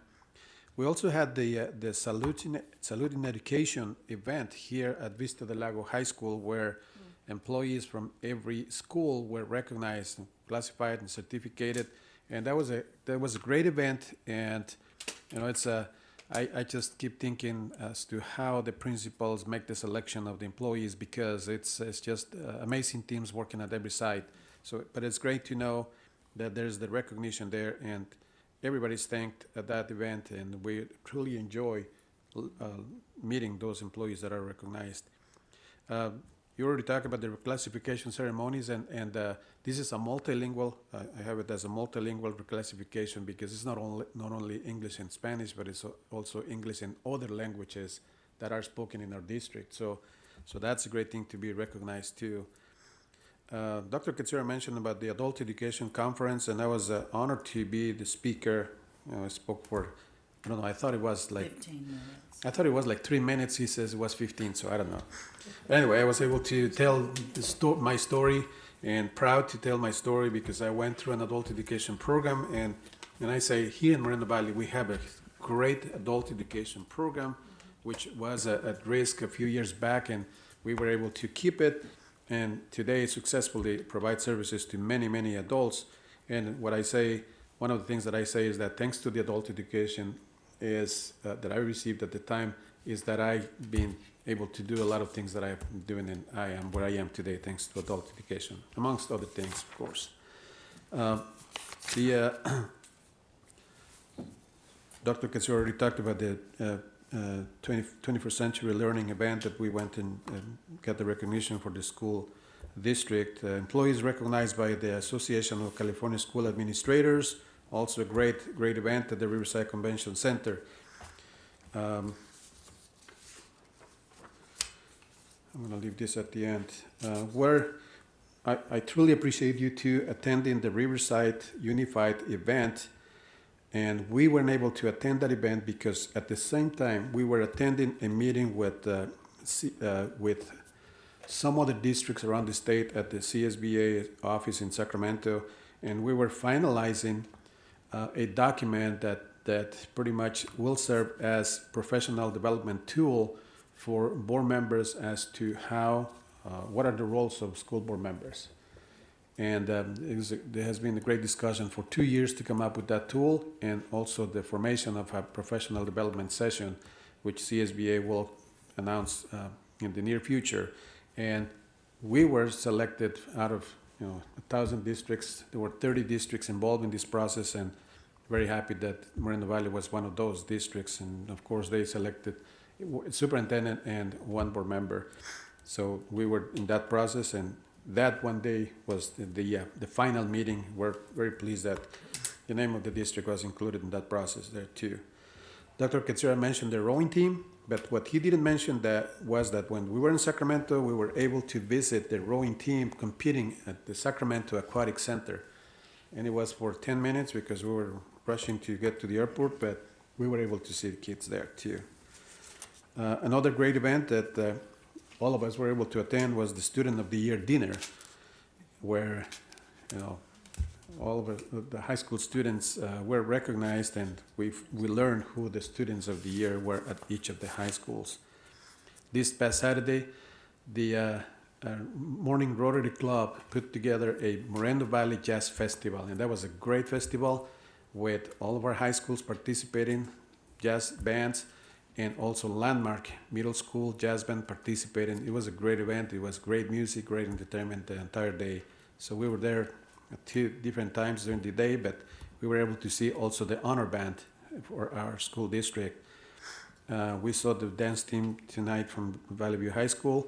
We also had the Saluting Education event here at Vista del Lago High School, where employees from every school were recognized, classified, and certificated. And that was a great event. And you know, it's I just keep thinking as to how the principals make the selection of the employees, because it's just amazing teams working at every site. So, but it's great to know that there's the recognition there, and everybody's thanked at that event, and we truly enjoy meeting those employees that are recognized. You already talked about the reclassification ceremonies, and this is a multilingual. I have it as a multilingual reclassification because it's not only English and Spanish, but it's also English and other languages that are spoken in our district. So that's a great thing to be recognized too. Dr. Katsura mentioned about the Adult Education Conference, and I was honored to be the speaker. I spoke for, I don't know, I thought it was like 15 minutes. I thought it was like 3 minutes. He says it was 15, so I don't know. Anyway, I was able to tell my story, and proud to tell my story because I went through an adult education program. And I say here in Moreno Valley, we have a great adult education program, which was at risk a few years back, and we were able to keep it. And today successfully provide services to many, many adults. And what I say, one of the things that I say is that thanks to the adult education is that I received at the time, is that I've been able to do a lot of things that I've been doing, and I am where I am today thanks to adult education, amongst other things, of course. Dr. Katsura already talked about the 21st Century Learning event that we went and got the recognition for the school district. Employees recognized by the Association of California School Administrators. Also a great event at the Riverside Convention Center. I'm going to leave this at the end. Where I truly appreciate you two attending the Riverside Unified event. And we weren't able to attend that event because at the same time we were attending a meeting with some other districts around the state at the CSBA office in Sacramento, and we were finalizing a document that pretty much will serve as professional development tool for board members as to how, what are the roles of school board members. And there has been a great discussion for 2 years to come up with that tool, and also the formation of a professional development session, which CSBA will announce in the near future. And we were selected out of 1,000 districts. There were 30 districts involved in this process, and very happy that Moreno Valley was one of those districts. And of course, they selected superintendent and one board member. So we were in that process, and that one day was the final meeting. We're very pleased that the name of the district was included in that process there too. Dr. Katsura mentioned the rowing team, but what he didn't mention was that when we were in Sacramento, we were able to visit the rowing team competing at the Sacramento Aquatic Center. And it was for 10 minutes because we were rushing to get to the airport, but we were able to see the kids there too. Another great event that all of us were able to attend was the Student of the Year dinner, where all of the high school students were recognized, and we learned who the students of the year were at each of the high schools. This past Saturday, the Morning Rotary Club put together a Moreno Valley Jazz Festival, and that was a great festival with all of our high schools participating, jazz bands, and also Landmark Middle School Jazz Band participating. It was a great event. It was great music, great entertainment the entire day. So we were there at 2 different times during the day, but we were able to see also the honor band for our school district. We saw the dance team tonight from Valley View High School.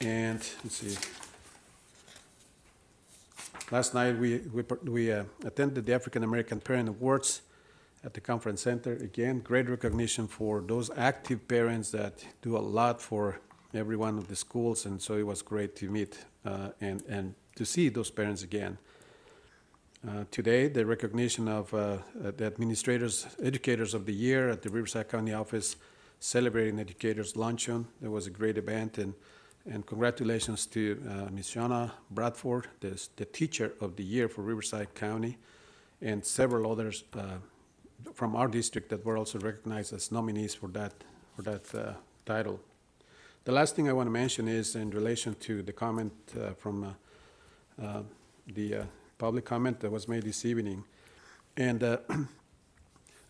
And let's see. last night we attended the African American Parent Awards at the Conference Center. Again, great recognition for those active parents that do a lot for every one of the schools, and so it was great to meet and to see those parents again. Today, the recognition of the administrators, educators of the year at the Riverside County office, celebrating educators luncheon. There was a great event, and congratulations to Ms. Shauna Bradford, the teacher of the year for Riverside County, and several others from our district that were also recognized as nominees for that title. The last thing I want to mention is in relation to the comment from the public comment that was made this evening. And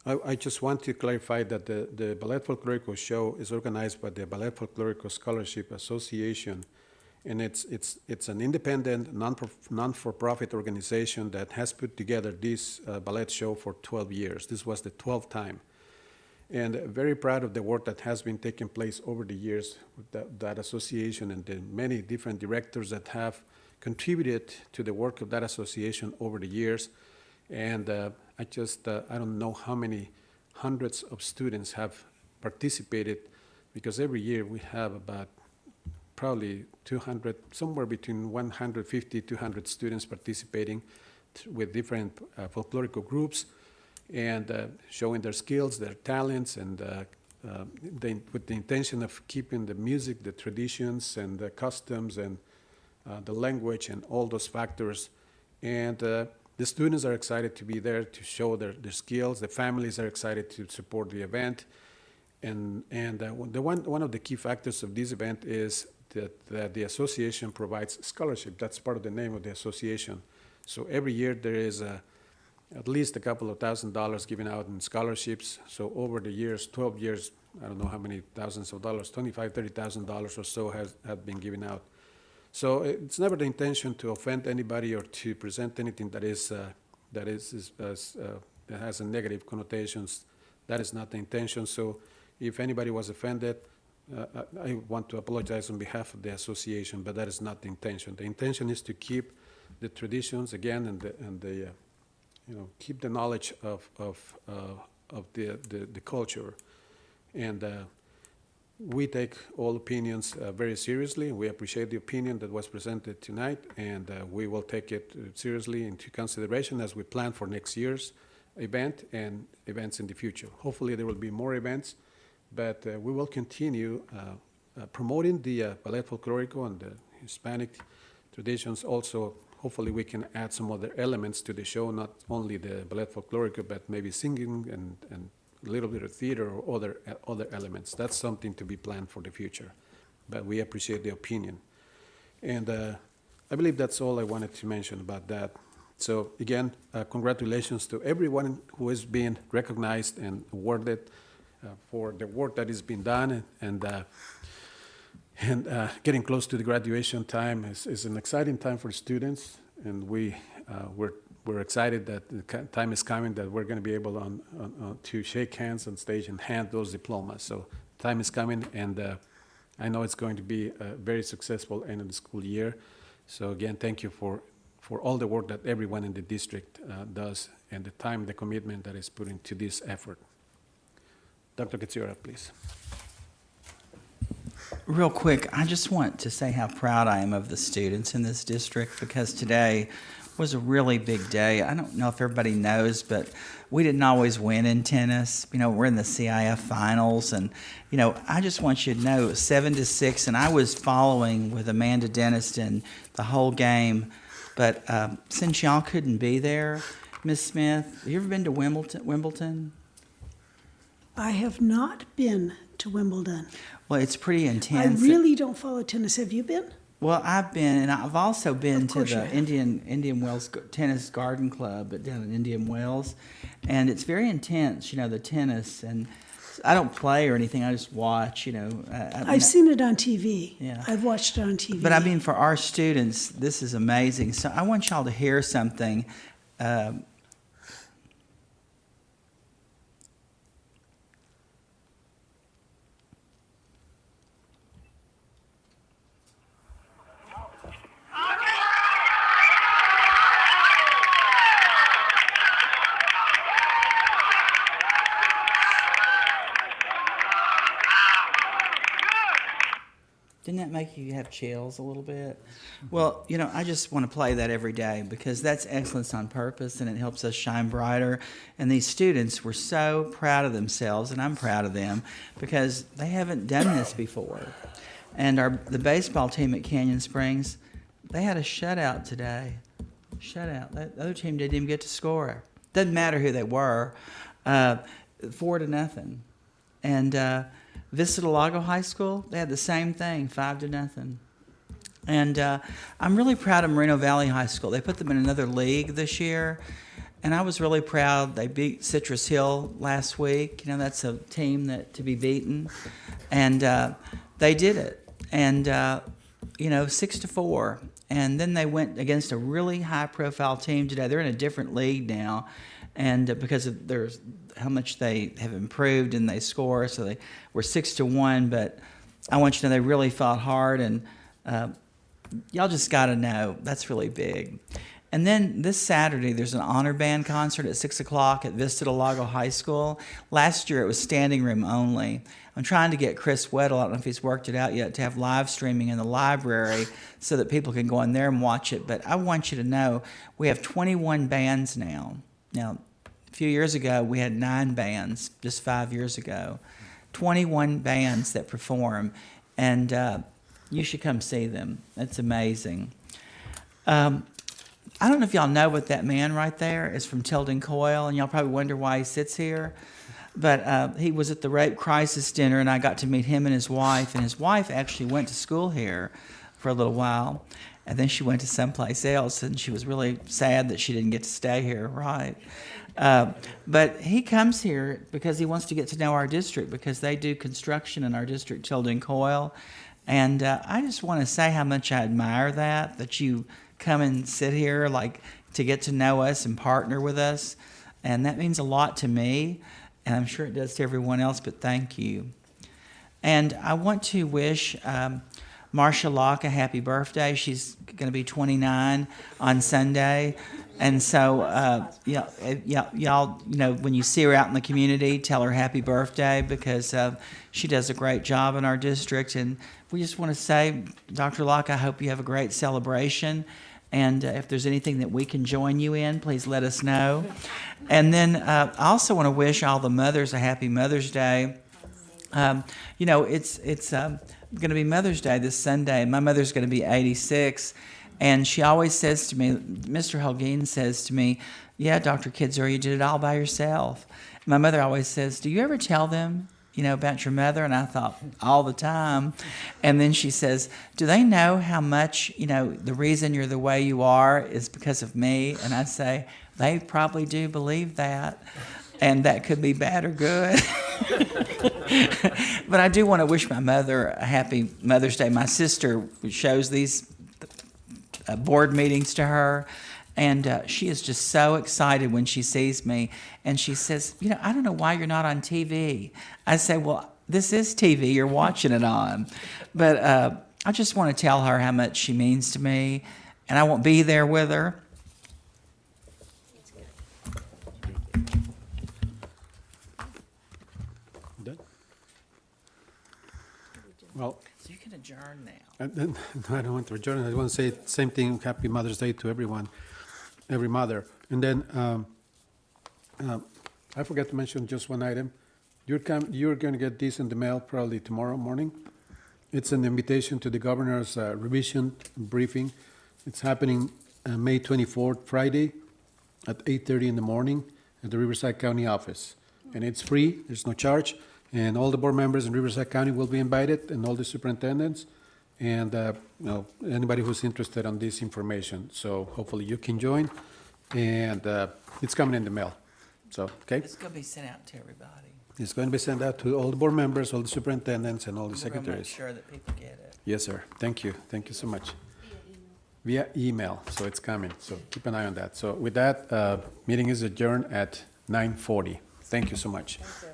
I just want to clarify that the Ballet Folklorico show is organized by the Ballet Folklorico Scholarship Association, and it's an independent, non-for-profit organization that has put together this ballet show for 12 years. This was the 12th time. And very proud of the work that has been taking place over the years with that association and the many different directors that have contributed to the work of that association over the years. And I don't know how many hundreds of students have participated, because every year we have about probably 200, somewhere between 150, 200 students participating with different folklorico groups and showing their skills, their talents, and with the intention of keeping the music, the traditions, and the customs, and the language, and all those factors. And the students are excited to be there to show their skills. The families are excited to support the event. And one of the key factors of this event is that the association provides scholarship. That's part of the name of the association. So every year there is at least a couple of $1,000s given out in scholarships. So over the years, 12 years, I don't know how many thousands of dollars, $25,000, $30,000 or so have been given out. So it's never the intention to offend anybody or to present anything that has a negative connotations. That is not the intention. So if anybody was offended, I want to apologize on behalf of the association, but that is not the intention. The intention is to keep the traditions again and keep the knowledge of the culture. And we take all opinions very seriously. We appreciate the opinion that was presented tonight, and we will take it seriously into consideration as we plan for next year's event and events in the future. Hopefully there will be more events, but we will continue promoting the Ballet Folklorico and the Hispanic traditions. Also, hopefully we can add some other elements to the show, not only the Ballet Folklorico, but maybe singing and a little bit of theater or other elements. That's something to be planned for the future, but we appreciate the opinion. And I believe that's all I wanted to mention about that. So again, congratulations to everyone who is being recognized and awarded for the work that is being done, and getting close to the graduation time is an exciting time for students, and we're excited that the time is coming that we're going to be able to shake hands on stage and hand those diplomas. So time is coming, and I know it's going to be a very successful end of the school year. So again, thank you for all the work that everyone in the district does, and the time, the commitment that is put into this effort. Dr. Katsura, please. Real quick, I just want to say how proud I am of the students in this district, because today was a really big day. I don't know if everybody knows, but we didn't always win in tennis. We're in the CIF finals, and I just want you to know 7-6, and I was following with Amanda Denniston the whole game. But since y'all couldn't be there, Ms. Smith, have you ever been to Wimbledon? I have not been to Wimbledon. Well, it's pretty intense. I really don't follow tennis. Have you been? Well, I've been, and I've also been to the Indian Wells Tennis Garden Club down in Indian Wells, and it's very intense, the tennis. And I don't play or anything; I just watch. I've seen it on TV. Yeah, I've watched it on TV. But I mean, for our students, this is amazing. So I want y'all to hear something. Didn't that make you have chills a little bit? Well, you know, I just want to play that every day because that's excellence on purpose and it helps us shine brighter. And these students were so proud of themselves, and I'm proud of them because they haven't done this before. And the baseball team at Canyon Springs, they had a shutout today. Shutout. That other team didn't even get to score. Doesn't matter who they were. 4-0. And Vista del Lago High School, they had the same thing, 5-0. And I'm really proud of Moreno Valley High School. They put them in another league this year, and I was really proud. They beat Citrus Hill last week. You know, that's a team to be beaten, and they did it. And 6-4. And then they went against a really high-profile team today. They're in a different league now, and because of how much they have improved and they score, so they were 6-1. But I want you to know they really fought hard, and y'all just got to know that's really big. And then this Saturday, there's an honor band concert at 6 o'clock at Vista del Lago High School. Last year, it was standing room only. I'm trying to get Chris Weddle, I don't know if he's worked it out yet, to have live streaming in the library so that people can go in there and watch it. But I want you to know we have 21 bands now. Now, a few years ago, we had 9 bands, just 5 years ago. 21 bands that perform, and you should come see them. That's amazing. I don't know if y'all know what that man right there is from Tilden Coyle, and y'all probably wonder why he sits here. But he was at the rape crisis dinner, and I got to meet him and his wife. And his wife actually went to school here for a little while, and then she went to someplace else, and she was really sad that she didn't get to stay here, right? But he comes here because he wants to get to know our district, because they do construction in our district, Tilden Coyle. And I just want to say how much I admire that you come and sit here to get to know us and partner with us. And that means a lot to me, and I'm sure it does to everyone else, but thank you. And I want to wish Marcia Locke a happy birthday. She's going to be 29 on Sunday. And so, y'all, when you see her out in the community, tell her happy birthday, because she does a great job in our district. And we just want to say, Dr. Locke, I hope you have a great celebration. And if there's anything that we can join you in, please let us know. And then I also want to wish all the mothers a happy Mother's Day. It's going to be Mother's Day this Sunday. My mother's going to be 86. And she always says to me, Mr. Holguin says to me, yeah, Dr. Kidzor, you did it all by yourself. My mother always says, do you ever tell them, about your mother? And I thought, all the time. And then she says, do they know how much, the reason you're the way you are is because of me? And I say, they probably do believe that. And that could be bad or good. But I do want to wish my mother a happy Mother's Day. My sister shows these board meetings to her, and she is just so excited when she sees me, and she says, I don't know why you're not on TV. I say, well, this is TV you're watching it on. But I just want to tell her how much she means to me, and I won't be there with her. Well, so you can adjourn now. I don't want to adjourn. I want to say the same thing. Happy Mother's Day to everyone, every mother. And then I forgot to mention just one item. You're going to get this in the mail probably tomorrow morning. It's an invitation to the governor's revision briefing. It's happening May 24th, Friday, at 8:30 in the morning at the Riverside County office. And it's free. There's no charge. And all the board members in Riverside County will be invited, and all the superintendents, and anybody who's interested in this information. So hopefully you can join, and it's coming in the mail. So, okay? It's going to be sent out to everybody. It's going to be sent out to all the board members, all the superintendents, and all the secretaries. We're going to make sure that people get it. Yes, sir. Thank you. Thank you so much. Via email, so it's coming. So keep an eye on that. So with that, meeting is adjourned at 9:40. Thank you so much. Thank you.